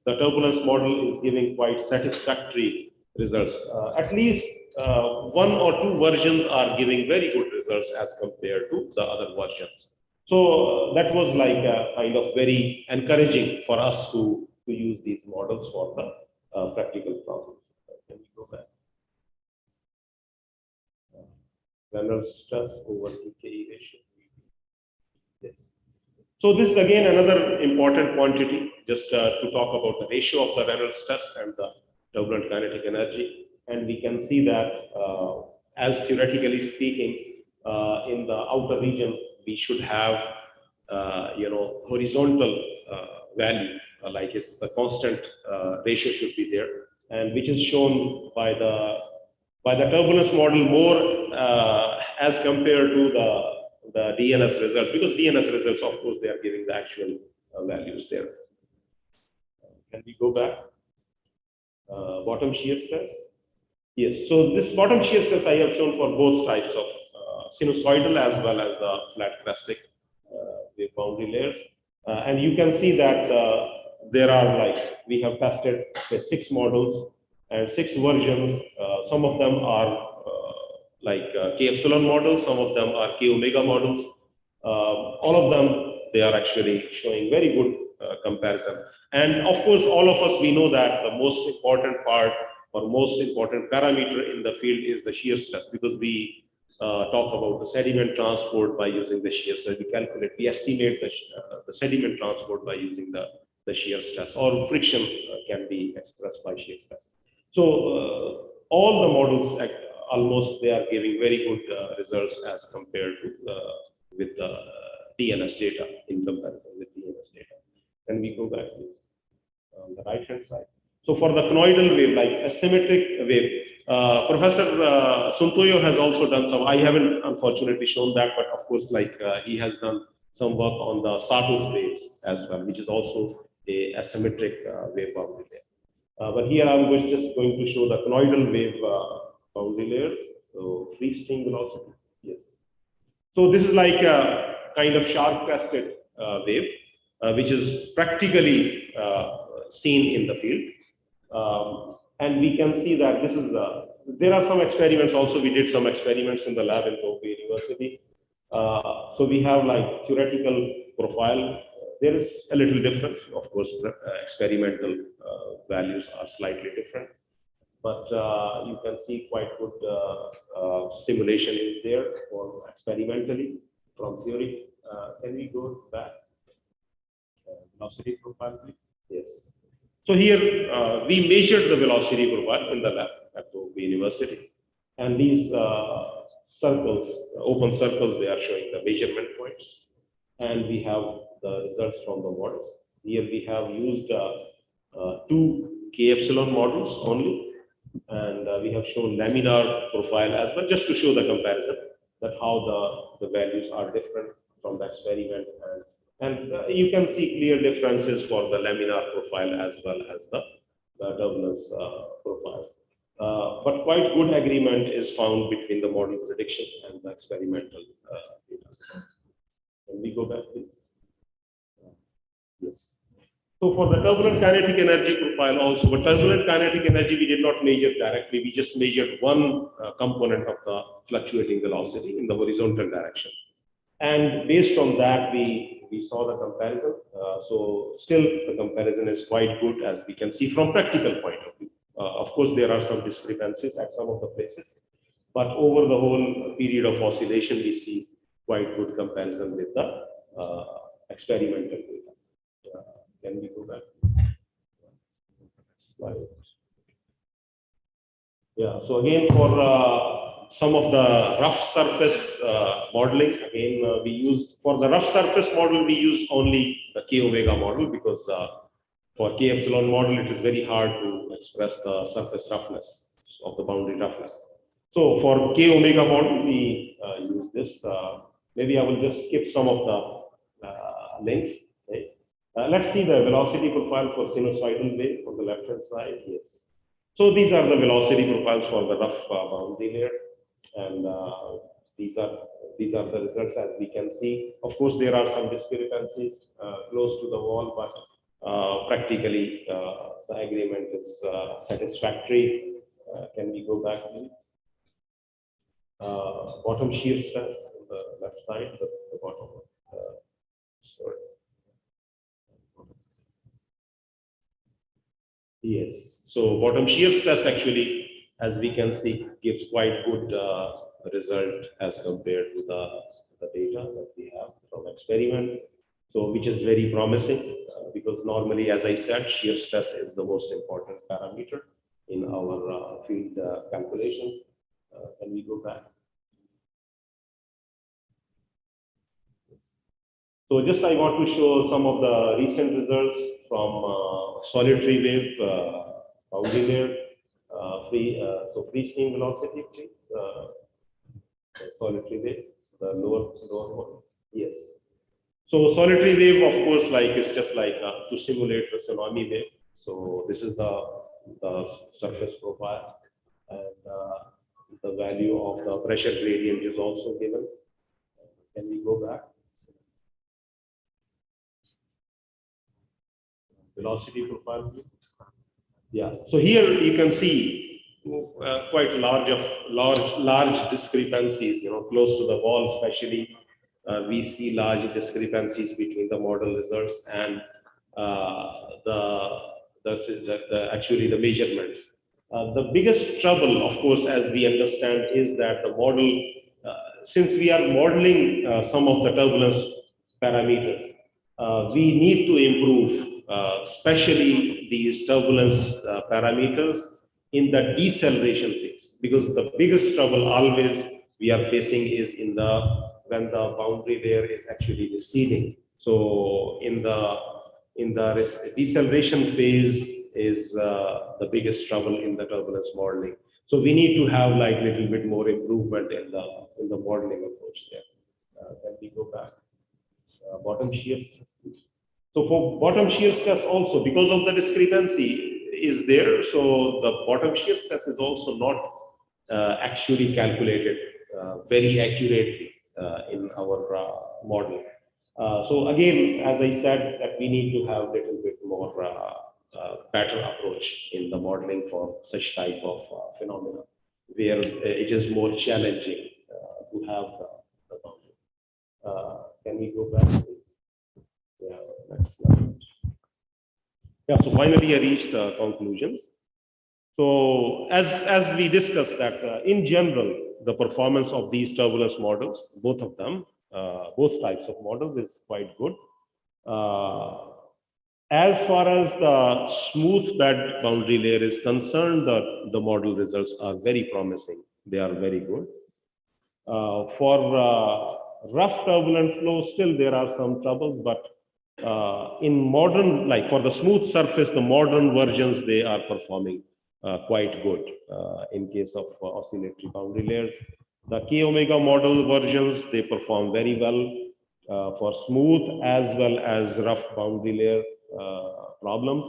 the turbulence model is giving quite satisfactory results. At least 1 or 2 versions are giving very good results as compared to the other versions. So that was like kind of very encouraging for us to use these models for the practical problems. Can we go back? Reynolds stress over TKE ratio. Yes. So this is again another important quantity, just to talk about the ratio of the Reynolds stress and the turbulent kinetic energy. And we can see that as theoretically speaking, in the outer region, we should have, horizontal value, like it's the constant ratio should be there, and which is shown by the turbulence model more as compared to the DNS result, because DNS results, of course, they are giving the actual values there. Can we go back? Bottom shear stress. Yes, so this bottom shear stress I have shown for both types of sinusoidal as well as the flat crestic wave boundary layers. And you can see that there are, we have tested 6 models and 6 versions. Some of them are K epsilon models, some of them are K omega models. All of them, they are actually showing very good comparison. And of course, all of us, we know that the most important part or most important parameter in the field is the shear stress, because we talk about the sediment transport by using the shear stress. We estimate the sediment transport by using the shear stress, or friction can be expressed by shear stress. So all the models, almost they are giving very good results as compared to with the DNS data, in comparison with DNS data. Can we go back to on the right hand side? So for the conoidal wave, like asymmetric wave, Professor Suntoyo has also done some. I haven't unfortunately shown that, but of course, he has done some work on the sawtooth waves as well, which is also a asymmetric wave boundary layer. But here I'm just going to show the conoidal wave boundary layers. So free stream velocity. Yes. So this is like a kind of sharp-crested wave, which is practically seen in the field. And we can see that this is there are some experiments also. We did some experiments in the lab in Tohoku University. So we have theoretical profile. There is a little difference. Of course, experimental values are slightly different. But you can see quite good simulation is there for experimentally from theory. Can we go back? Velocity profile, please. Yes. So here we measured the velocity profile in the lab at Tohoku University, and these circles, open circles, they are showing the measurement points, and we have the results from the models. Here we have used 2 K epsilon models only, and we have shown laminar profile as well, just to show the comparison that how the values are different from the experiment. And you can see clear differences for the laminar profile as well as the turbulence profile. But quite good agreement is found between the model prediction and the experimental data. Can we go back, please? Yes. So for the turbulent kinetic energy profile also, but turbulent kinetic energy we did not measure directly. We just measured one component of the fluctuating velocity in the horizontal direction. And based on that, we saw the comparison. So still the comparison is quite good, as we can see from practical point of view. Of course, there are some discrepancies at some of the places, but over the whole period of oscillation, we see quite good comparison with the experimental data. Can we go back? Slide. Yeah, so again, for some of the rough surface modeling, again, we used, for the rough surface model, we use only the K omega model, because for K epsilon model, it is very hard to express the surface roughness of the boundary roughness. So for K omega model, we use this. Maybe I will just skip some of the links. Okay. Let's see the velocity profile for sinusoidal wave on the left-hand side. Yes. So these are the velocity profiles for the rough boundary layer, and these are the results as we can see. Of course, there are some discrepancies close to the wall, but practically the agreement is satisfactory. Can we go back, please? Bottom shear stress on the left side, the bottom. Sorry. Yes. So bottom shear stress actually, as we can see, gives quite good result as compared to the data that we have from experiment. So which is very promising, because normally, as I said, shear stress is the most important parameter in our field calculations. Can we go back? So just I want to show some of the recent results from solitary wave boundary layer, free stream velocity, please. Solitary wave, the lower one. Yes. So solitary wave, of course, like it's just like to simulate the tsunami wave. So this is the surface profile, and the value of the pressure gradient is also given. Can we go back? Velocity profile. Yeah. So here you can see quite large discrepancies. Close to the wall, especially, we see large discrepancies between the model results and actually the measurements. The biggest trouble, of course, as we understand, is that the model, since we are modeling some of the turbulence parameters, we need to improve, especially these turbulence parameters in the deceleration phase, because the biggest trouble always we are facing is when the boundary layer is actually receding. So in the deceleration phase is the biggest trouble in the turbulence modeling. So we need to have like little bit more improvement in the modeling approach there. Can we go back? Bottom shear stress. So for bottom shear stress also, because of the discrepancy is there, so the bottom shear stress is also not actually calculated very accurately in our model. So again, as I said, that we need to have a little bit more better approach in the modeling for such type of phenomena, where it is more challenging to have the boundary. Can we go back, please? Yeah, next slide. Yeah, so finally I reached the conclusions. So as we discussed that in general, the performance of these turbulence models, both of them, both types of models is quite good. As far as the smooth bed boundary layer is concerned, the model results are very promising. They are very good. For rough turbulent flow, still there are some troubles, but in modern, like for the smooth surface, the modern versions, they are performing quite good in case of oscillatory boundary layers. The K omega model versions, they perform very well for smooth as well as rough boundary layer problems.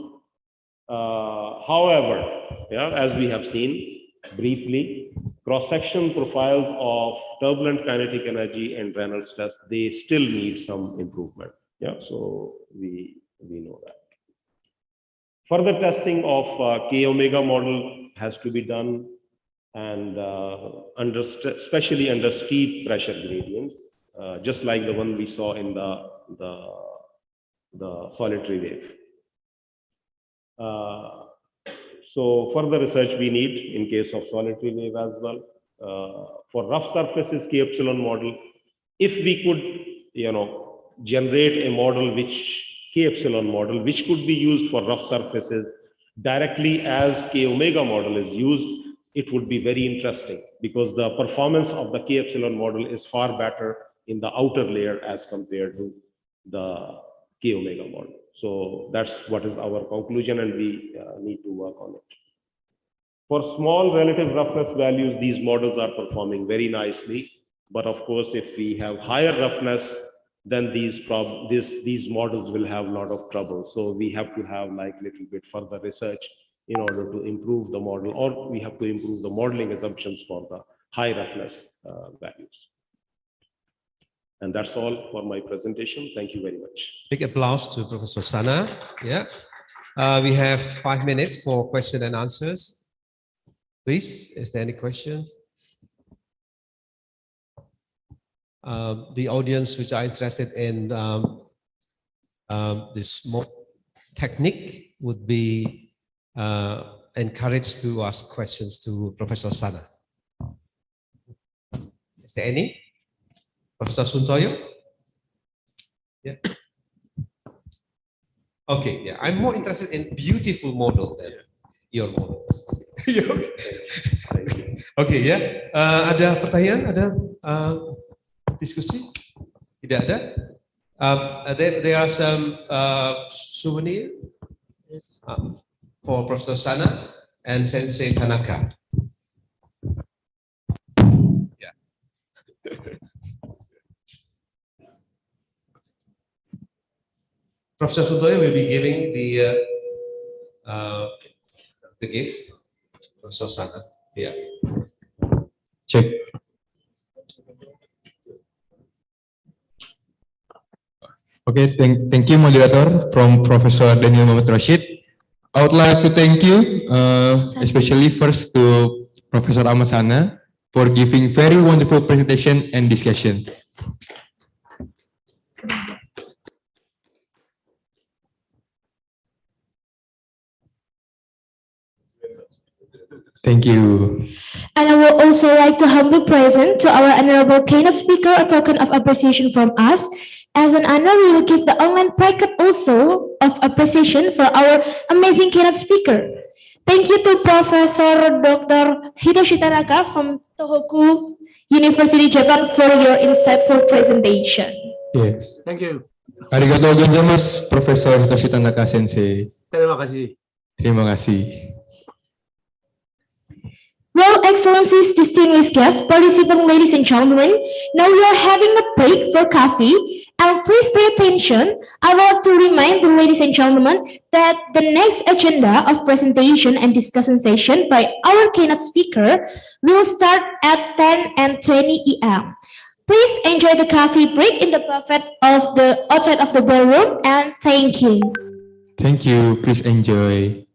However, as we have seen briefly, cross-section profiles of turbulent kinetic energy and Reynolds stress, they still need some improvement. Yeah, so we know that. Further testing of K omega model has to be done, and especially under steep pressure gradients, just like the one we saw in the solitary wave. So further research we need in case of solitary wave as well. For rough surfaces, K epsilon model, if we could, generate a model K epsilon model, which could be used for rough surfaces directly as K omega model is used, it would be very interesting, because the performance of the K epsilon model is far better in the outer layer as compared to the K omega model. So that's what is our conclusion, and we need to work on it. For small relative roughness values, these models are performing very nicely. But of course, if we have higher roughness, then these models will have a lot of trouble. So we have to have like little bit further research in order to improve the model, or we have to improve the modeling assumptions for the high roughness values. And that's all for my presentation. Thank you very much. Big applause to Professor Sana. Yeah, we have 5 minutes for question and answers. Please, is there any questions? The audience which are interested in this technique would be encouraged to ask questions to Professor Sana. Is there any? Professor Suntoyo? Yeah. Okay, yeah. I'm more interested in beautiful model than your models. Okay, ya. Ada pertanyaan? Ada diskusi? Tidak ada? There are some souvenirs for Professor Sana and Sensei Tanaka. Yeah. Professor Sudoyo will be giving the gift. Professor Sana. Yeah. Check. Okay, thank you, moderator, from Professor Daniel Muhammad Rashid. I would like to thank you, especially first to Professor Ahmad Sana for giving very wonderful presentation and discussion. Thank you. And I would also like to humbly present to our honorable keynote speaker a token of appreciation from us. As an honor, we will give the online plaque also of appreciation for our amazing keynote speaker. Thank you to Professor Dr. Hitoshi Tanaka from Tohoku University, Japan for your insightful presentation. Yes. Thank you. Arigatou gozaimasu, Professor Hitoshi Tanaka Sensei. Terima kasih. Terima kasih. Well, Excellencies, distinguished guests, participants, ladies and gentlemen, now we are having a break for coffee. And please pay attention. I want to remind the ladies and gentlemen that the next agenda of presentation and discussion session by our keynote speaker will start at 10:20 a.m. Please enjoy the coffee break in the buffet of the outside of the ballroom, and thank you. Thank you. Please enjoy.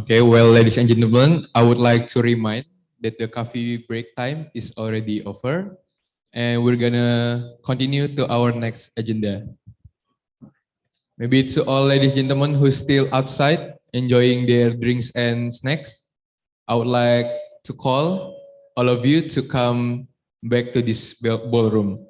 Okay, well, ladies and gentlemen, I would like to remind that the coffee break time is already over, and we're gonna continue to our next agenda. Maybe to all ladies and gentlemen who's still outside enjoying their drinks and snacks, I would like to call all of you to come back to this ballroom.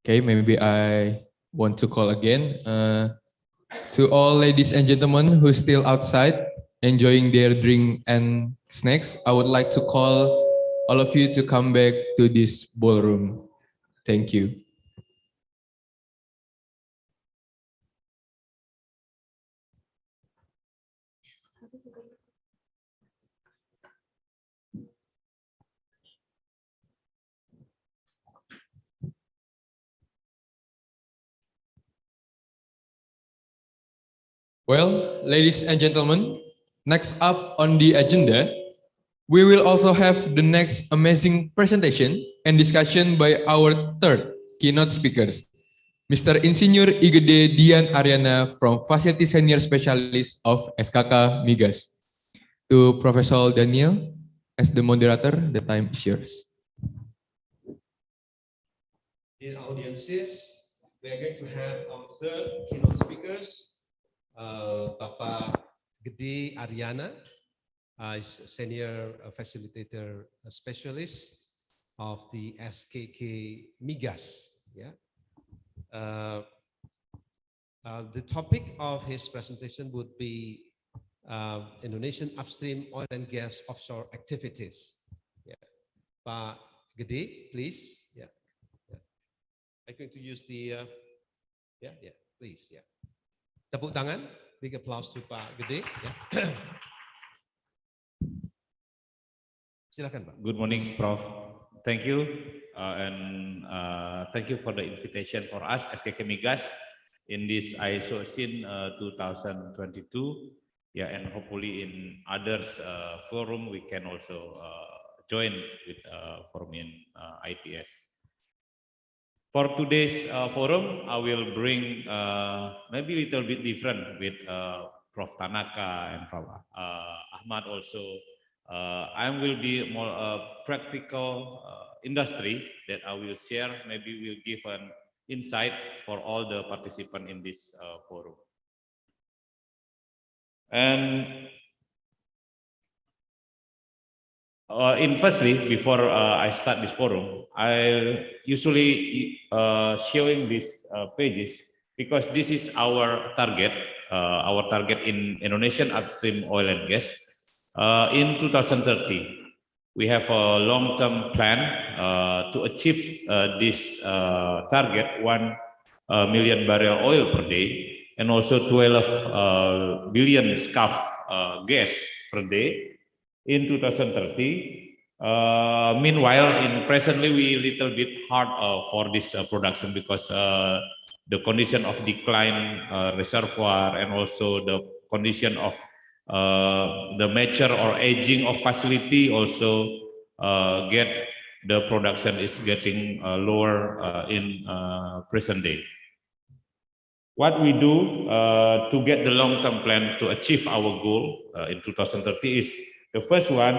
Okay, maybe I want to call again. To all ladies and gentlemen who's still outside enjoying their drink and snacks, I would like to call all of you to come back to this ballroom. Thank you. Well, ladies and gentlemen, next up on the agenda, we will also have the next amazing presentation and discussion by our third keynote speakers, Mr. Insinyur Gede Dian Aryana from Facility Senior Specialist of SKK Migas. To Professor Daniel, as the moderator, the time is yours. Dear audiences, we are going to have our third keynote speakers, Bapak Gede Aryana, is Senior Facilitator Specialist of the SKK Migas. Yeah. The topic of his presentation would be Indonesian upstream oil and gas offshore activities. Yeah. Pak Gede, please. Yeah. Yeah. I'm going to use the please. Yeah. Tepuk tangan, big applause to Pak Gede. Yeah. Silakan, Pak. Good morning, Prof. Thank you, and thank you for the invitation for us, SKK Migas, in this ISOCEEN 2022. Yeah, and hopefully in others forum we can also join with forum in ITS. For today's forum, I will bring maybe a little bit different with Prof. Tanaka and Prof. Ahmad also. I will be more practical industry that I will share. Maybe will give an insight for all the participants in this forum. And firstly, before I start this forum, I usually showing these pages because this is our target in Indonesian upstream oil and gas. In 2030, we have a long-term plan to achieve this target 1 million barrel oil per day and also 12 billion scf gas per day in 2030. Meanwhile, presently we little bit hard for this production because the condition of decline reservoir and also the condition of the mature or aging of facility also get the production is getting lower in present day. What we do to get the long-term plan to achieve our goal in 2030 is the first one,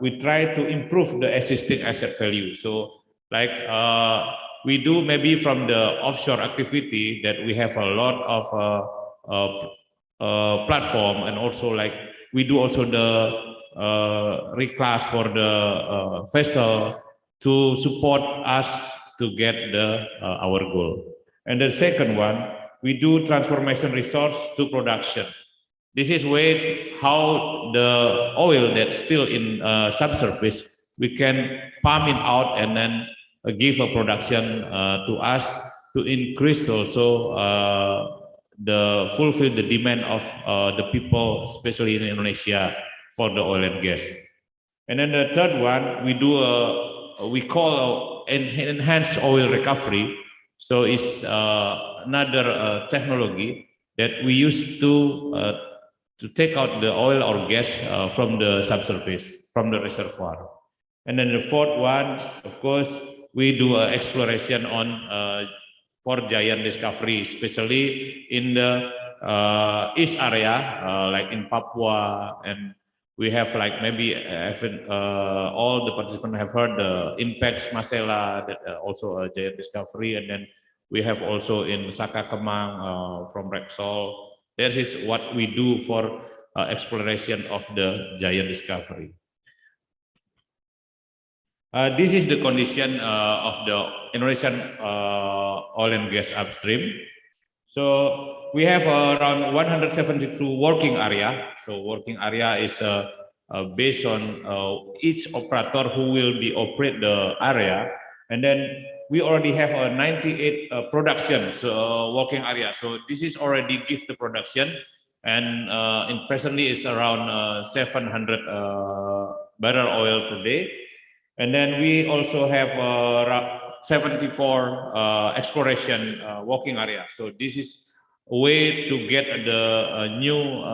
we try to improve the existing asset value. So like we do maybe from the offshore activity that we have a lot of platform, and also like we do also the reclass for the vessel to support us to get our goal. And the second one, we do transformation resource to production. This is way how the oil that's still in subsurface, we can pump it out and then give a production to us to increase also fulfill the demand of the people, especially in Indonesia, for the oil and gas. And then the third one, we do we call enhanced oil recovery. So it's another technology that we use to take out the oil or gas from the subsurface, from the reservoir. And then the fourth one, of course, we do exploration on for giant discovery, especially in the east area, like in Papua, and we have like maybe all the participants have heard the impacts Masela, that also a giant discovery, and then we have also in Sakakemang from Repsol. This is what we do for exploration of the giant discovery. This is the condition of the Indonesian oil and gas upstream. So we have around 172 working area. So working area is based on each operator who will be operate the area, and then we already have a 98 production working area. So this is already give the production, and in presently it's around 700 barrel oil per day. And then we also have 74 exploration working area. So this is a way to get the new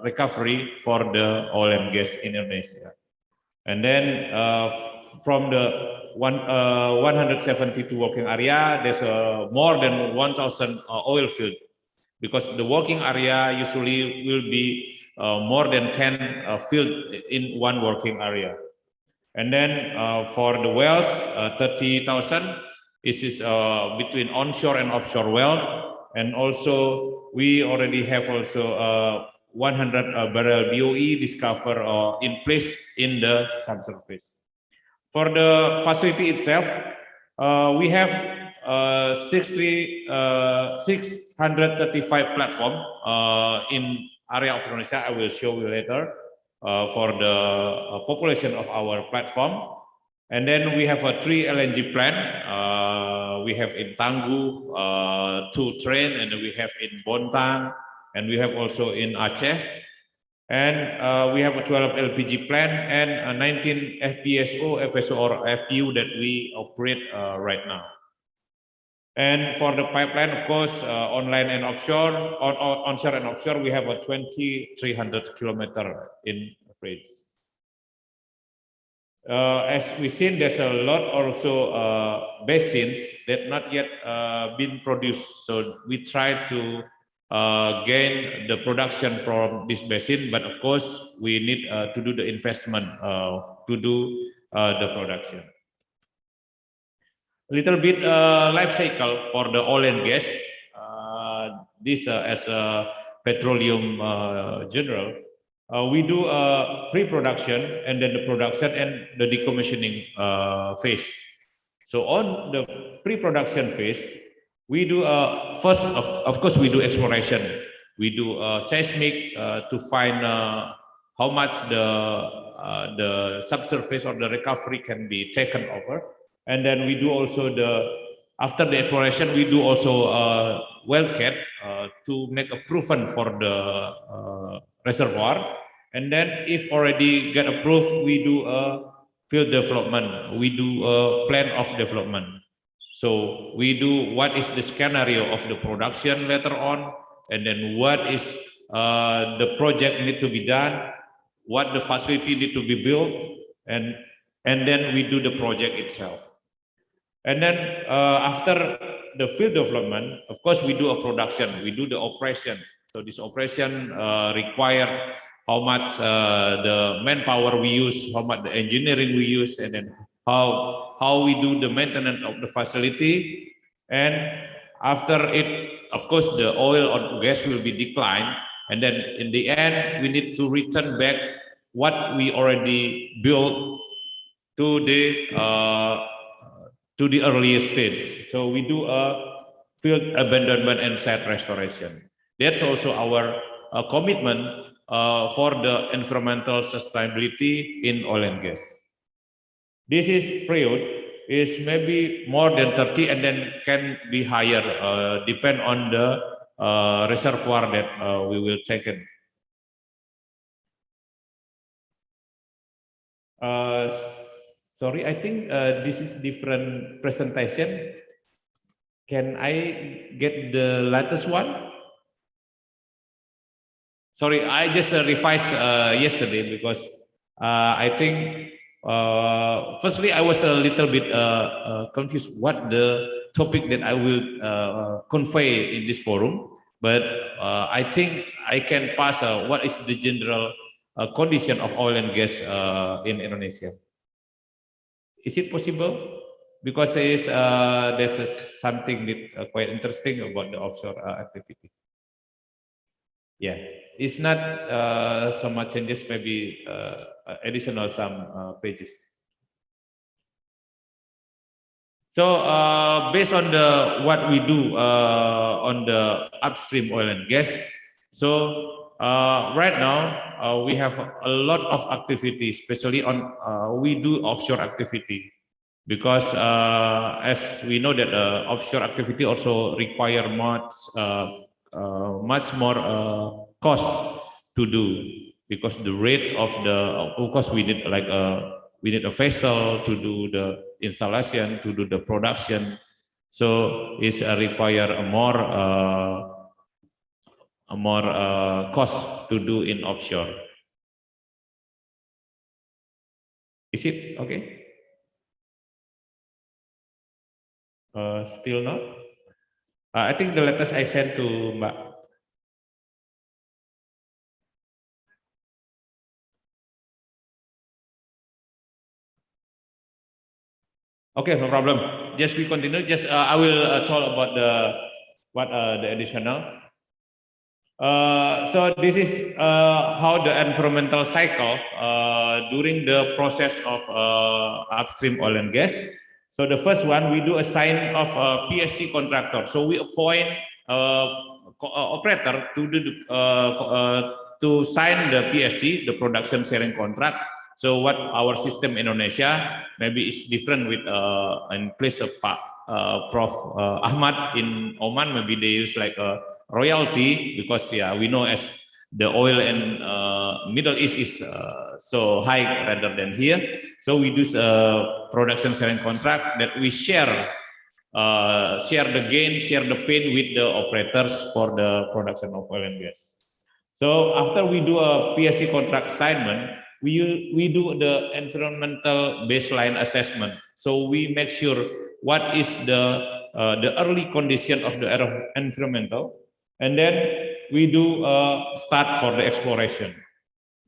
recovery for the oil and gas in Indonesia. And then from the 172 working area, there's more than 1,000 oil field, because the working area usually will be more than 10 field in one working area. And then for the wells, 30,000. This is between onshore and offshore well. And also we already have also 100 barrel BOE discovered in place in the subsurface. For the facility itself, we have 635 platform in area of Indonesia. I will show you later. For the population of our platform. And then we have 3 LNG plant. We have in Tanggu 2 train, and we have in Bontang, and we have also in Aceh. And we have a 12 LPG plant and 19 FPSO, FSO or FPU that we operate right now. And for the pipeline, of course, online and offshore, onshore and offshore, we have a 2,300 kilometer in range. As we seen, there's a lot also basins that not yet been produced. So we try to gain the production from this basin, but of course, we need to do the investment to do the production. Little bit life cycle for the oil and gas. This as a petroleum general, we do pre-production and then the production and the decommissioning phase. So on the pre-production phase, we do first, of course, we do exploration. We do seismic to find how much the subsurface or the recovery can be taken over. And then we do also after the exploration, we do also wellcat to make a proven for the reservoir. And then if already get approved, we do a field development. We do a plan of development. So we do what is the scenario of the production later on, and then what is the project need to be done, what the facility need to be built, and then we do the project itself. And then after the field development, of course, we do a production, we do the operation. So this operation require how much the manpower we use, how much the engineering we use, and then how we do the maintenance of the facility. And after it, of course, the oil or gas will be declined. And then in the end, we need to return back what we already built to the earliest stage. So we do a field abandonment and site restoration. That's also our commitment for the environmental sustainability in oil and gas. This is period is maybe more than 30 and then can be higher, depend on the reservoir that we will take in. Sorry, I think this is different presentation. Can I get the latest one? Sorry, I just revised yesterday because I think Firstly, I was a little bit confused what the topic that I will convey in this forum, but I think I can pass what is the general condition of oil and gas in Indonesia. Is it possible? Because there's something that, quite interesting about the offshore activity. Yeah, it's not so much changes, maybe additional some pages. So based on what we do on the upstream oil and gas, so right now we have a lot of activity, especially on we do offshore activity, because as we know that offshore activity also require much more cost to do, because the rate of course we need like we need a vessel to do the installation, to do the production, so it's require a more cost to do in offshore. Is it okay? Still not? I think the letters I sent to Mbak. Okay, no problem. Just we continue. Just I will talk about the additional. So this is how the environmental cycle during the process of upstream oil and gas. So the first one, we do a sign of a PSC contractor. So we appoint operator to sign the PSC, the production sharing contract. So what our system Indonesia maybe is different with in place of Prof Ahmad in Oman. Maybe they use like a royalty, because yeah, we know as the oil in Middle East is so high rather than here. So we do a production sharing contract that we share the gain, share the pain with the operators for the production of oil and gas. So after we do a PSC contract assignment, we do the environmental baseline assessment. So we make sure what is the early condition of the environmental, and then we do start for the exploration.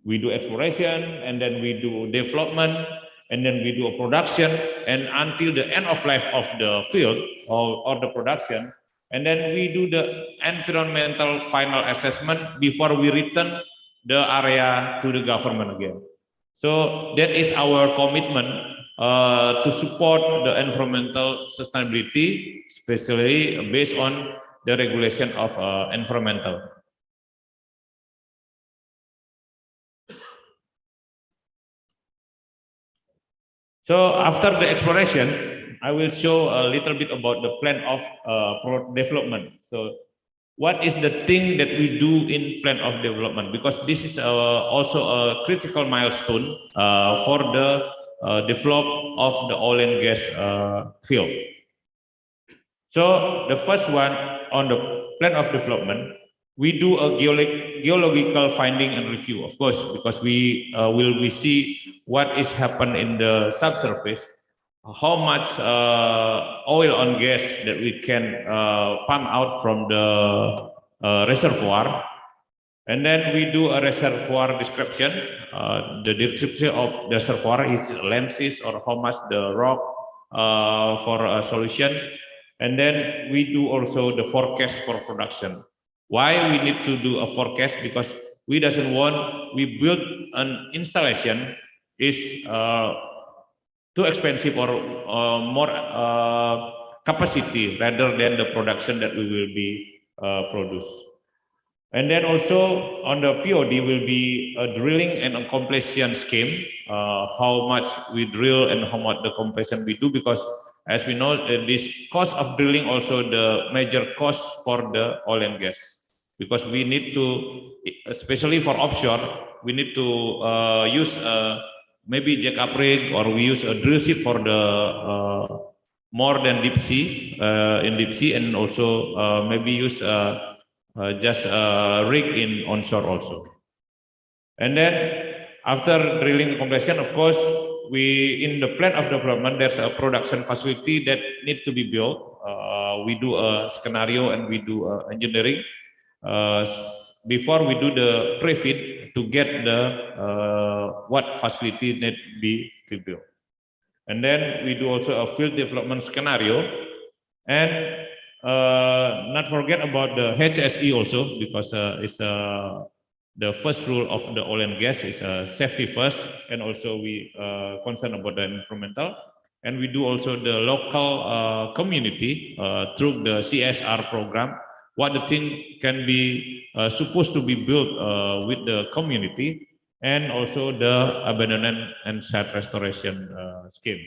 We do exploration, and then we do development, and then we do a production, and until the end of life of the field or the production, and then we do the environmental final assessment before we return the area to the government again. So that is our commitment to support the environmental sustainability, especially based on the regulation of environmental. So after the exploration, I will show a little bit about the plan of development. So what is the thing that we do in plan of development? Because this is also a critical milestone for the development of the oil and gas field. So the first one on the plan of development, we do a geological finding and review, of course, because we see what is happened in the subsurface, how much oil and gas that we can pump out from the reservoir, and then we do a reservoir description. The description of the reservoir is lenses or how much the rock for a solution, and then we do also the forecast for production. Why we need to do a forecast? Because we doesn't want we build an installation is too expensive or more capacity rather than the production that we will be produce. And then also on the P.O.D. will be a drilling and a completion scheme, how much we drill and how much the completion we do, because as we know, this cost of drilling also the major cost for the oil and gas, because we need to, especially for offshore, we need to use maybe jack-up rig, or we use a drill ship for the more than deep sea, in deep sea, and also maybe use just a rig in onshore also. And then after drilling completion, of course, in the plan of development, there's a production facility that need to be built. We do a scenario and we do engineering before we do the pre-FEED to get the what facility need to build. And then we do also a field development scenario, and not forget about the HSE also, because it's the first rule of the oil and gas is safety first, and also we concern about the environmental, and we do also the local community through the CSR program. What the thing can be supposed to be built with the community, and also the abandonment and site restoration scheme.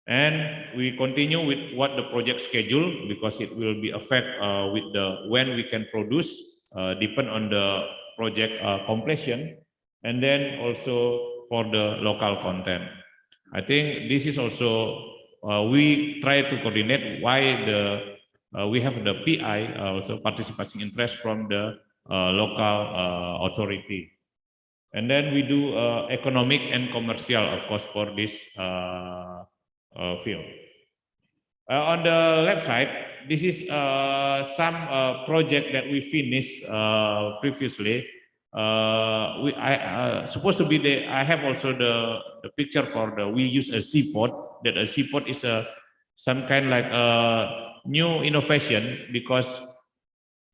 And we continue with what the project schedule, because it will be affect with the when we can produce, depend on the project completion, and then also for the local content. I think this is also we try to coordinate why the we have the PI also participation interest from the local authority. And then we do economic and commercial, of course, for this field. On the left side, this is some project that we finished previously. I supposed to be the. I have also the picture for the. We use a seaport. That a seaport is some kind like a new innovation, because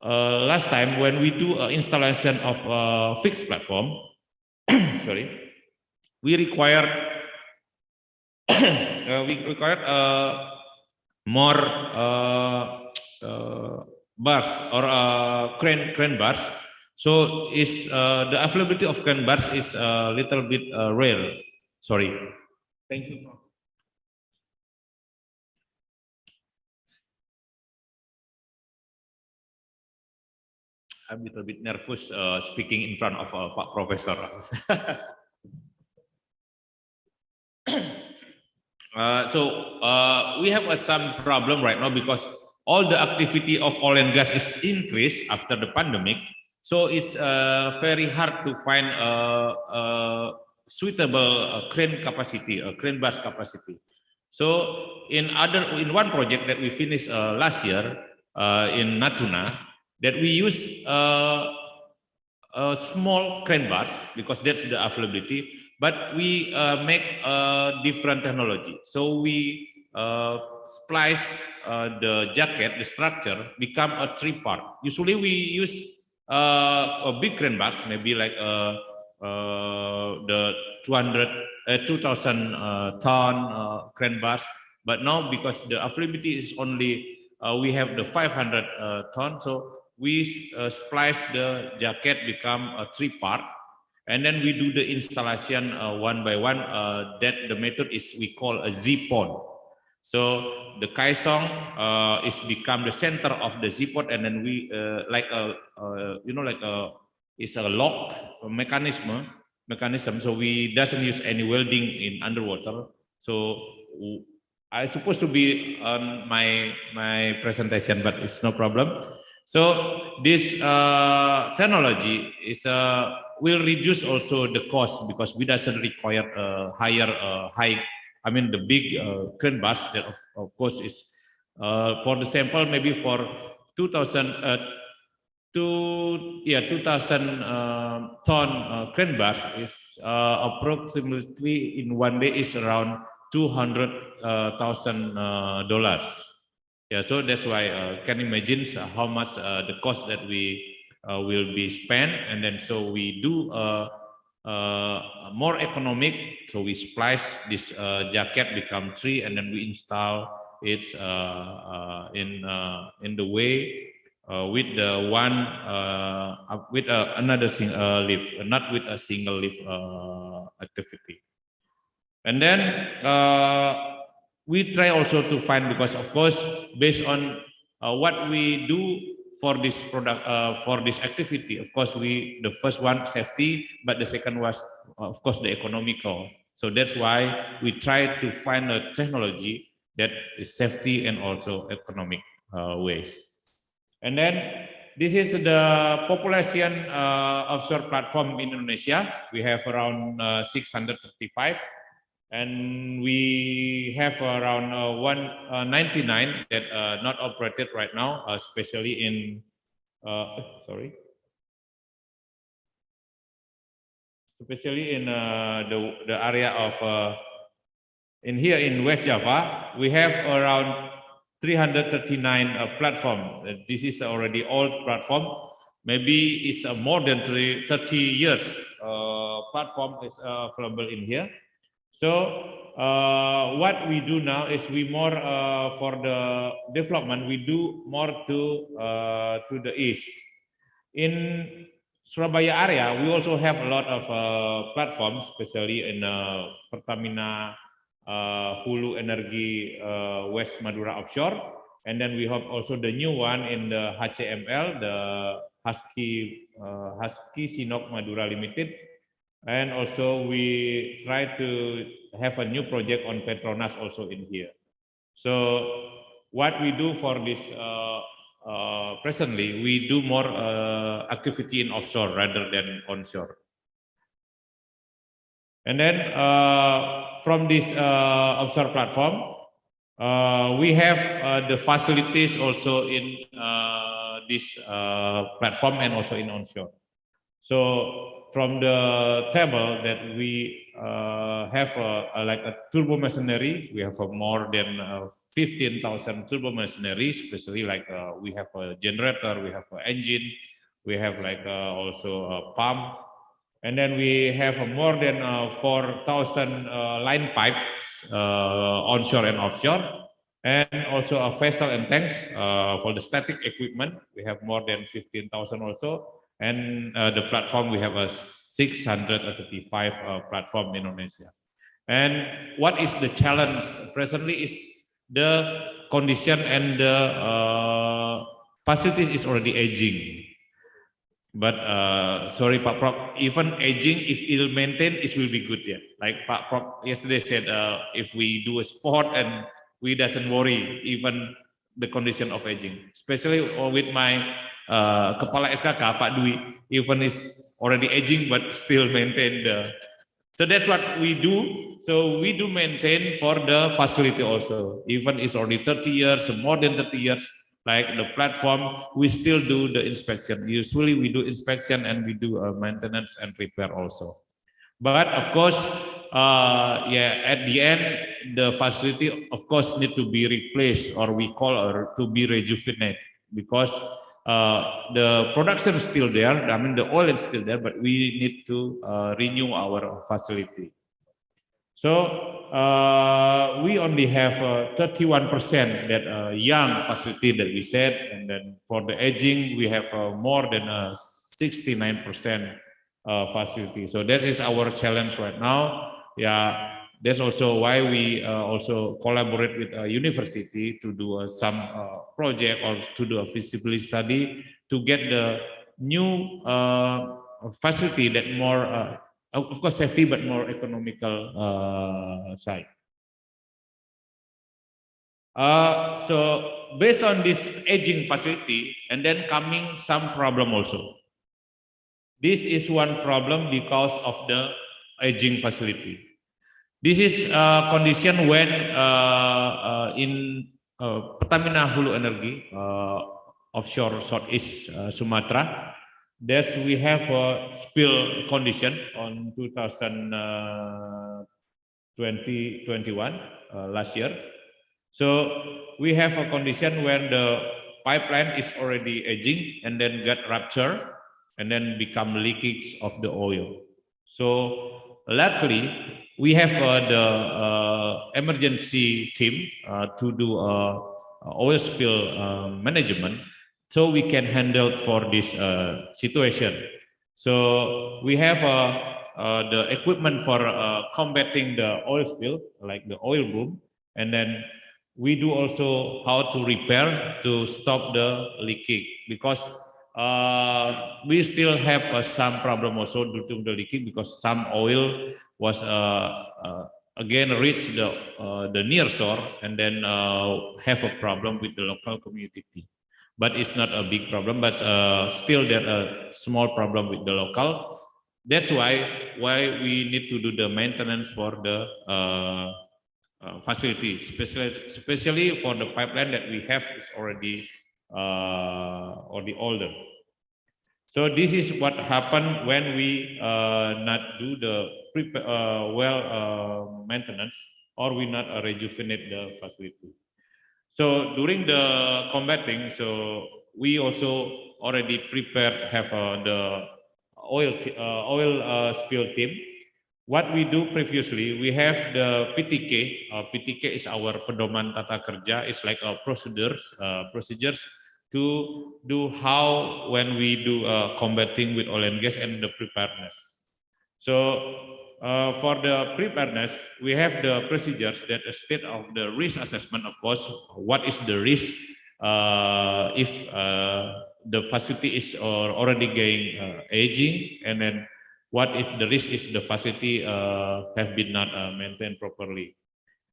last time when we do installation of fixed platform, sorry, we required more bars or crane bars. So is the availability of crane bars is a little bit rare. Sorry. Thank you. I'm a little bit nervous speaking in front of Pak Professor. We have some problem right now, because all the activity of oil and gas is increased after the pandemic. So it's very hard to find a suitable crane capacity, a crane bus capacity. So in one project that we finished last year in Natuna, that we use a small crane bars, because that's the availability, but we make a different technology. So we splice the jacket, the structure, become a 3-part. Usually we use a big crane bars, maybe like the 2,000 ton crane bars, but now because the availability is only we have the 500 ton, so we splice the jacket, become a 3-part, and then we do the installation one by one. That the method is we call a Z-pod. So the kaisong is become the center of the Z-pod, and then we like a it's a lock mechanism. So we doesn't use any welding in underwater. So I supposed to be on my presentation, but it's no problem. So this technology is will reduce also the cost, because we doesn't require a high. I mean the big crane bus that of course is for the sample maybe for 2,000 ton crane bus is approximately in one day is around $200,000. Yeah, so that's why can imagine how much the cost that we will be spent, and then so we do more economic. So we splice this jacket become 3, and then we install it in the way with the one with another lift, not with a single lift activity. And then we try also to find, because of course based on what we do for this product, for this activity, of course the first one safety, but the second was of course the economical. So that's why we try to find a technology that is safety and also economic ways. And then this is the population offshore platform in Indonesia. We have around 635. and we have around 199 that not operated right now, especially in especially in the area of in here in West Java. We have around 339 platform. This is already old platform. Maybe it's more than 30 years platform is available in here. So what we do now is we more for the development, we do more to the east. In Surabaya area, we also have a lot of platforms, especially in Pertamina Hulu Energy West Madura Offshore, and then we have also the new one in the HCML, the Husky Sinok Madura Limited, and also we try to have a new project on Petronas also in here. So what we do for this presently, we do more activity in offshore rather than onshore. And then from this offshore platform, we have the facilities also in this platform and also in onshore. So from the table that we have like a turbo machinery, we have more than 15,000 turbo machinery, especially like we have a generator, we have an engine, we have like also a pump, and then we have more than 4,000 line pipes onshore and offshore, and also a vessel and tanks for the static equipment. We have more than 15,000 also. And the platform, we have a 635 platform in Indonesia. And what is the challenge presently is the condition and the facilities is already aging. But sorry, Pak Prof, even aging, if it will maintain, it will be good. Yeah, like Pak Prof yesterday said, if we do a sport and we doesn't worry even the condition of aging, especially with my Kepala SKK, Pak Dwi, even is already aging but still maintain the. So that's what we do. So we do maintain for the facility also. Even it's already 30 years, more than 30 years, like the platform, we still do the inspection. Usually we do inspection and we do maintenance and repair also. But of course, yeah, at the end, the facility, of course, need to be replaced, or we call or to be rejuvenated, because the production is still there. I mean, the oil is still there, but we need to renew our facility. So we only have 31% that young facility that we said, and then for the aging, we have more than 69% facility. So that is our challenge right now. Yeah, that's also why we also collaborate with a university to do some project or to do a feasibility study to get the new facility that more, of course, safety, but more economical side. So based on this aging facility, and then coming some problem also. This is one problem because of the aging facility. This is a condition when in Pertamina Hulu Energy, offshore Southeast Sumatra, that we have a spill condition on 2021 last year. So we have a condition when the pipeline is already aging and then got ruptured and then become leakage of the oil. So luckily, we have the emergency team to do oil spill management, so we can handle for this situation. So we have the equipment for combating the oil spill, like the oil boom, and then we do also how to repair to stop the leaking, because we still have some problem also due to the leaking, because some oil was again reach the near shore and then have a problem with the local community. But it's not a big problem, but still there a small problem with the local. That's why we need to do the maintenance for the facility, especially for the pipeline that we have is already older. So this is what happened when we not do the maintenance, or we not rejuvenate the facility. So during the combating, so we also already prepared, have the oil spill team. What we do previously, we have the PTK. PTK is our pedoman tata kerja. It's like a procedures to do how when we do combating with oil and gas and the preparedness. So for the preparedness, we have the procedures that state of the risk assessment. Of course, what is the risk if the facility is already getting aging, and then what if the risk if the facility have been not maintained properly.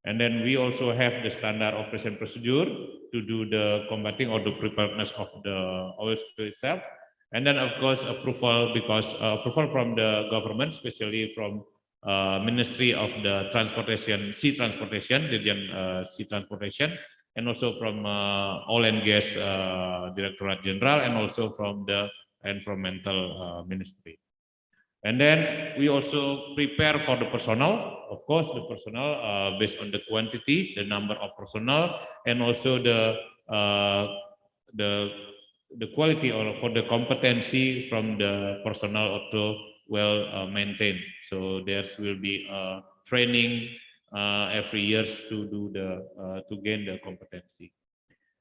And then we also have the standard operation procedure to do the combating or the preparedness of the oil spill itself. And then of course approval, because approval from the government, especially from Ministry of the Transportation, Sea Transportation, Dian Sea Transportation, and also from Oil and Gas Directorate General, and also from the Environmental Ministry. And then we also prepare for the personnel. Of course, the personnel based on the quantity, the number of personnel, and also the quality or for the competency from the personnel also well maintained. So there will be training every years to do the to gain the competency.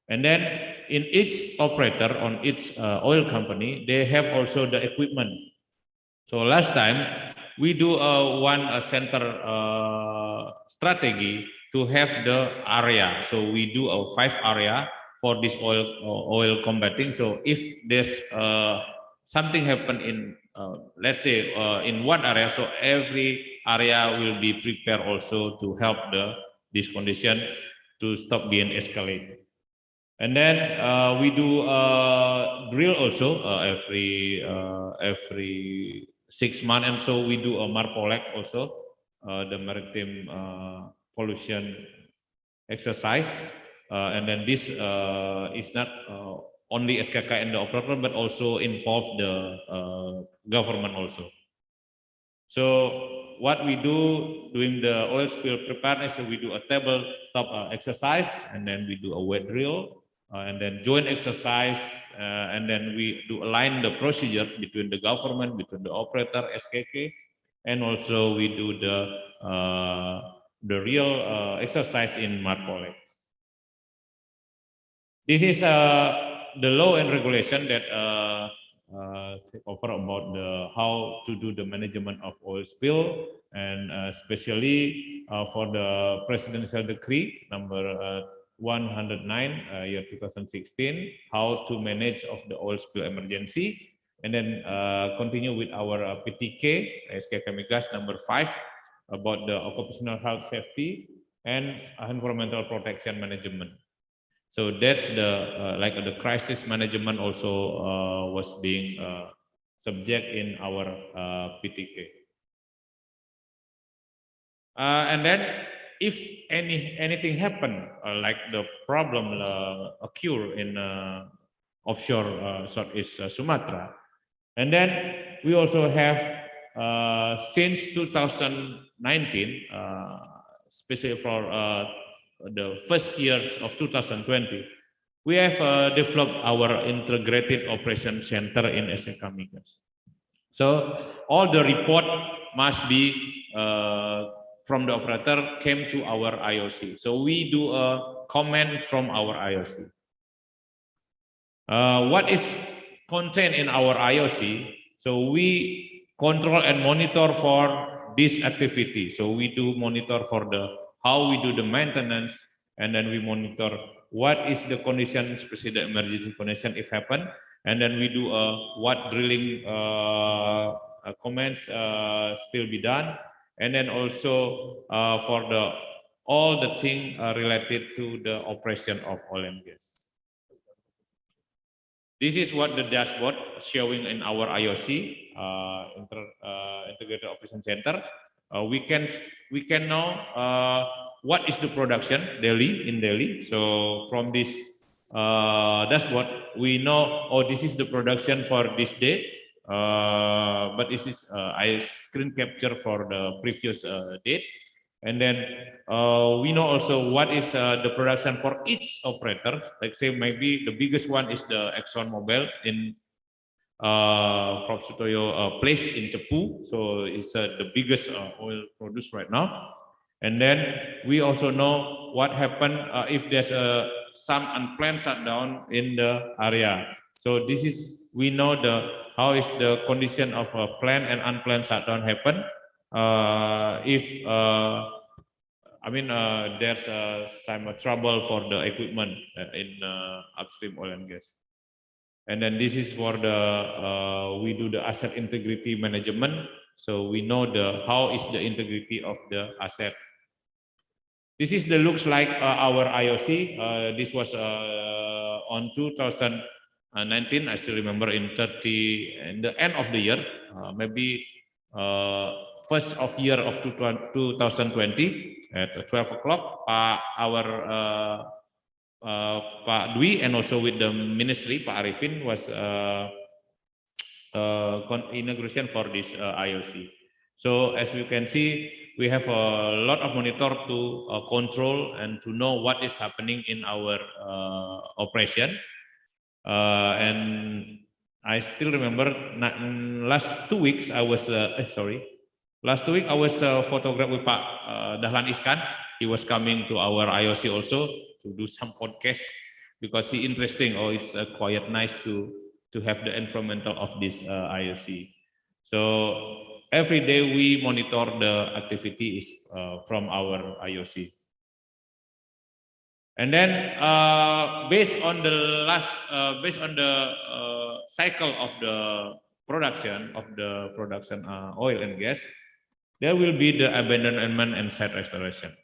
And then in each operator on each oil company, they have also the equipment. So last time we do one center strategy to have the area. So we do a 5 area for this oil combating. So if there's something happen in let's say in one area, so every area will be prepared also to help this condition to stop being escalated. And then we do drill also every 6 months, and so we do a MARPOLEC also, the maritime pollution exercise, and then this is not only SKK and the operator, but also involve the government also. So what we do during the oil spill preparedness, we do a tabletop exercise, and then we do a wet drill, and then joint exercise, and then we do align the procedures between the government, between the operator, SKK, and also we do the real exercise in MARPOLEC. This is the law and regulation that take over about how to do the management of oil spill, and especially for the presidential decree number 109 year 2016, how to manage of the oil spill emergency, and then continue with our PTK SKK Migas number 5 about the occupational health safety and environmental protection management. So that's the like the crisis management also was being subject in our PTK. And then if anything happen, like the problem occur in offshore Southeast Sumatra, and then we also have since 2019, especially for the first years of 2020, we have developed our integrated operation center in SKK Migas. So all the report must be from the operator came to our IOC. So we do a comment from our IOC. What is contained in our IOC? So we control and monitor for this activity. So we do monitor for the how we do the maintenance, and then we monitor what is the condition, especially the emergency condition if happen, and then we do what drilling comments still be done. And then also for all the thing related to the operation of oil and gas. This is what the dashboard showing in our IOC, Integrated Operation Center. We can know what is the production in Delhi. So from this dashboard, we know, oh, this is the production for this day. But this is I screen capture for the previous date. And then we know also what is the production for each operator. Like say maybe the biggest one is the ExxonMobil in Prof. Sutoyo place in Cepu. So it's the biggest oil produced right now. And then we also know what happened if there's some unplanned shutdown in the area. So this is, we know how is the condition of a planned and unplanned shutdown happen. If there's some trouble for the equipment in upstream oil and gas. And then this is for the we do the asset integrity management. So we know how is the integrity of the asset. This is the looks like our IOC. This was on 2019. I still remember in the end of the year, maybe first of year of 2020 at 12 o'clock. Our Pak Dwi and also with the ministry, Pak Arifin was inauguration for this IOC. So as you can see, we have a lot of monitor to control and to know what is happening in our operation. And I still remember last 2 weeks I was last week I was photographed with Pak Dahlan Iskan. He was coming to our IOC also to do some podcast because he interesting. Oh, it's quite nice to have the environmental of this IOC. So every day we monitor the activities from our IOC. And then based on the cycle of the production oil and gas, there will be the abandonment and site restoration.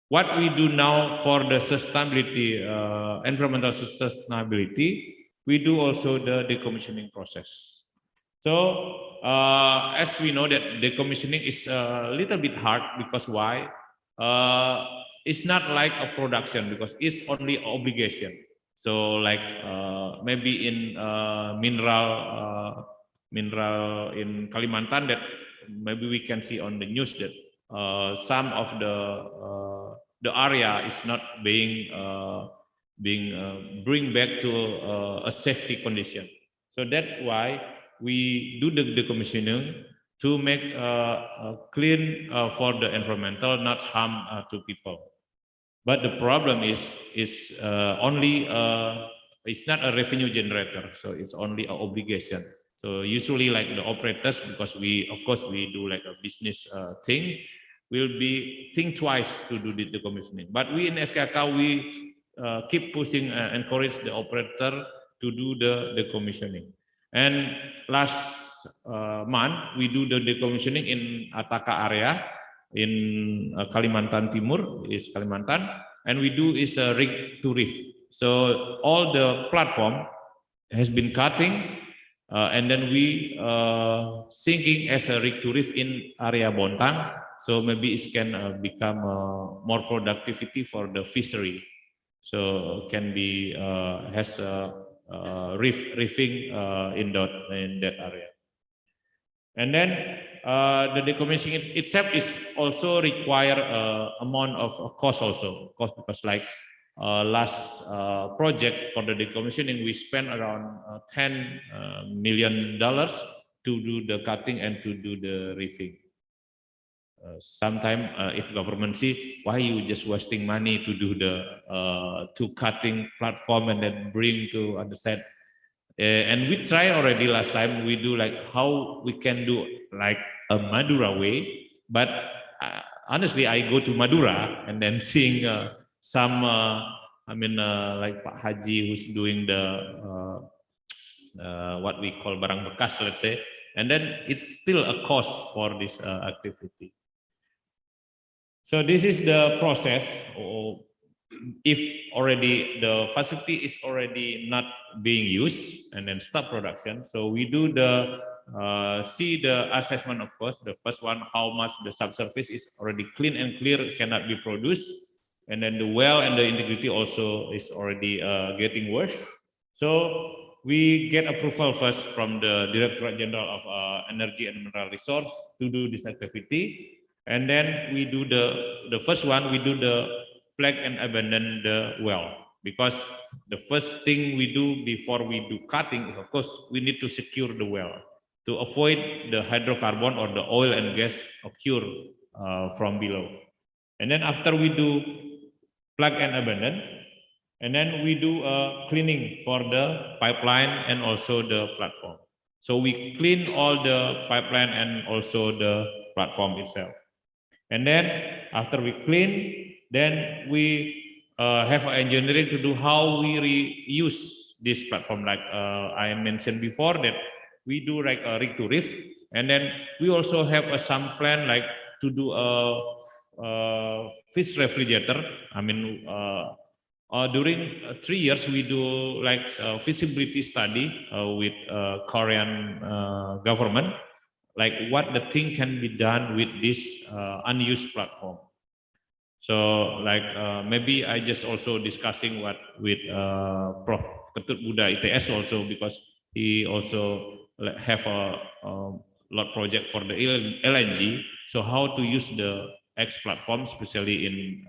What we do now for the sustainability, environmental sustainability, we do also the decommissioning process. So as we know that decommissioning is a little bit hard because why? It's not like a production because it's only obligation. So like maybe in mineral in Kalimantan that maybe we can see on the news that some of the area is not being bring back to a safety condition. So that's why we do the decommissioning to make clean for the environmental, not harm to people. But the problem is only it's not a revenue generator, so it's only an obligation. So usually like the operators, because we do like a business thing, will be think twice to do the decommissioning. But we in SKK we keep pushing, encourage the operator to do the decommissioning. And last month we do the decommissioning in Ataka area in Kalimantan Timur, is Kalimantan, and we do is a rig to reef. So all the platform has been cutting, and then we sinking as a rig to reef in area Bontang. So maybe it can become more productivity for the fishery. So can be has reefing in that area. And then the decommissioning itself is also require amount of cost also. Cost because like last project for the decommissioning, we spent around $10 million to do the cutting and to do the reefing. Sometimes if government see why you just wasting money to do the to cutting platform and then bring to other side, and we try already last time. We do like how we can do like a Madura way, but honestly I go to Madura and then seeing some like Pak Haji who's doing the what we call barang bekas, let's say, and then it's still a cost for this activity. So this is the process. if already the facility is already not being used and then stop production, so we do the see the assessment, of course. The first one, how much the subsurface is already clean and clear, cannot be produced, and then the well and the integrity also is already getting worse. So we get approval first from the Directorate General of Energy and Mineral Resource to do this activity, and then we do the first one, we do the plug and abandon the well, because the first thing we do before we do cutting, of course, we need to secure the well to avoid the hydrocarbon or the oil and gas occur from below. And then after we do plug and abandon, and then we do a cleaning for the pipeline and also the platform. So we clean all the pipeline and also the platform itself. And then after we clean, then we have engineering to do how we reuse this platform. Like I mentioned before, that we do like a rig to reef, and then we also have some plan like to do a fish refrigerator. I mean, during 3 years we do like a feasibility study with Korean government, like what the thing can be done with this unused platform. So like maybe I just also discussing what with Prof. Ketut Buddha ITS also, because he also have a lot project for the LNG. So how to use the X platform, especially in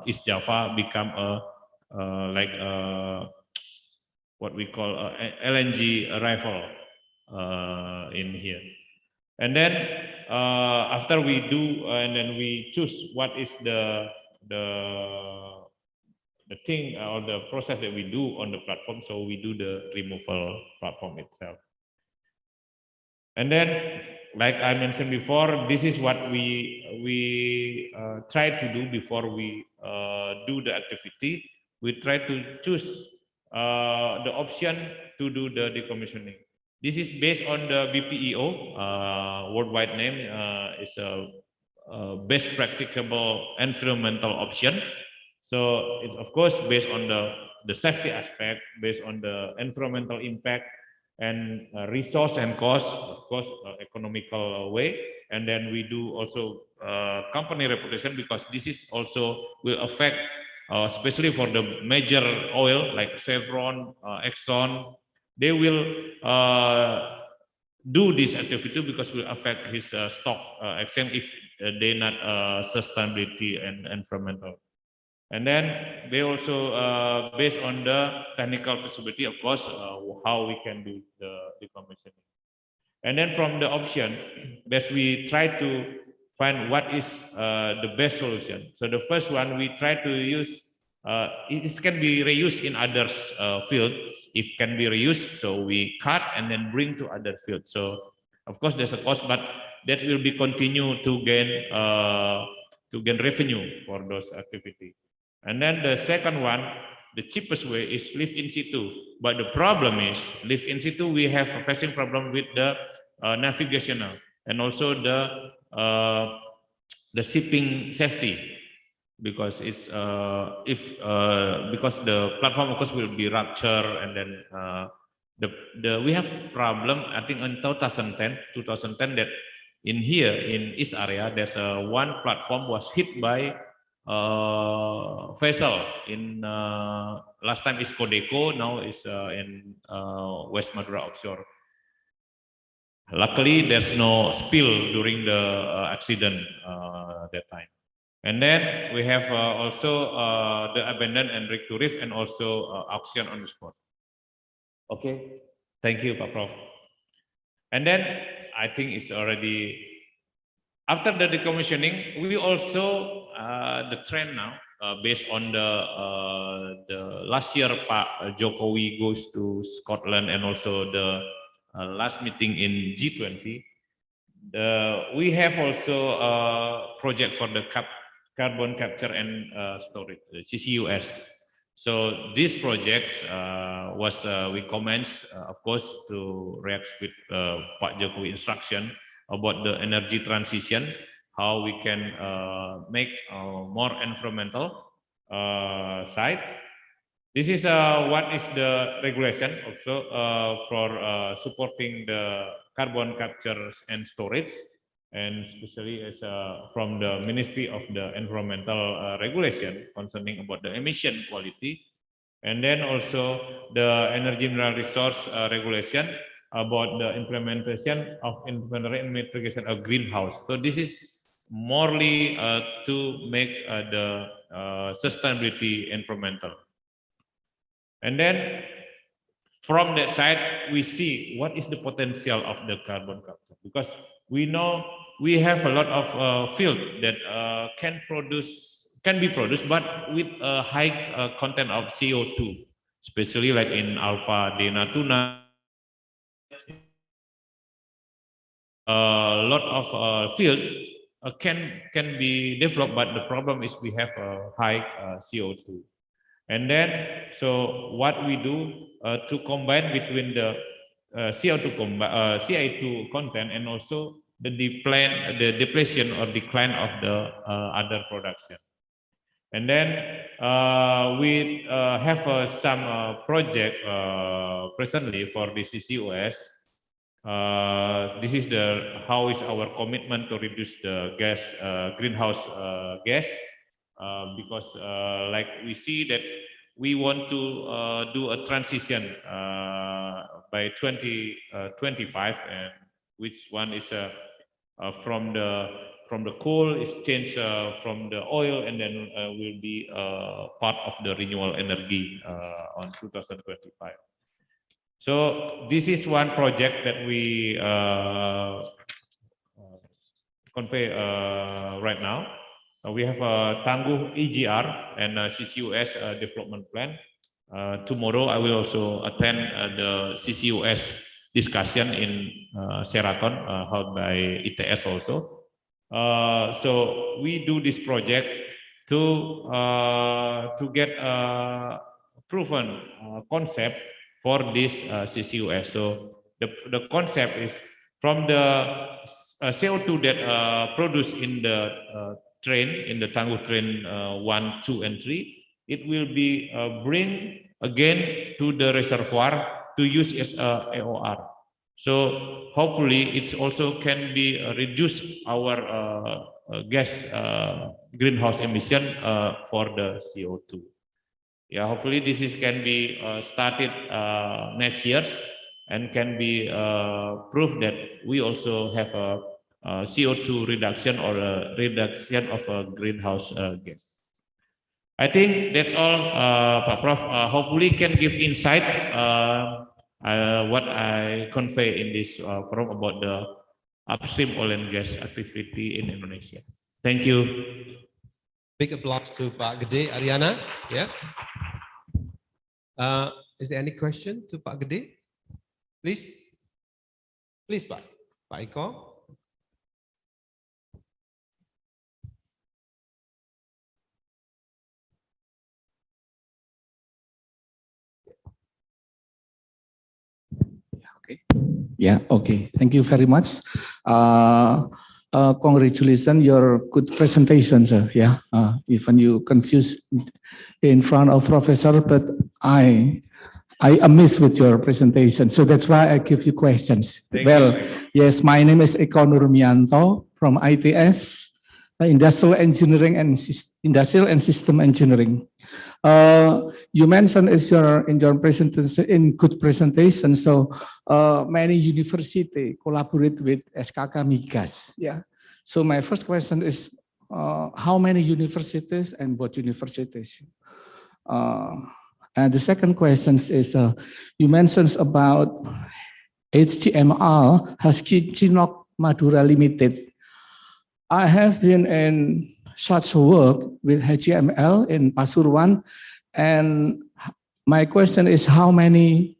East Java, become a like what we call a LNG arrival in here. And then after we do, and then we choose what is the thing or the process that we do on the platform. So we do the removal platform itself. And then, like I mentioned before, this is what we try to do before we do the activity. We try to choose the option to do the decommissioning. This is based on the BPEO, worldwide name is a best practicable environmental option. So it's of course based on the safety aspect, based on the environmental impact and resource and cost, of course, economical way. And then we do also company reputation, because this is also will affect, especially for the major oil like Chevron, Exxon. They will do this activity because will affect his stock exchange if they not sustainability and environmental. And then they also based on the technical feasibility, of course, how we can do the decommissioning. And then from the option, best we try to find what is the best solution. So the first one, we try to use it can be reused in other fields. If can be reused, so we cut and then bring to other fields. So of course there's a cost, but that will be continue to gain revenue for those activities. And then the second one, the cheapest way is live in situ. But the problem is live in situ, we have a facing problem with the navigational and also the shipping safety, because it's because the platform of course will be ruptured, and then we have problem. I think in 2010 that in here in East area there's one platform was hit by vessel in last time is Codeco, now is in West Madura offshore. Luckily there's no spill during the accident that time. And then we have also the abandon and rig to reef, and also auction on the spot. Okay, thank you, Pak Prof. And then I think it's already after the decommissioning. We also the trend now based on the last year Pak Jokowi goes to Scotland, and also the last meeting in G20. We have also a project for the carbon capture and storage, CCUS. So this project was we commence, of course, to react with Pak Jokowi instruction about the energy transition, how we can make more environmental. side. This is what is the regulation also for supporting the carbon capture and storage, and especially as from the Ministry of the Environmental Regulation concerning about the emission quality, and then also the Energy Mineral Resource Regulation about the implementation of independent mitigation of greenhouse. So this is morely to make the sustainability environmental. And then from that side, we see what is the potential of the carbon capture, because we know we have a lot of field that can be produced, but with a high content of CO2, especially like in Alpha de Natuna. A lot of field can be developed, but the problem is we have a high CO2. And then, so what we do to combine between the CO2 content and also the depletion or decline of the other production. And then we have some project presently for the CCUS. This is how is our commitment to reduce the greenhouse gas, because like we see that we want to do a transition by 2025, and which one is from the coal is changed from the oil, and then will be part of the renewable energy on 2025. So this is one project that we convey right now. We have a Tangguh EGR and a CCUS development plan. Tomorrow I will also attend the CCUS discussion in Sheraton held by ITS also. So we do this project to get a proven concept for this CCUS. So the concept is from the CO2 that produced in the train, in the Tangguh train 1, 2, and 3, it will be bring again to the reservoir to use as AOR. So hopefully it's also can be reduce our gas greenhouse emission for the CO2. Yeah, hopefully this can be started next years and can be proof that we also have a CO2 reduction or a reduction of a greenhouse gas. I think that's all, Pak Prof. Hopefully can give insight what I convey in this forum about the upstream oil and gas activity in Indonesia. Thank you. Big applause to Pak Gede, Aryana. Yeah. Is there any question to Pak Gede? Please, Pak Iko. Yeah, okay. Thank you very much. Congratulations, your good presentation, sir. Yeah, even you confused in front of professor, but I amazed with your presentation. So that's why I give you questions. Yes, my name is Eko Nurmianto from ITS, Industrial Engineering and Industrial and System Engineering. You mentioned in your presentation, in good presentation, so many university collaborate with SKK Migas. Yeah. So my first question is, how many universities and what universities? And the second question is, you mentioned about HGMR, Chinok Madura Limited. I have been in such work with HGML in Pasuruan, and my question is how many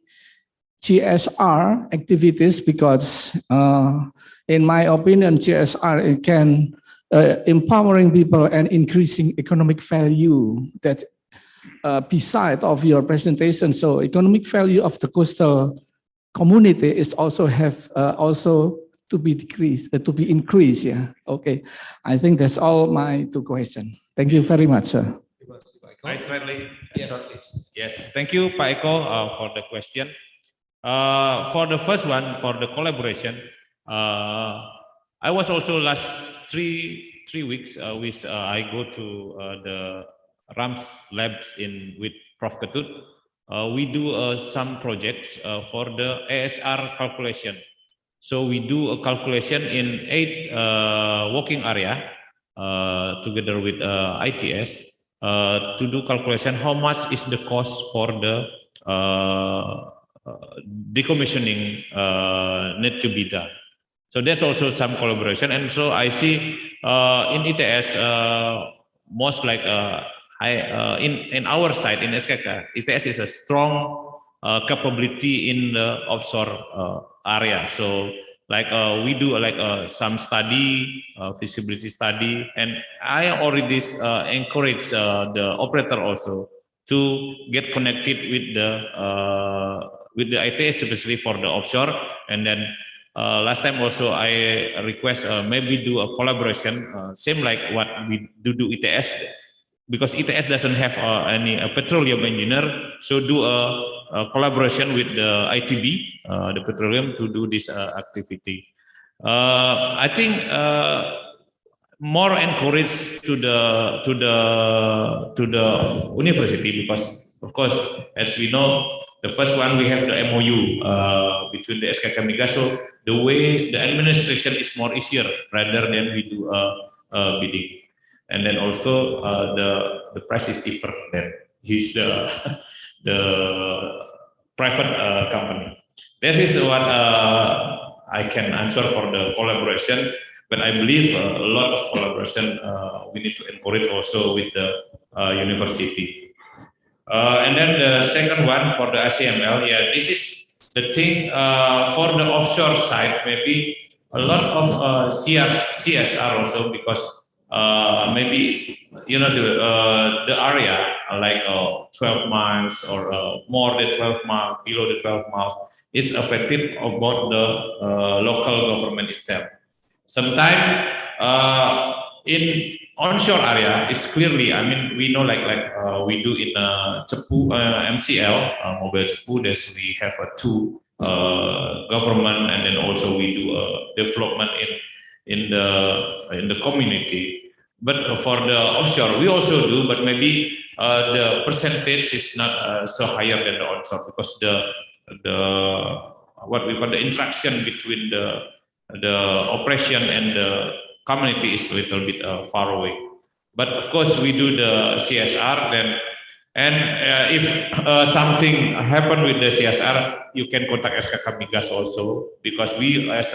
CSR activities, because in my opinion, CSR it can empowering people and increasing economic value. That beside of your presentation, so economic value of the coastal community is also have also to be decreased, to be increased. Yeah. Okay. I think that's all my two questions. Thank you very much, sir. I straightly. Yes, please. Yes, thank you, Pak Eko, for the question. For the first one, for the collaboration, I was also last three weeks I go to the RAMS labs with Prof. Ketut. We do some projects for the ASR calculation. So we do a calculation in 8 working area together with ITS to do calculation how much is the cost for the decommissioning need to be done. So that's also some collaboration, and so I see in ITS most like in our side in SKK, ITS is a strong capability in the offshore area. So like we do like some study, feasibility study, and I already encourage the operator also to get connected with the ITS, especially for the offshore. And then last time also I request maybe do a collaboration, same like what we do ITS, because ITS doesn't have any petroleum engineer, so do a collaboration with the ITB, the petroleum, to do this activity. I think more encouraged to the university, because of course, as we know, the first one we have the MOU between the SKK Migas, so the way the administration is more easier rather than we do bidding. And then also the price is cheaper than his the private company. This is what I can answer for the collaboration, but I believe a lot of collaboration we need to encourage also with the university. And then the second one for the ACML, yeah, this is the thing for the offshore side, maybe a lot of CSR also, because maybe you know the area like 12 miles or more than 12 miles, below the 12 miles is affected about the local government itself. Sometimes in onshore area, it's clearly, I mean, we know like we do in Cepu, MCL, Mobile Cepu, we have two government, and then also we do development in the community. But for the offshore, we also do, but maybe the percentage is not so higher than the onshore, because the what we call the interaction between the operation and the community is a little bit far away. But of course, we do the CSR then, and if something happen with the CSR, you can contact SKK Migas also, because we as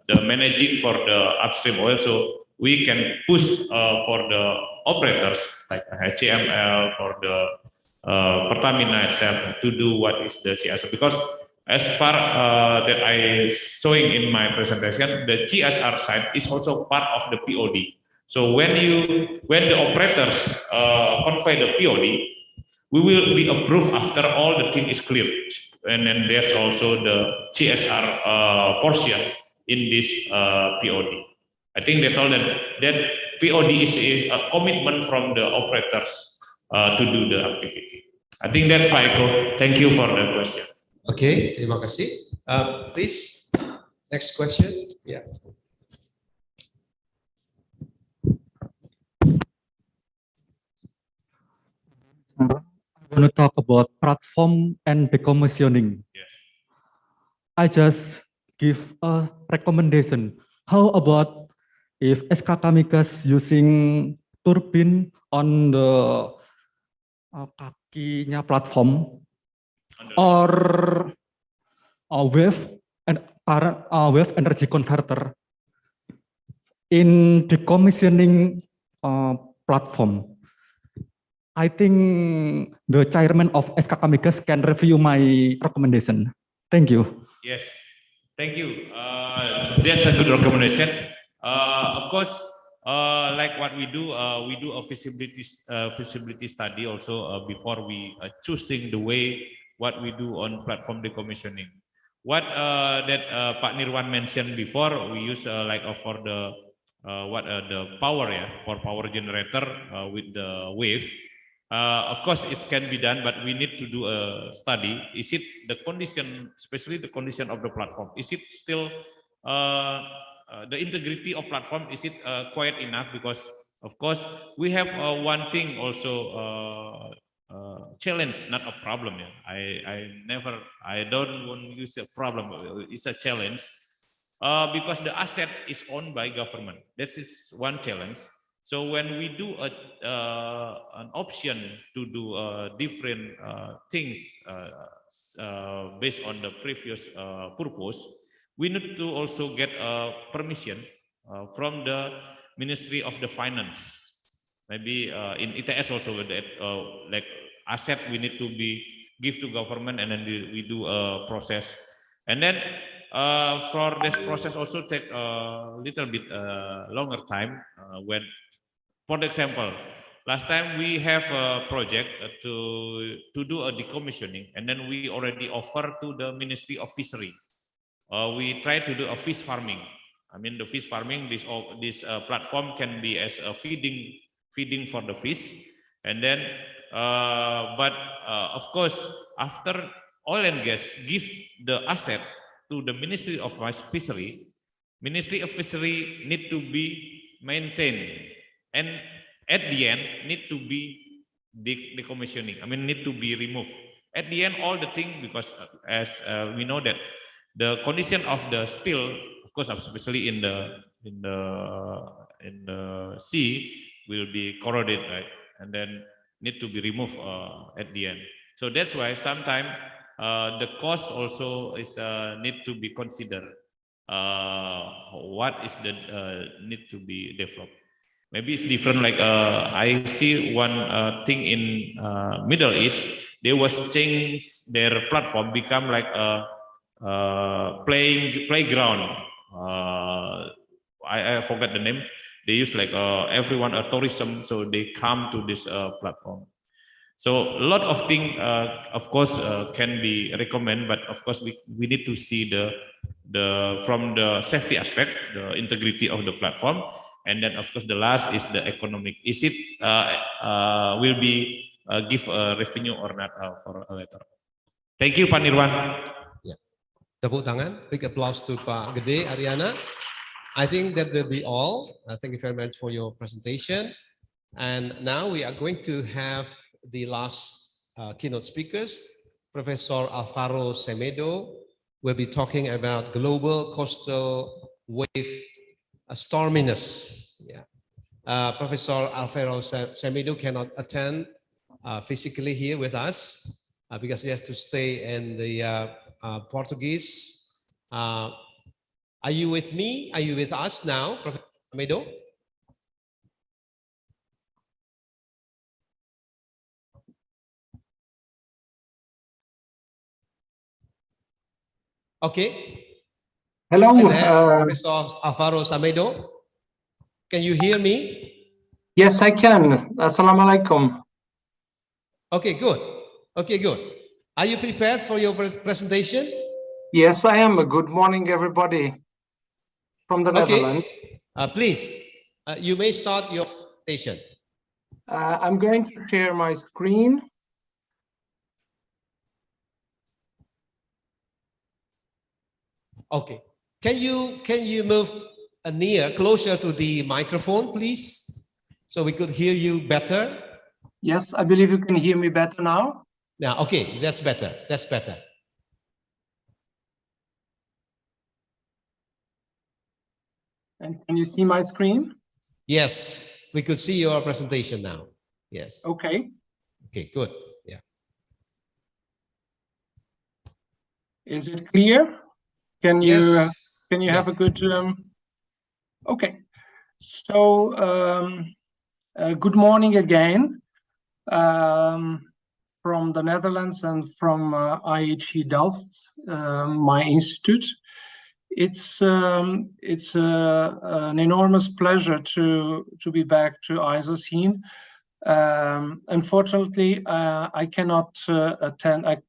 the managing for the upstream oil, so we can push for the operators like HCML, for the Pertamina itself to do what is the CSR, because as far that I showing in my presentation, the CSR side is also part of the POD. So when the operators convey the POD, we will be approved after all the thing is clear, and then there's also the CSR portion in this POD. I think that's all. That POD is a commitment from the operators to do the activity. I think that's Pak Eko. Thank you for the question. Okay, terima kasih. Please, next question. Yeah. I'm going to talk about platform and decommissioning. Yes. I just give a recommendation. How about if SKK Migas using turbine on the kakinya platform, or wave energy converter in decommissioning platform? I think the chairman of SKK Migas can review my recommendation. Thank you. Yes, thank you. That's a good recommendation. Of course, like what we do a feasibility study also before we choosing the way what we do on platform decommissioning. What that Pak Nirwan mentioned before, we use like for the the power, for power generator with the wave. Of course, it can be done, but we need to do a study. Is it the condition, especially the condition of the platform? Is it still the integrity of platform? Is it quite enough? Because of course we have one thing also challenge, not a problem. I don't want to use a problem. It's a challenge because the asset is owned by government. That is one challenge. So when we do an option to do different things based on the previous purpose, we need to also get permission from the Ministry of the Finance. Maybe in ITS also with that, like asset we need to be give to government, and then we do a process, and then for this process also take a little bit longer time when. For example, last time we have a project to do a decommissioning, and then we already offer to the Ministry of Fishery. We try to do a fish farming. I mean, the fish farming, this platform can be as a feeding for the fish, and then, of course, after oil and gas give the asset to the Ministry of Fishery, Ministry of Fishery need to be maintained. And at the end, need to be decommissioning. I mean, need to be removed. At the end, all the thing, because as we know that the condition of the steel, of course, especially in the sea, will be corroded, right? And then need to be removed at the end. So that's why sometimes the cost also is need to be considered. What is the need to be developed? Maybe it's different. Like I see one thing in Middle East, they was change their platform become like a playground. I forgot the name. They use like everyone a tourism, so they come to this platform. So a lot of things, of course, can be recommended, but of course we need to see from the safety aspect, the integrity of the platform. And then, of course, the last is the economic. Is it will be give a revenue or not for later? Thank you, Pak Nirwan. Yeah. Tepuk tangan. Big applause to Pak Gede, Aryana. I think that will be all. Thank you very much for your presentation. And now we are going to have the last keynote speakers. Professor Alvaro Semedo will be talking about global coastal wave storminess. Yeah. Professor Alvaro Semedo cannot attend physically here with us because he has to stay in the Portuguese. Are you with me? Are you with us now, Professor Semedo? Okay. Hello, Professor Alvaro Semedo. Can you hear me? Yes, I can. Assalamualaikum. Okay, good. Okay, good. Are you prepared for your presentation? Yes, I am. Good morning, everybody from the Netherlands. Please, you may start your presentation. I'm going to share my screen. Okay. Can you move closer to the microphone, please, so we could hear you better? Yes, I believe you can hear me better now. Now, okay, that's better. That's better. And can you see my screen? Yes, we could see your presentation now. Yes. Okay. Okay, good. Yeah. Is it clear? Can you have a good? Okay. So good morning again from the Netherlands and from IHE Delft, my institute. It's an enormous pleasure to be back to ISOCEEN. Unfortunately, I cannot attend. I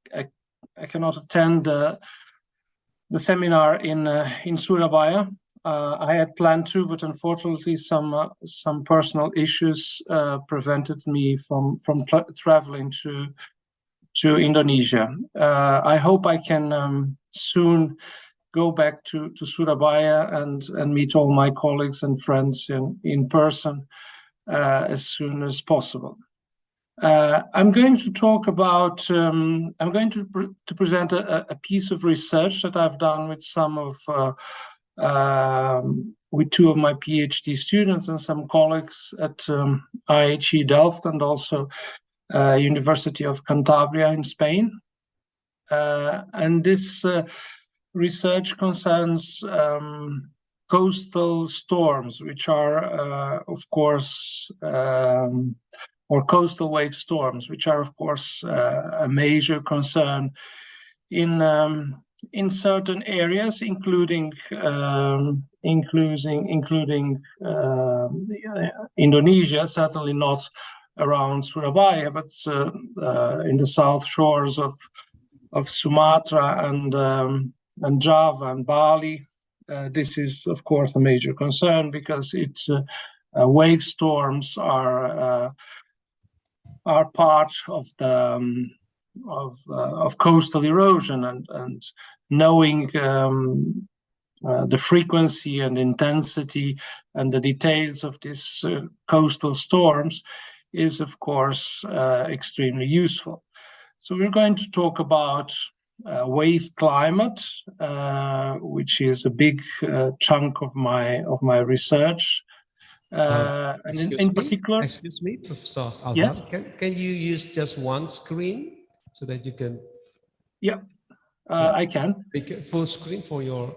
cannot attend the seminar in Surabaya. I had planned to, but unfortunately some personal issues prevented me from traveling to Indonesia. I hope I can soon go back to Surabaya and meet all my colleagues and friends in person as soon as possible. I'm going to talk about, I'm going to present a piece of research that I've done with with two of my PhD students and some colleagues at IHE Delft and also University of Cantabria in Spain. And this research concerns coastal storms, which are, of course, or coastal wave storms, which are, of course, a major concern in certain areas, including Indonesia, certainly not around Surabaya, but in the south shores of Sumatra and Java and Bali. This is, of course, a major concern because wave storms are part of the of coastal erosion, and knowing the frequency and intensity and the details of these coastal storms is, of course, extremely useful. So we're going to talk about wave climate, which is a big chunk of my research. And in particular, excuse me, Professor Alvaro, yes? Can you use just one screen so that you can? Yeah, I can. Full screen for your,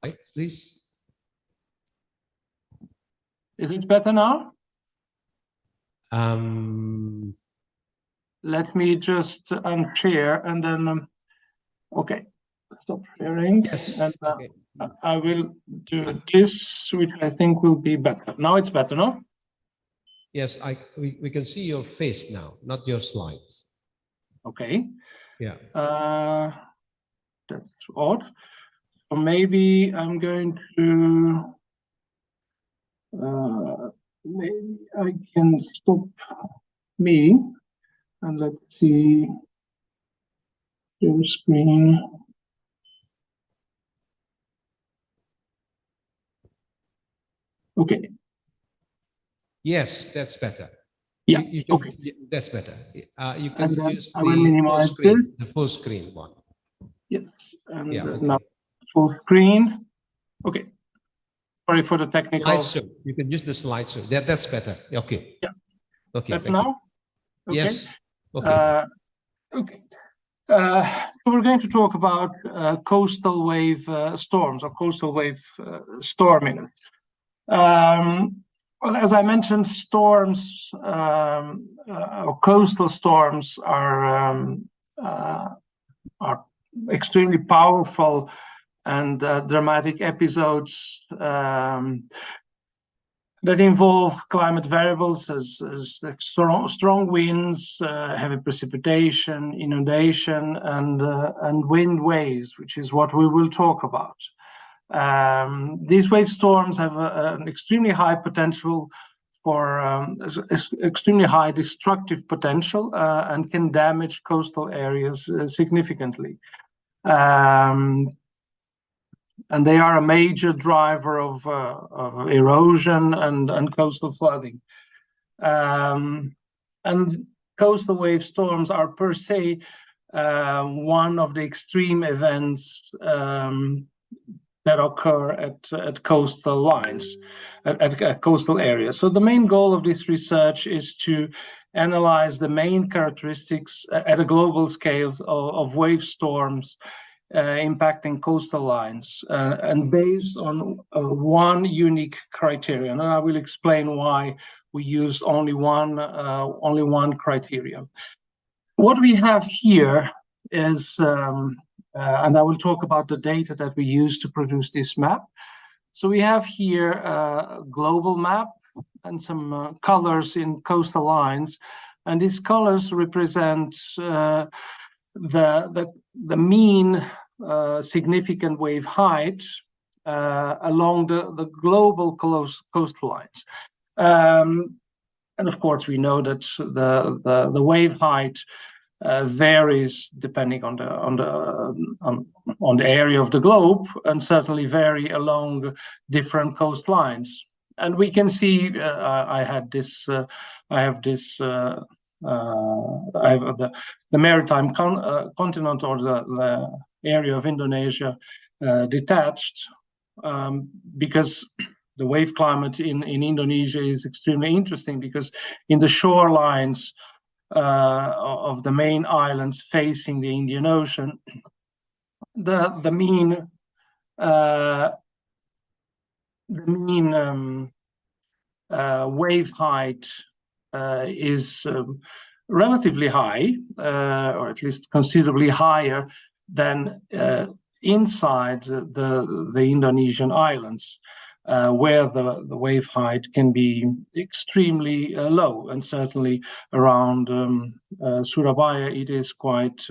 right, please. Is it better now? Let me just unshare and then, okay, stop sharing. Yes. And, okay. I will do this, which I think will be better. Now it's better, no? Yes, we can see your face now, not your slides. Okay. Yeah. That's odd. So maybe I'm going to, maybe I can stop me and let's see your screen. Okay. Yes, that's better. Yeah. You can, okay. That's better. You can use I will minimize the full screen one. Yes. And yeah. Okay. Now full screen. Okay. Sorry for the technical. Slideshow. You can use the slideshow. That's better. Okay. Yeah. Okay. But now. Okay. Yes. Okay. Okay. So we're going to talk about coastal wave storms or coastal wave storminess. Well, as I mentioned, storms or coastal storms are extremely powerful and dramatic episodes that involve climate variables as strong winds, heavy precipitation, inundation, and wind waves, which is what we will talk about. These wave storms have an extremely high potential for extremely high destructive potential and can damage coastal areas significantly. And they are a major driver of erosion and coastal flooding. And coastal wave storms are per se one of the extreme events that occur at coastal lines, at coastal areas. So the main goal of this research is to analyze the main characteristics at a global scale of wave storms impacting coastal lines, and based on one unique criterion. And I will explain why we use only one criterion. What we have here is, and I will talk about the data that we use to produce this map. So we have here a global map and some colors in coastal lines, and these colors represent the mean significant wave height along the global coastlines. And of course, we know that the wave height varies depending on the area of the globe, and certainly vary along different coastlines. And we can see I have the maritime continent, or the area of Indonesia detached, because the wave climate in Indonesia is extremely interesting, because in the shorelines of the main islands facing the Indian Ocean, the mean wave height is relatively high, or at least considerably higher than inside the Indonesian islands, where the wave height can be extremely low, and certainly around Surabaya it is quite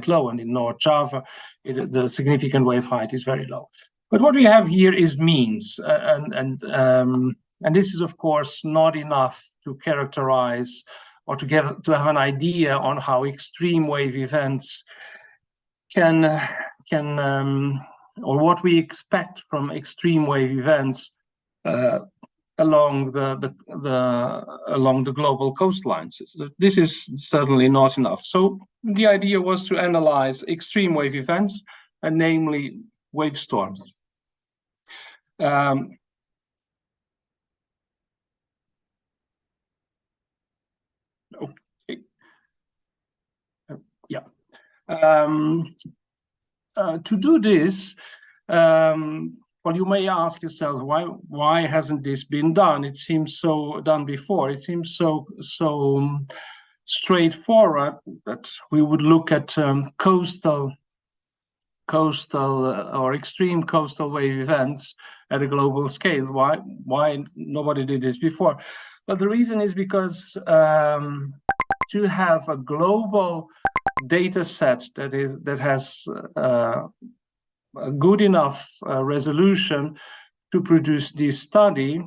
low, and in North Java the significant wave height is very low. But what we have here is means, and this is of course not enough to characterize or to have an idea on how extreme wave events can or what we expect from extreme wave events along the global coastlines. This is certainly not enough. So the idea was to analyze extreme wave events, and namely wave storms. Okay. Yeah. To do this, well, you may ask yourself, why hasn't this been done? It seems so done before. It seems so straightforward that we would look at coastal or extreme coastal wave events at a global scale. Why nobody did this before? But the reason is because to have a global data set that has a good enough resolution to produce this study,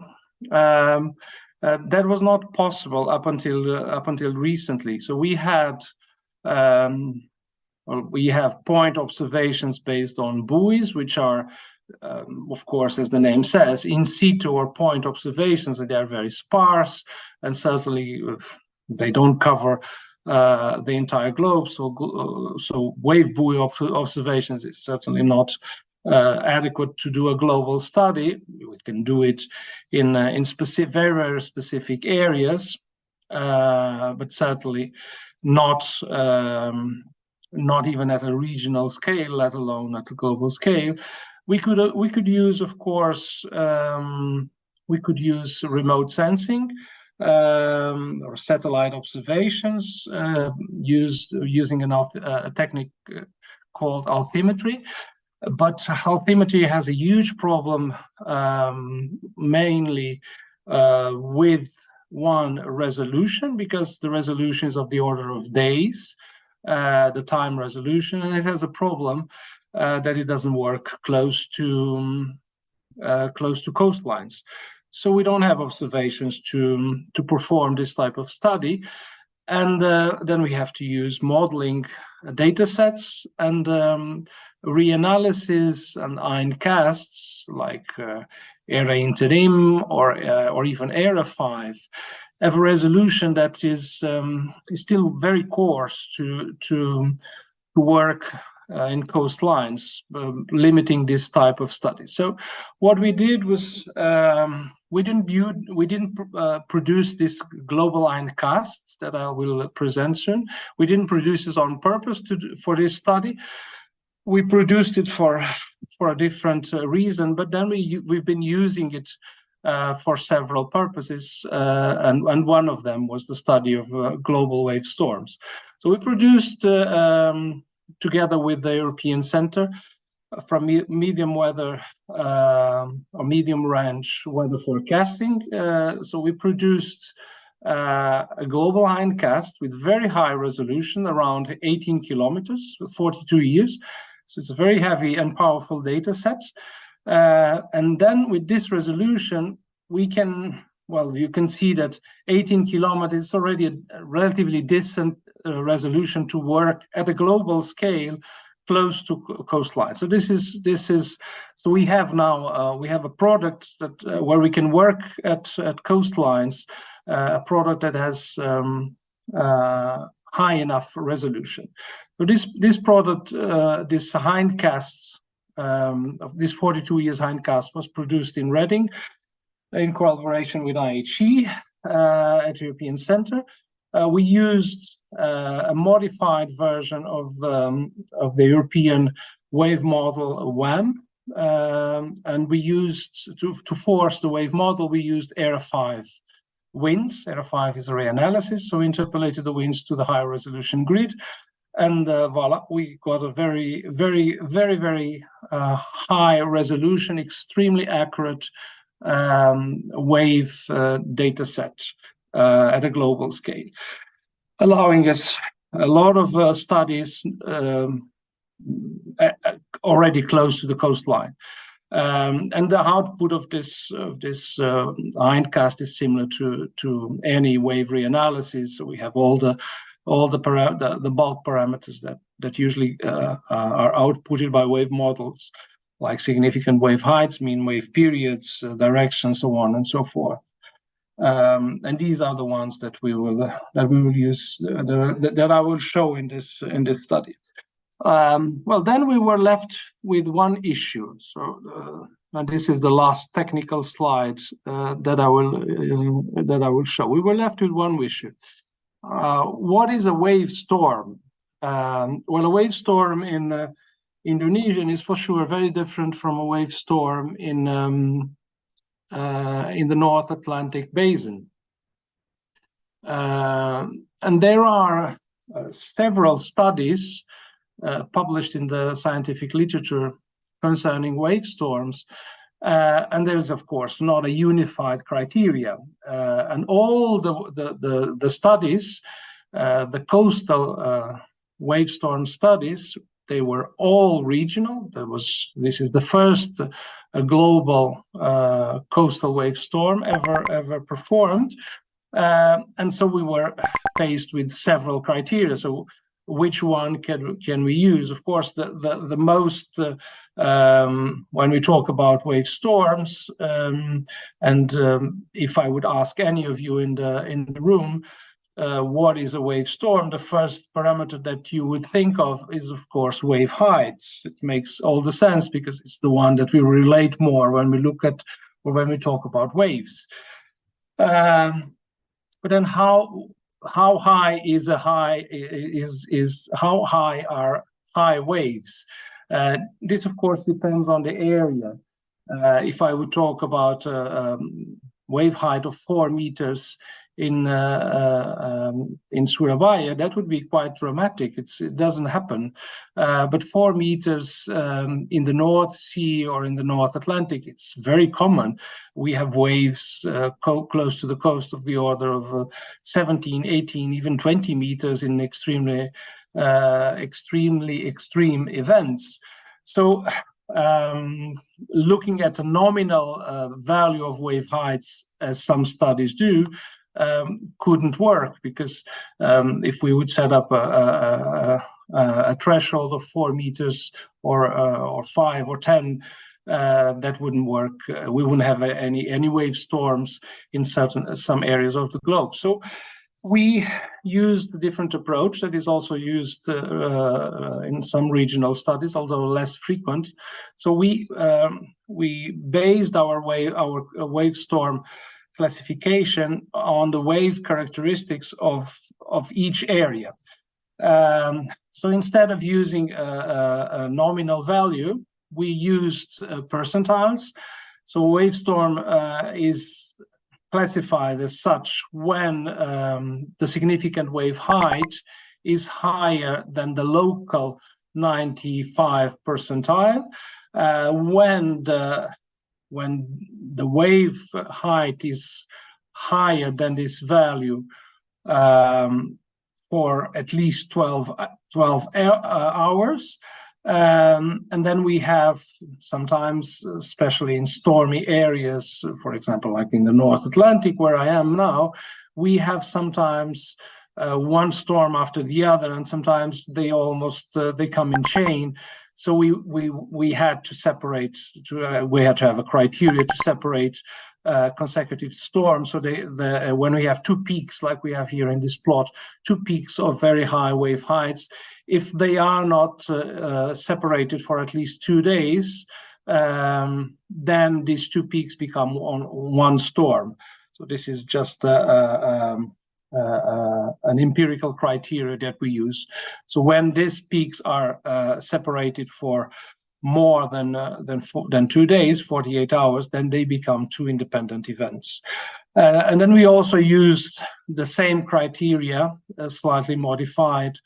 that was not possible up until recently. So we have point observations based on buoys, which are of course, as the name says, in situ or point observations, and they are very sparse, and certainly they don't cover the entire globe. So wave buoy observations is certainly not adequate to do a global study. We can do it in very, very specific areas, but certainly not even at a regional scale, let alone at a global scale. We could use, of course, we could use remote sensing or satellite observations using a technique called altimetry. But altimetry has a huge problem, mainly with one, resolution, because the resolution is of the order of days, the time resolution, and it has a problem that it doesn't work close to coastlines. So we don't have observations to perform this type of study, and then we have to use modeling data sets and reanalysis and ironcasts like ERA interim or even ERA 5 have a resolution that is still very coarse to work in coastlines, limiting this type of study. So what we did was we didn't produce this global ironcast that I will present soon. We didn't produce this on purpose for this study. We produced it for a different reason, but then we've been using it for several purposes, and one of them was the study of global wave storms. So we produced, together with the European Center from medium weather or medium range weather forecasting, so we produced a global ironcast with very high resolution, around 18 kilometers, 42 years. So it's a very heavy and powerful data set. And then with this resolution, we can, well, you can see that 18 kilometers is already a relatively decent resolution to work at a global scale close to coastline. So so we have now we have a product that where we can work at coastlines, a product that has high enough resolution. So this product, this hindcast, of this 42 years hindcast, was produced in Reading in collaboration with IHE at European Center. We used a modified version of the European wave model WAM, and we used to force the wave model. We used ERA 5 winds. ERA 5 is array analysis, so we interpolated the winds to the higher resolution grid, and voila, we got a very, very, very, very high resolution, extremely accurate wave data set at a global scale, allowing us a lot of studies already close to the coastline. And the output of this hindcast is similar to any wave reanalysis. So we have all the bulk parameters that usually are outputted by wave models, like significant wave heights, mean wave periods, direction, so on and so forth. And these are the ones that we will use, that I will show in this study. Well, then we were left with one issue. So, and this is the last technical slide that I will show. We were left with one issue. What is a wave storm? Well, a wave storm in Indonesian is for sure very different from a wave storm in the North Atlantic basin. And there are several studies published in the scientific literature concerning wave storms. And there's, of course, not a unified criteria. And all the studies, the coastal wave storm studies, they were all regional. This is the first global coastal wave storm ever performed. And so we were faced with several criteria. So which one can we use? Of course, the most when we talk about wave storms, and if I would ask any of you in the room, what is a wave storm? The first parameter that you would think of is, of course, wave heights. It makes all the sense because it's the one that we relate more when we look at or when we talk about waves. But then how high is a high is how high are high waves? This, of course, depends on the area. If I would talk about wave height of 4 meters in Surabaya, that would be quite dramatic. It doesn't happen. But 4 meters in the North Sea or in the North Atlantic, it's very common. We have waves close to the coast of the order of 17, 18, even 20 meters in extremely extreme events. So looking at a nominal value of wave heights, as some studies do, couldn't work, because if we would set up a threshold of 4 meters or 5 or 10, that wouldn't work. We wouldn't have any wave storms in some areas of the globe. So we used a different approach that is also used in some regional studies, although less frequent. So we based our wave storm classification on the wave characteristics of each area. So instead of using a nominal value, we used percentiles. So wave storm is classified as such when the significant wave height is higher than the local 95 percentile, when the wave height is higher than this value for at least 12 hours, And then we have sometimes, especially in stormy areas, for example, like in the North Atlantic where I am now, we have sometimes one storm after the other, and sometimes they almost they come in chain. So we had to separate. We had to have a criteria to separate consecutive storms. So when we have two peaks, like we have here in this plot, two peaks of very high wave heights, if they are not separated for at least 2 days, then these two peaks become one storm. So this is just an empirical criteria that we use. So when these peaks are separated for more than 2 days, 48 hours, then they become two independent events. And then we also used the same criteria, slightly modified,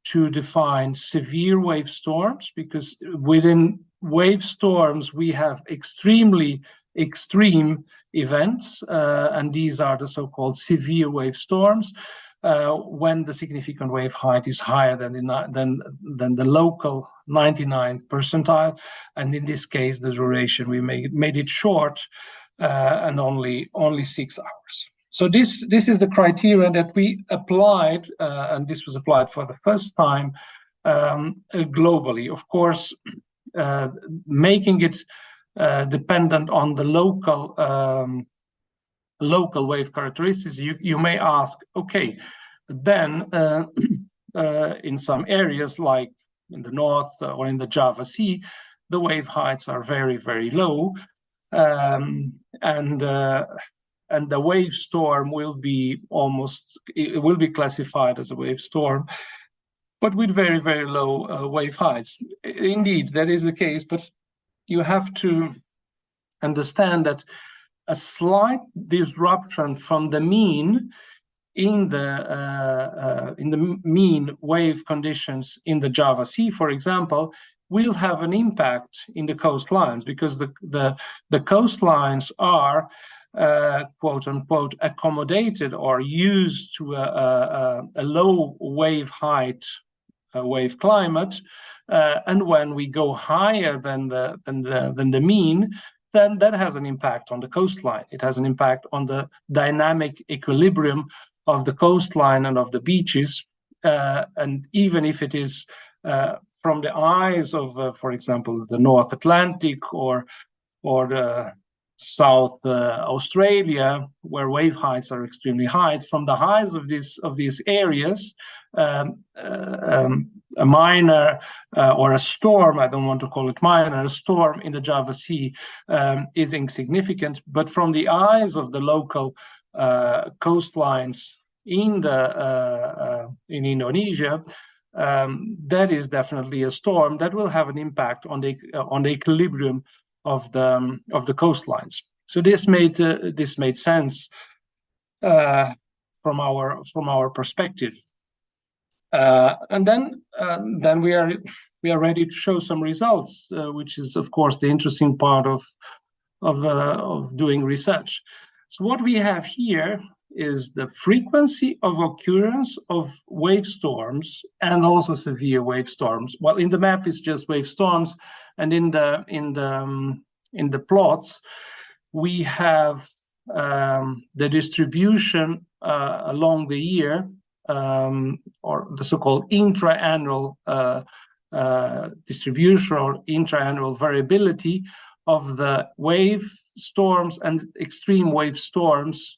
to define severe wave storms, because within wave storms we have extremely extreme events, and these are the so-called severe wave storms, when the significant wave height is higher than the local 99th percentile, and in this case the duration we made it short, and only 6 hours. So this is the criteria that we applied, and this was applied for the first time globally. Of course, making it dependent on the local wave characteristics, you may ask, okay, then in some areas like in the north or in the Java Sea, the wave heights are very, very low, and the wave storm will be classified as a wave storm, but with very, very low wave heights. Indeed, that is the case, but you have to understand that a slight disruption from the mean in the mean wave conditions in the Java Sea, for example, will have an impact in the coastlines, because the coastlines are quote unquote accommodated or used to a low wave height wave climate, and when we go higher than the mean, then that has an impact on the coastline. It has an impact on the dynamic equilibrium of the coastline and of the beaches, and even if it is from the eyes of, for example, the North Atlantic or the South Australia, where wave heights are extremely high, from the highs of these areas, a minor or a storm, I don't want to call it minor, a storm in the Java Sea is insignificant, but from the eyes of the local coastlines in Indonesia, that is definitely a storm that will have an impact on the equilibrium of the coastlines. So this made sense from our perspective, and then we are ready to show some results, which is of course the interesting part of doing research. So what we have here is the frequency of occurrence of wave storms and also severe wave storms. Well, in the map it's just wave storms, and in the plots we have the distribution along the year, or the so-called intra-annual distribution or intra-annual variability of the wave storms and extreme wave storms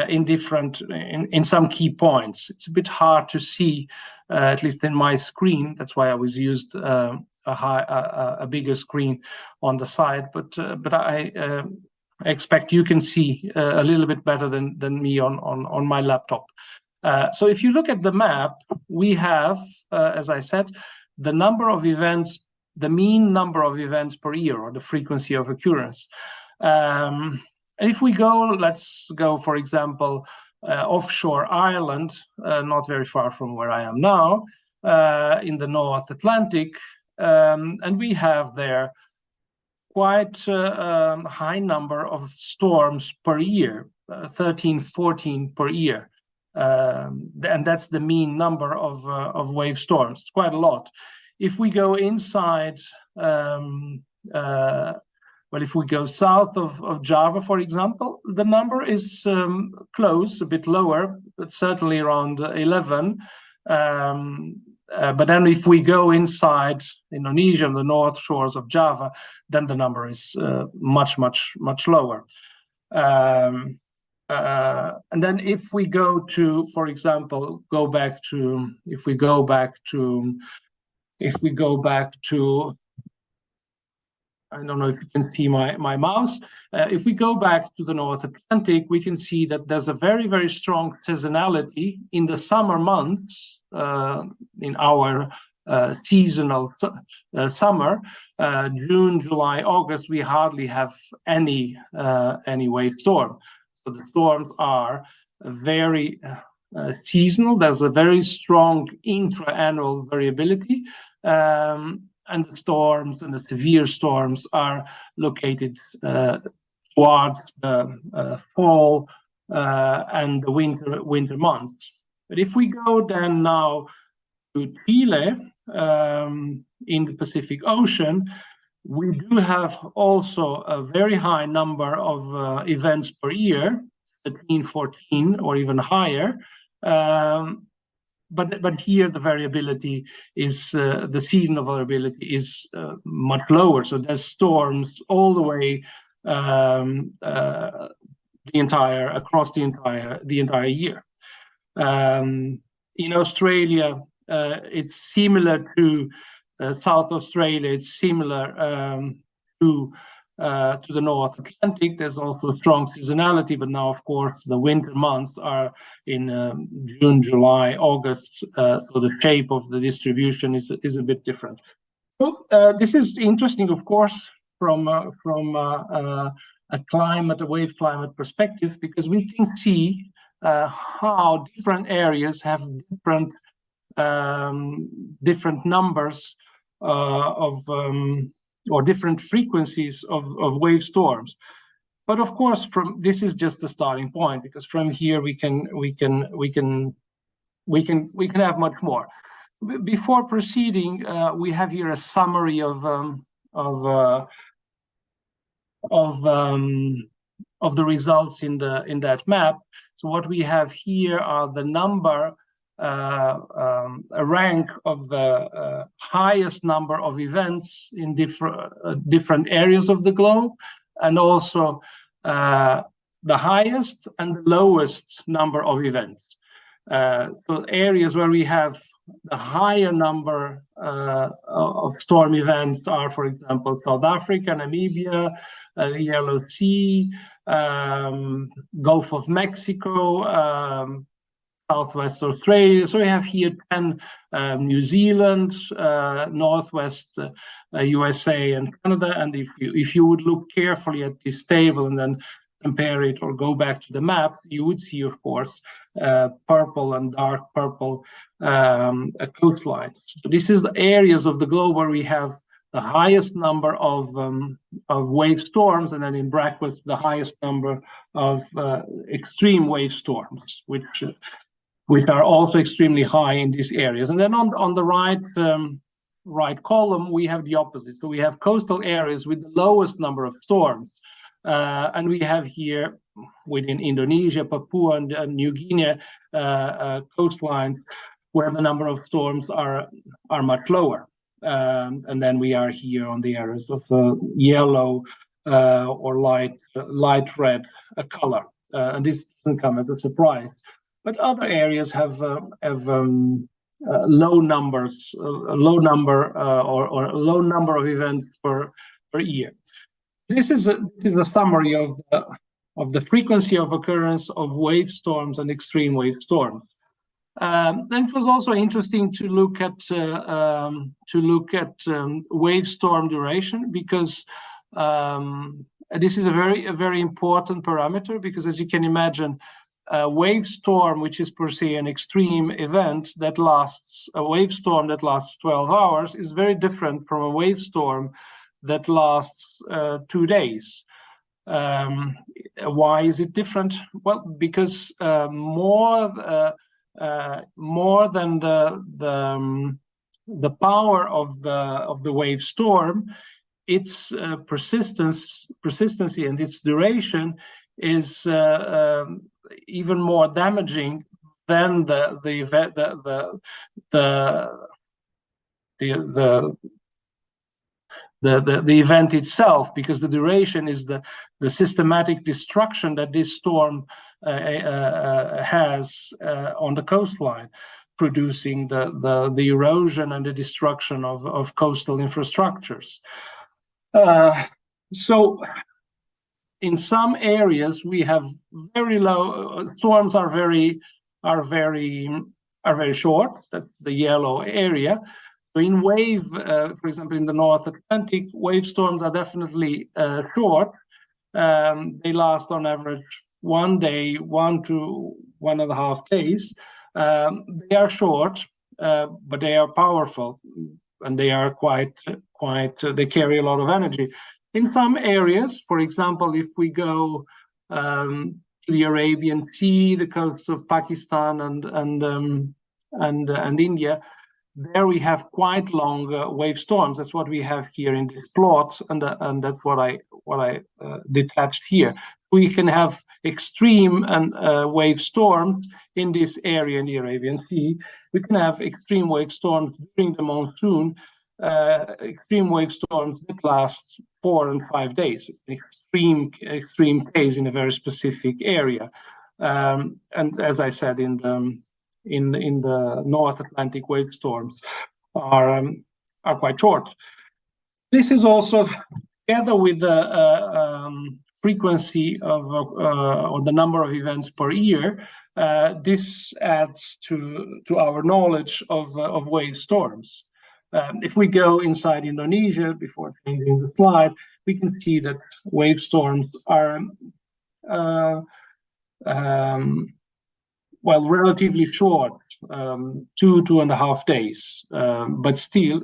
in some key points. It's a bit hard to see, at least in my screen. That's why I was used a bigger screen on the side. But I expect you can see a little bit better than me on my laptop. So if you look at the map, we have, as I said, the number of events, the mean number of events per year, or the frequency of occurrence. If we go, let's go, for example, offshore Ireland, not very far from where I am now, in the North Atlantic, and we have there quite a high number of storms per year, 13, 14 per year. And that's the mean number of wave storms. It's quite a lot. if we go inside, if we go south of Java, for example, the number is close, a bit lower, but certainly around 11. But then if we go inside Indonesia, the north shores of Java, then the number is much lower. And then if we go to, for example, if we go back to, I don't know if you can see my mouse. If we go back to the North Atlantic, we can see that there's a very, very strong seasonality in the summer months, in our seasonal summer. June, July, August, we hardly have any wave storm. So the storms are very seasonal. There's a very strong intra-annual variability. And the storms and the severe storms are located towards the fall and the winter months. But if we go then now to Chile in the Pacific Ocean, we do have also a very high number of events per year, 13, 14, or even higher. But here the variability is the seasonal variability is much lower. So there's storms all the way across the entire year. In Australia, it's similar to South Australia. It's similar to the North Atlantic. There's also strong seasonality, but now, of course, the winter months are in June, July, August, so the shape of the distribution is a bit different. So this is interesting, of course, from a wave climate perspective, because we can see how different areas have different numbers or different frequencies of wave storms. But of course, this is just the starting point, because from here we can have much more. Before proceeding, we have here a summary of the results in that map. So what we have here are the number, a rank of the highest number of events in different areas of the globe, and also the highest and the lowest number of events. So areas where we have the higher number of storm events are, for example, South Africa, Namibia, the Yellow Sea, Gulf of Mexico, Southwest Australia. So we have here 10, New Zealand, Northwest USA and Canada. And if you would look carefully at this table and then compare it or go back to the map, you would see, of course, purple and dark purple coastlines. So this is the areas of the globe where we have the highest number of wave storms, and then in brackets the highest number of extreme wave storms, which are also extremely high in these areas. And then on the right column, we have the opposite. So we have coastal areas with the lowest number of storms. And we have here within Indonesia, Papua, and New Guinea coastlines where the number of storms are much lower. And then we are here on the areas of yellow or light red color. And this doesn't come as a surprise. But other areas have low numbers, a low number or a low number of events per year. This is a summary of the frequency of occurrence of wave storms and extreme wave storms. Then it was also interesting to look at wave storm duration, because this is a very important parameter, because as you can imagine, a wave storm, which is per se an extreme event a wave storm that lasts 12 hours, is very different from a wave storm that lasts 2 days. Why is it different? Well, because more than the power of the wave storm, its persistency and its duration is even more damaging than the event itself, because the duration is the systematic destruction that this storm has on the coastline, producing the erosion and the destruction of coastal infrastructures. So in some areas we have very low storms are very short. That's the yellow area. So in wave, for example, in the North Atlantic, wave storms are definitely short. They last on average 1 day, 1 to 1.5 days. They are short, but they are powerful, and they are quite. They carry a lot of energy. In some areas, for example, if we go to the Arabian Sea, the coast of Pakistan and India, there we have quite long wave storms. That's what we have here in this plot, and that's what I detached here. We can have extreme and wave storms in this area in the Arabian Sea. We can have extreme wave storms during the monsoon, extreme wave storms that last 4 and 5 days. Extreme case in a very specific area, and as I said, in the North Atlantic, wave storms are quite short. This is also, together with the frequency of or the number of events per year, this adds to our knowledge of wave storms. If we go inside Indonesia, before changing the slide, we can see that wave storms are relatively short, 2.5 days, but still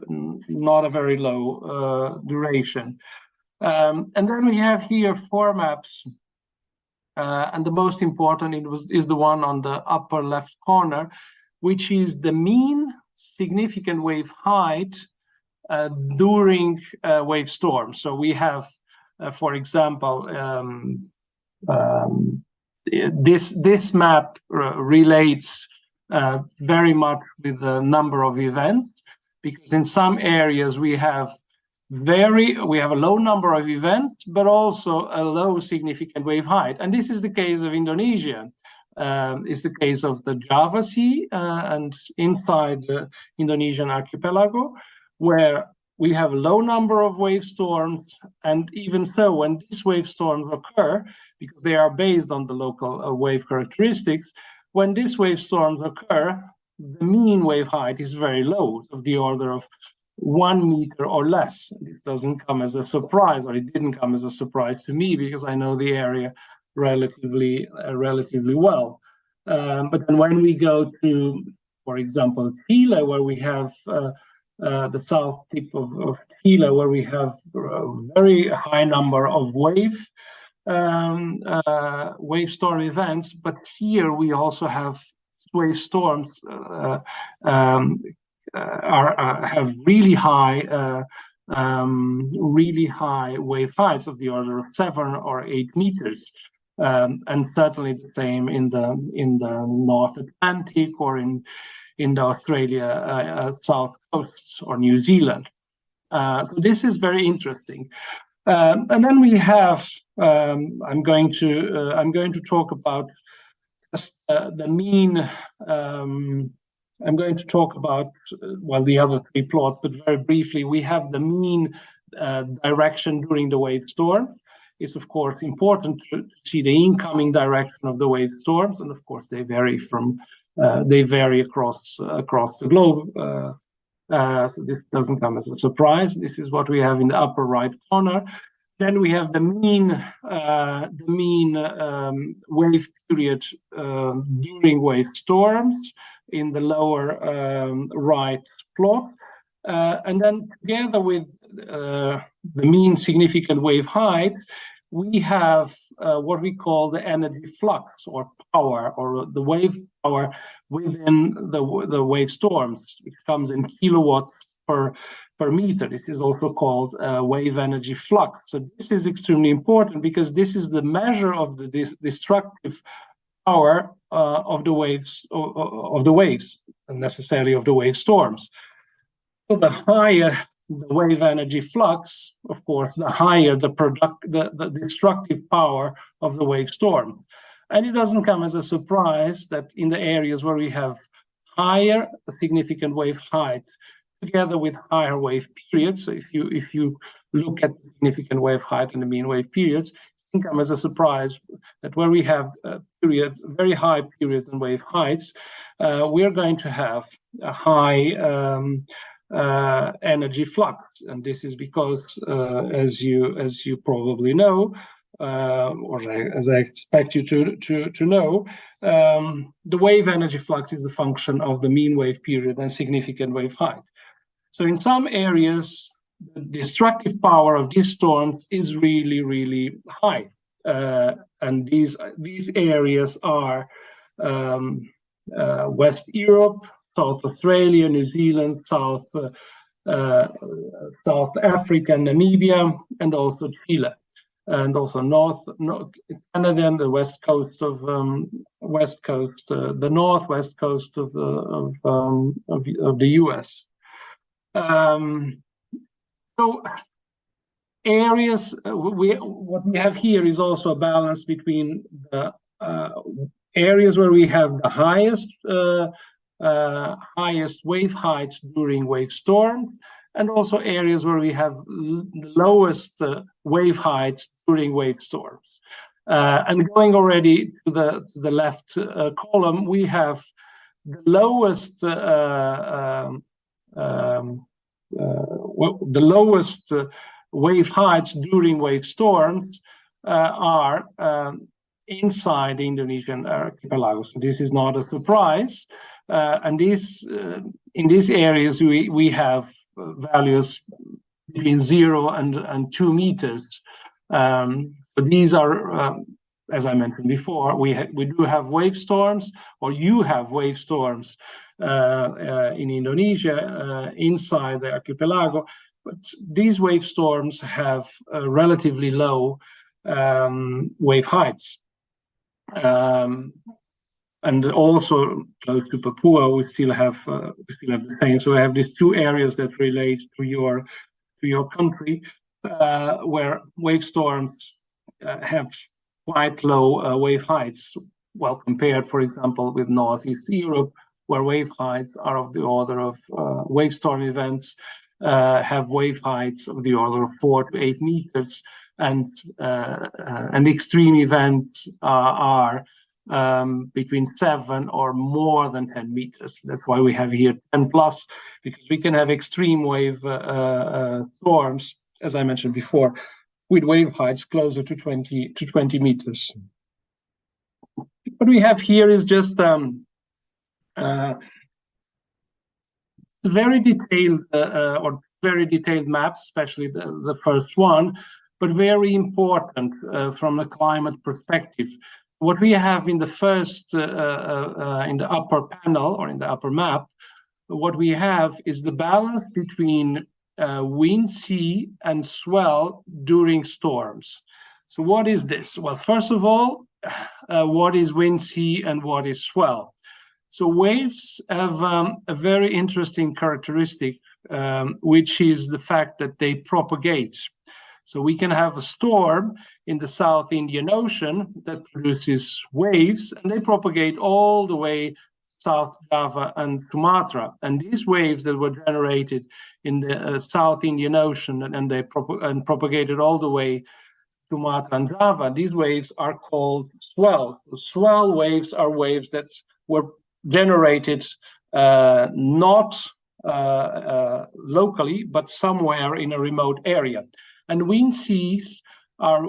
not a very low duration. And then we have here 4 maps, and the most important is the one on the upper left corner, which is the mean significant wave height during wave storms. So we have, for example, this map relates very much with the number of events, because in some areas we have a low number of events, but also a low significant wave height. And this is the case of Indonesia. It's the case of the Java Sea and inside the Indonesian archipelago, where we have a low number of wave storms. And even so, when these wave storms occur, because they are based on the local wave characteristics, when these wave storms occur, the mean wave height is very low, of the order of 1 meter or less. This doesn't come as a surprise, or it didn't come as a surprise to me, because I know the area relatively well. But then when we go to, for example, Chile, where we have the south tip of Chile, where we have a very high number of wave storm events, but here we also have wave storms have really high wave heights of the order of 7 or 8 meters. And certainly the same in the North Atlantic or in the Australia south coast or New Zealand. So this is very interesting. And then we have I'm going to talk about just the mean. I'm going to talk about the other 3 plots, but very briefly, we have the mean direction during the wave storm. It's of course important to see the incoming direction of the wave storms, and of course they vary across the globe. So this doesn't come as a surprise. This is what we have in the upper right corner. Then we have the mean wave period during wave storms in the lower right plot, and then together with the mean significant wave height, we have what we call the energy flux or power, or the wave power within the wave storms, which comes in kilowatts per meter. This is also called wave energy flux. So this is extremely important because this is the measure of the destructive power of the waves, and necessarily of the wave storms. So the higher the wave energy flux, of course, the higher the destructive power of the wave storm. And it doesn't come as a surprise that in the areas where we have higher significant wave height, together with higher wave periods, so if you look at the significant wave height and the mean wave periods, it can come as a surprise that where we have very high periods and wave heights, we're going to have a high energy flux, and this is because, as you probably know, or as I expect you to know, the wave energy flux is a function of the mean wave period and significant wave height. So in some areas, the destructive power of these storms is really, really high, and these areas are West Europe, South Australia, New Zealand, South Africa, Namibia, and also Chile, and also North Canada and the west coast of the northwest coast of the US. So areas what we have here is also a balance between the areas where we have the highest wave heights during wave storms, and also areas where we have the lowest wave heights during wave storms. And going already to the left column, we have the lowest wave heights during wave storms are inside the Indonesian archipelago. So this is not a surprise. And in these areas, we have values between 0 and 2 meters. So these are, as I mentioned before, we do have wave storms, or you have wave storms in Indonesia inside the archipelago. But these wave storms have relatively low wave heights. And also close to Papua, we still have the same. So we have these two areas that relate to your country, where wave storms have quite low wave heights. Well, compared, for example, with Northeast Europe, where wave heights are of the order of wave storm events have wave heights of the order of 4 to 8 meters, and extreme events are between 7 or more than 10 meters. That's why we have here 10 plus, because we can have extreme wave storms, as I mentioned before, with wave heights closer to 20 meters. What we have here is just very detailed very detailed maps, especially the first one, but very important from a climate perspective. What we have in the first, in the upper panel or in the upper map, what we have is the balance between wind, sea, and swell during storms. So what is this? Well, first of all, what is wind, sea, and what is swell? So waves have a very interesting characteristic, which is the fact that they propagate. So we can have a storm in the South Indian Ocean that produces waves, and they propagate all the way South Java and Sumatra. And these waves that were generated in the South Indian Ocean and they propagated all the way Sumatra and Java, these waves are called swell. So swell waves are waves that were generated not locally, but somewhere in a remote area. And wind seas are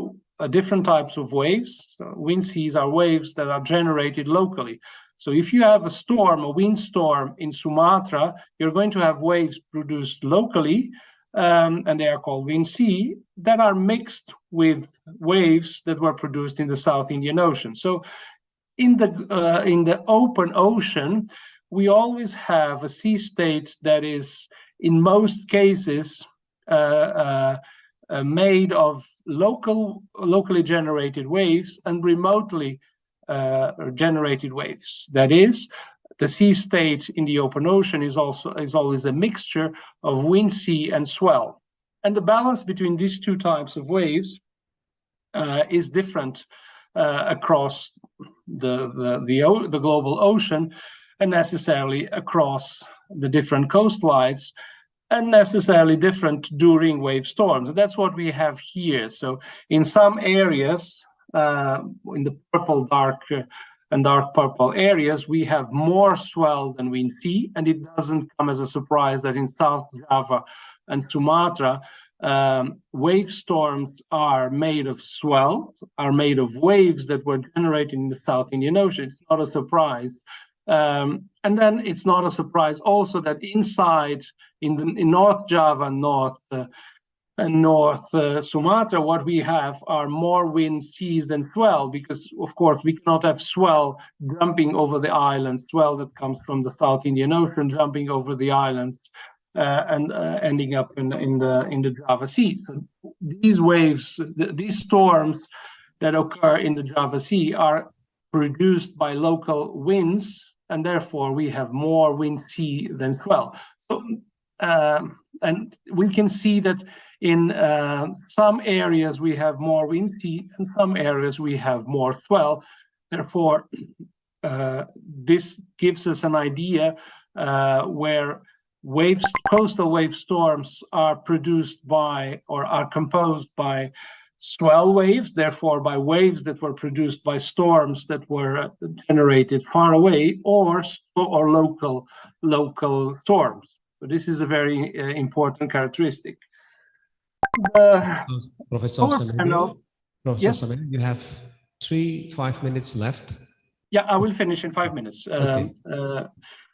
different types of waves. So wind seas are waves that are generated locally. So if you have a storm, a windstorm in Sumatra, you're going to have waves produced locally, and they are called wind C, that are mixed with waves that were produced in the South Indian Ocean. So in the open ocean, we always have a sea state that is, in most cases, made of locally generated waves and remotely generated waves. That is, the sea state in the open ocean is always a mixture of wind, sea, and swell. And the balance between these two types of waves is different across the global ocean, and necessarily across the different coastlines, and necessarily different during wave storms. That's what we have here. So in some areas, in the purple, dark and dark purple areas, we have more swell than wind sea, and it doesn't come as a surprise that in South Java and Sumatra, wave storms are made of swell, are made of waves that were generated in the South Indian Ocean. It's not a surprise. And then it's not a surprise also that inside in North Java and North Sumatra, what we have are more wind seas than swell, because of course we cannot have swell jumping over the island, swell that comes from the South Indian Ocean jumping over the islands and ending up in the Java Sea. So these waves, these storms that occur in the Java Sea are produced by local winds, and therefore we have more wind sea than swell. So, and we can see that in some areas we have more wind sea, and some areas we have more swell. Therefore, this gives us an idea where coastal wave storms are produced by, or are composed by, swell waves, therefore by waves that were produced by storms that were generated far away, or local storms. So this is a very important characteristic. Professor Semedo, Semedo, you have 5 minutes left. Yeah, I will finish in 5 minutes. Okay.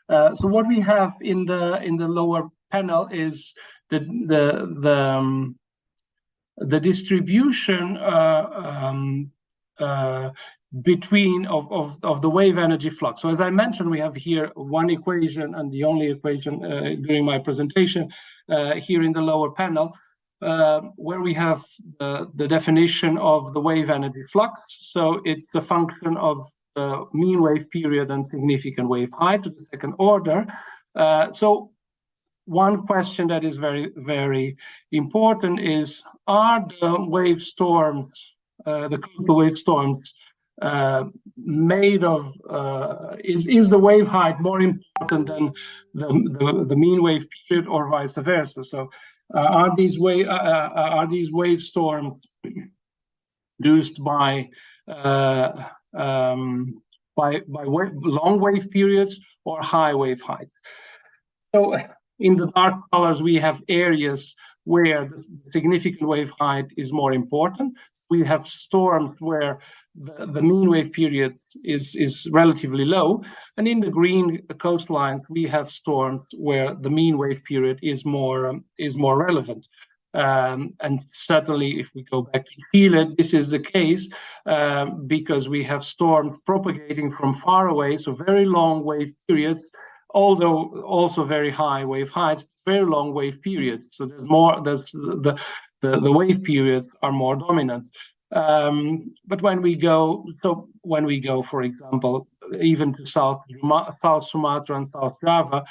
So what we have in the lower panel is the distribution between of the wave energy flux. So as I mentioned, we have here one equation, and the only equation during my presentation here in the lower panel, where we have the definition of the wave energy flux. So it's a function of mean wave period and significant wave height to the second order. So one question that is very, very important is, are the wave storms, the coastal wave storms, made of, is the wave height more important than the mean wave period, or vice versa? So are these wave storms produced by long wave periods or high wave heights? So in the dark colors, we have areas where the significant wave height is more important. We have storms where the mean wave period is relatively low. And in the green coastlines, we have storms where the mean wave period is more relevant. And certainly, if we go back to Chile, this is the case because we have storms propagating from far away, so very long wave periods, although also very high wave heights, very long wave periods. So the wave periods are more dominant. But when we go, for example, even to South Sumatra and South Java,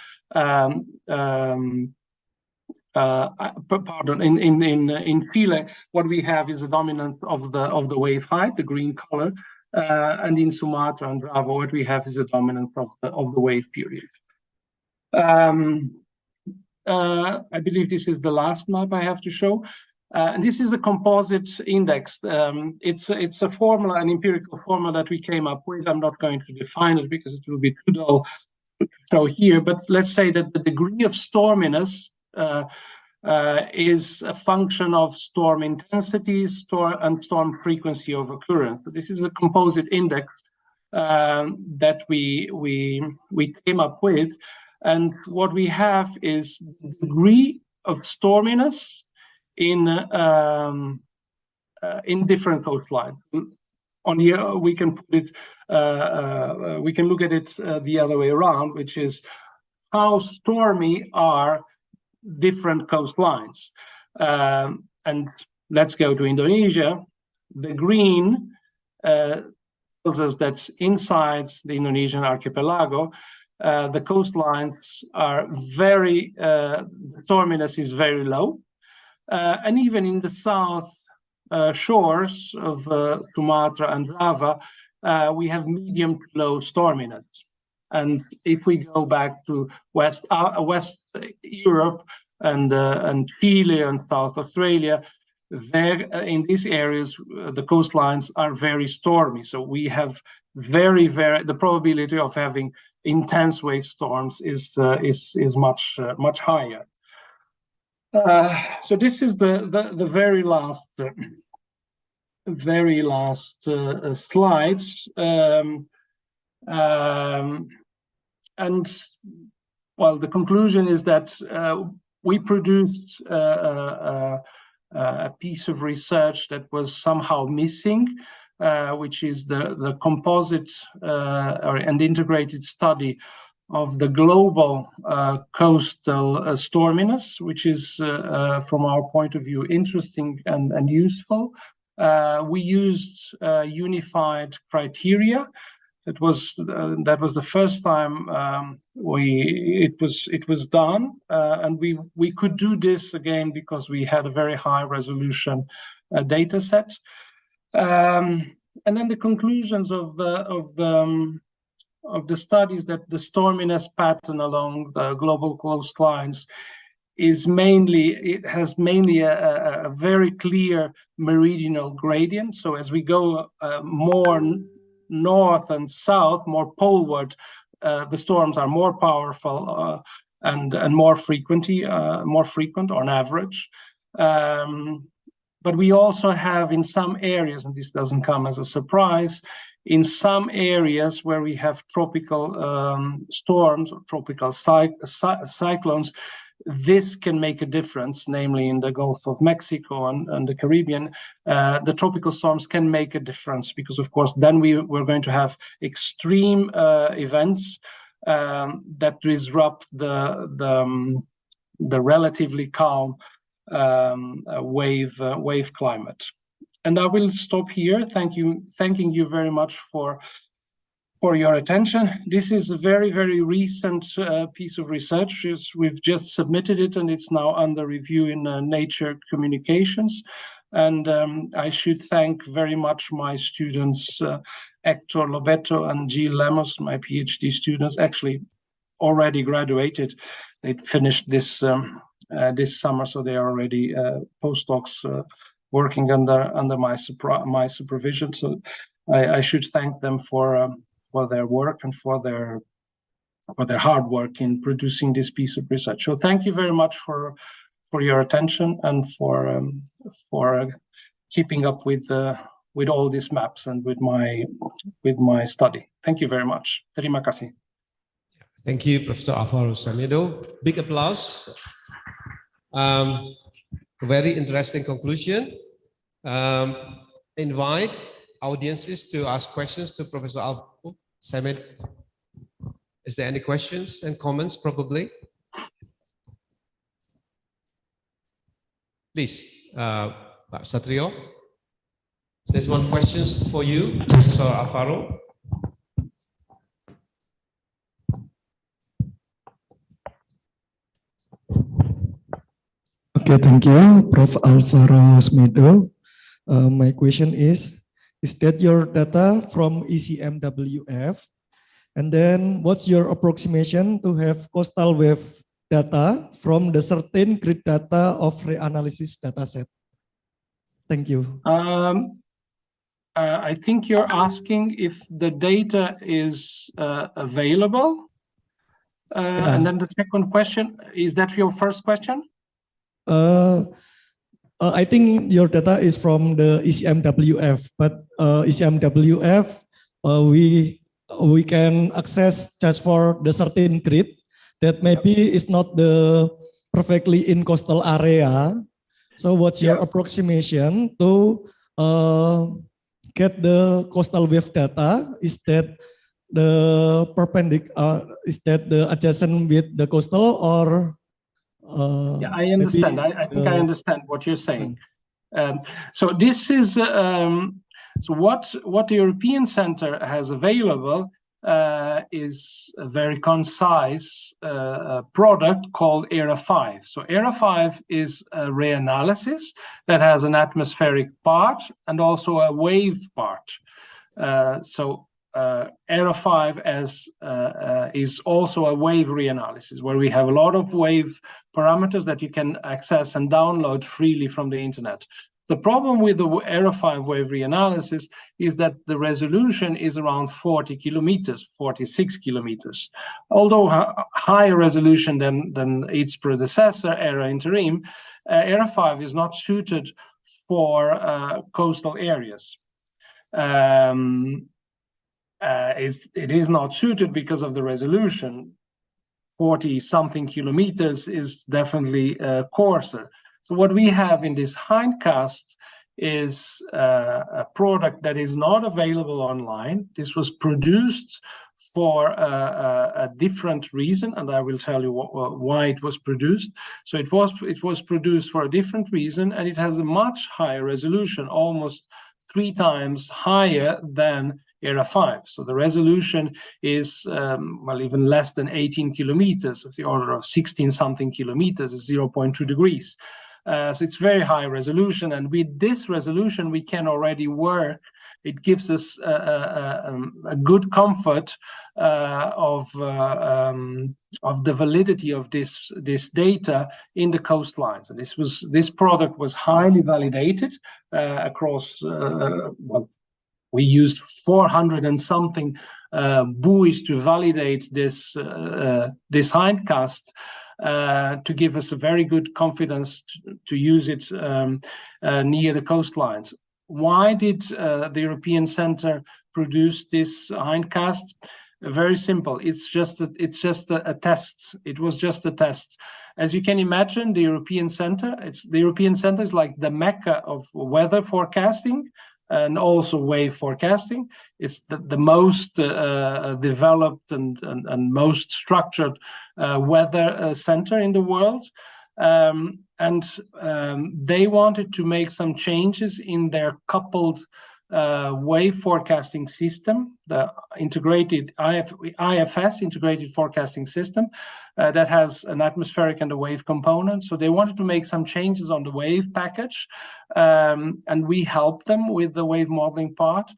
in Chile, what we have is a dominance of the wave height, the green color, and in Sumatra and Java, what we have is a dominance of the wave period. I believe this is the last map I have to show. And this is a composite index. It's a formula, an empirical formula that we came up with. I'm not going to define it because it will be too dull to show here, but let's say that the degree of storminess is a function of storm intensity, and storm frequency of occurrence. So this is a composite index that we came up with. And what we have is the degree storminess in different coastlines. On the we can put it, we can look at it the other way around, which is how stormy are different coastlines. And let's go to Indonesia. The green tells us that inside the Indonesian archipelago, the coastlines are very, the storminess is very low. And even in the south shores of Sumatra and Java, we have medium to low storminess. And if we go back to West Europe and Chile and South Australia, there in these areas the coastlines are very stormy. So we have the probability of having intense wave storms is much higher. So this is the very last slides, and well, the conclusion is that we produced a piece of research that was somehow missing, which is the composite and integrated study of the global coastal storminess, which is, from our point of view, interesting and useful. We used unified criteria. That was the first time it was done, and we could do this again because we had a very high resolution data set. And then the conclusions of the studies that the storminess pattern along the global coastlines has mainly a very clear meridional gradient. So as we go more north and south, more poleward, the storms are more powerful and more frequent on average. But we also have in some areas, and this doesn't come as a surprise, in some areas where we have tropical storms or tropical cyclones, this can make a difference, namely in the Gulf of Mexico and the Caribbean. The tropical storms can make a difference because, of course, then we're going to have extreme events that disrupt the relatively calm wave climate. And I will stop here. Thanking you very much for your attention. This is a very, very recent piece of research. We've just submitted it and it's now under review in Nature Communications. And I should thank very much my students, Hector Lobeto and Gil Lemos, my PhD students, actually already graduated. They finished this this summer, so they are already postdocs working under my supervision. So I should thank them for their work and for their hard work in producing this piece of research. So thank you very much for your attention and for keeping up with all these maps and with my study. Thank you very much. Terima kasih. Thank you, Professor Alvaro Semedo. Big applause. Very interesting conclusion. Invite audiences to ask questions to Professor Alvaro Semedo. Is there any questions and comments, probably? Please, Pak Satrio. There's one question for you, Professor Alvaro. Okay, thank you, Prof. Alvaro Semedo. My question is that your data from ECMWF? And then what's your approximation to have coastal wave data from the certain grid data of reanalysis dataset? Thank you. I think you're asking if the data is available. Yeah. And then the second question, is that your first question? I think your data is from the ECMWF, but ECMWF, we can access just for the certain grid that maybe is not the perfectly in coastal area. So what's your approximation to get the coastal wave data? Is that the perpendicular, is that the adjacent with the coastal, or yeah, I understand. I think I understand what you're saying. So this is so what the European Center has available is a very concise product called ERA5. So ERA5 is a reanalysis that has an atmospheric part and also a wave part. So ERA5 is also a wave reanalysis where we have a lot of wave parameters that you can access and download freely from the internet. The problem with the ERA5 wave reanalysis is that the resolution is around 40 kilometers, 46 kilometers. Although higher resolution than its predecessor, ERA Interim, ERA5 is not suited for coastal areas. It is not suited because of the resolution. 40-something kilometers is definitely coarser. So what we have in this hindcast is a product that is not available online. This was produced for a different reason, and I will tell you why it was produced. So it was produced for a different reason, and it has a much higher resolution, almost 3 times higher than ERA5. So the resolution is, well, even less than 18 kilometers, of the order of 16-something kilometers, 0.2 degrees. So it's very high resolution, and with this resolution, we can already work. It gives us a good comfort of the validity of this data in the coastlines. And this product was highly validated across. Well, we used 400 and something buoys to validate this hindcast. To give us a very good confidence to use it near the coastlines. Why did the European Center produce this hindcast? Very simple. It's just a test. It was just a test. As you can imagine, the European Center is like the mecca of weather forecasting and also wave forecasting. It's the most developed and most structured weather center in the world. They wanted to make some changes in their coupled wave forecasting system, the integrated IFS, integrated forecasting system, that has an atmospheric and a wave component. So they wanted to make some changes on the wave package, and we helped them with the wave modeling part.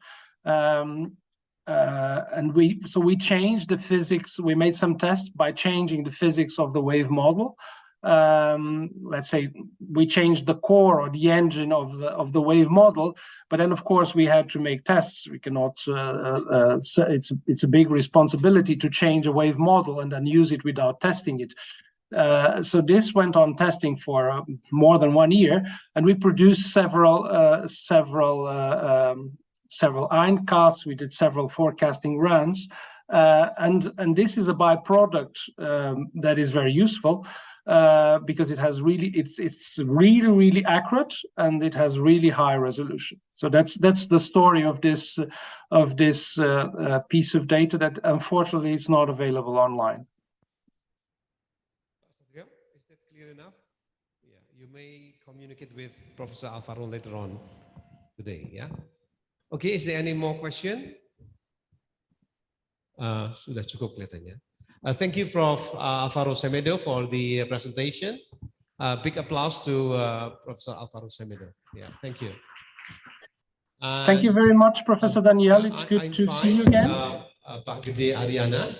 We changed the physics. We made some tests by changing the physics of the wave model. Let's say we changed the core or the engine of the wave model, but then of course we had to make tests. We cannot. It's a big responsibility to change a wave model and then use it without testing it. So this went on testing for more than 1 year, and we produced several hindcasts. We did several forecasting runs, and this is a byproduct that is very useful. Because it's really accurate, and it has really high resolution. So that's the story of this piece of data that unfortunately is not available online. Is that clear enough? Yeah, you may communicate with Professor Alvaro later on today. Yeah. Okay. Is there any more question? Sudah cukup kelihatannya. Thank you, Prof. Alvaro Semedo, for the presentation. Big applause to Professor Alvaro Semedo. Yeah, thank you. Thank you very much, Professor Daniel. It's good to see you again. Pak Gede Aryana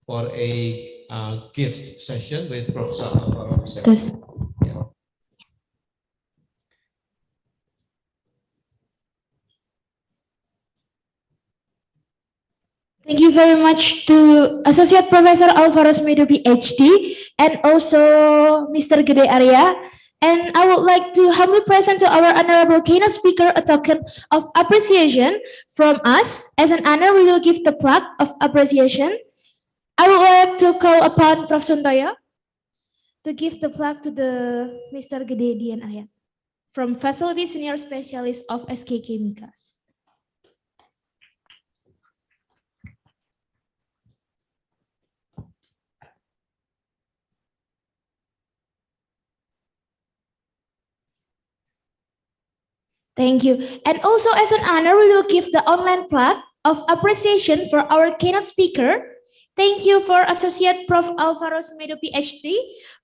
for a gift session with Professor Alvaro Semedo. Thank you very much to Associate Professor Alvaro Semedo, Ph.D., and also Mr. Gede Arya. And I would like to humbly present to our honorable keynote speaker a token of appreciation from us. As an honor, we will give the plaque of appreciation. I would like to call upon Prof. Suntoyo to give the flag to the Mr. Gede, Dian, Aryana from Facility Senior Specialist of SKK Migas. Thank you. And also as an honor, we will give the online plaque of appreciation for our keynote speaker. Thank you for Associate Prof. Alvaro Semedo, Ph.D.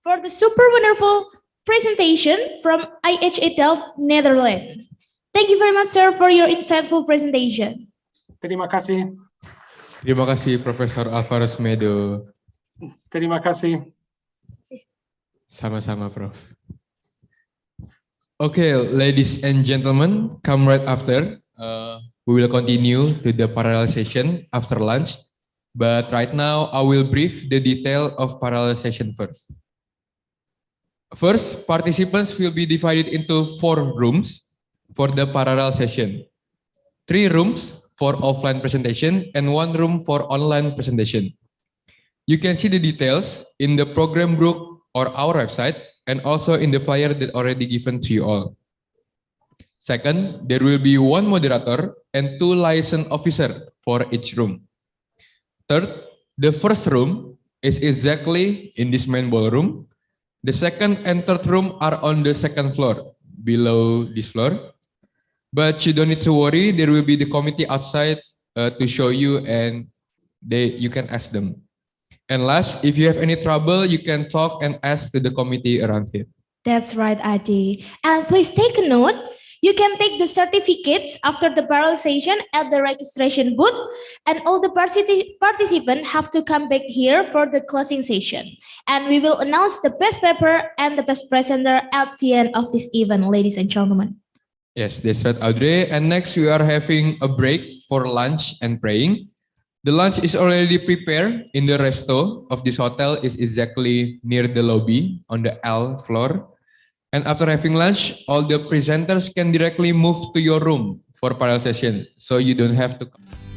for the super wonderful presentation from IHE Delft, Netherlands. Thank you very much, sir, for your insightful presentation. Terima kasih. Terima kasih, Profesor Alvaro Semedo. Terima kasih. Sama-sama, Prof. Okay, ladies and gentlemen, come right after. We will continue to the parallel session after lunch. But right now, I will brief the detail of parallel session first. First, participants will be divided into 4 rooms for the parallel session. 3 rooms for offline presentation and 1 room for online presentation. You can see the details in the program book or our website and also in the flyer that already given to you all. Second, there will be 1 moderator and 2 liaison officer for each room. Third, the first room is exactly in this main ballroom. The second and third room are on the second floor, below this floor. But you don't need to worry, there will be the committee outside to show you and you can ask them. And last, if you have any trouble, you can talk and ask to the committee around here. That's right, Adi. And please take a note. You can take the certificates after the parallel session at the registration booth, and all the participants have to come back here for the closing session. And we will announce the best paper and the best presenter at the end of this event, ladies and gentlemen. Yes, that's right, Audrey. And next, we are having a break for lunch and praying. The lunch is already prepared in the resto of this hotel. Is exactly near the lobby on the L floor. And after having lunch, all the presenters can directly move to your room for parallel session. So you don't have to come.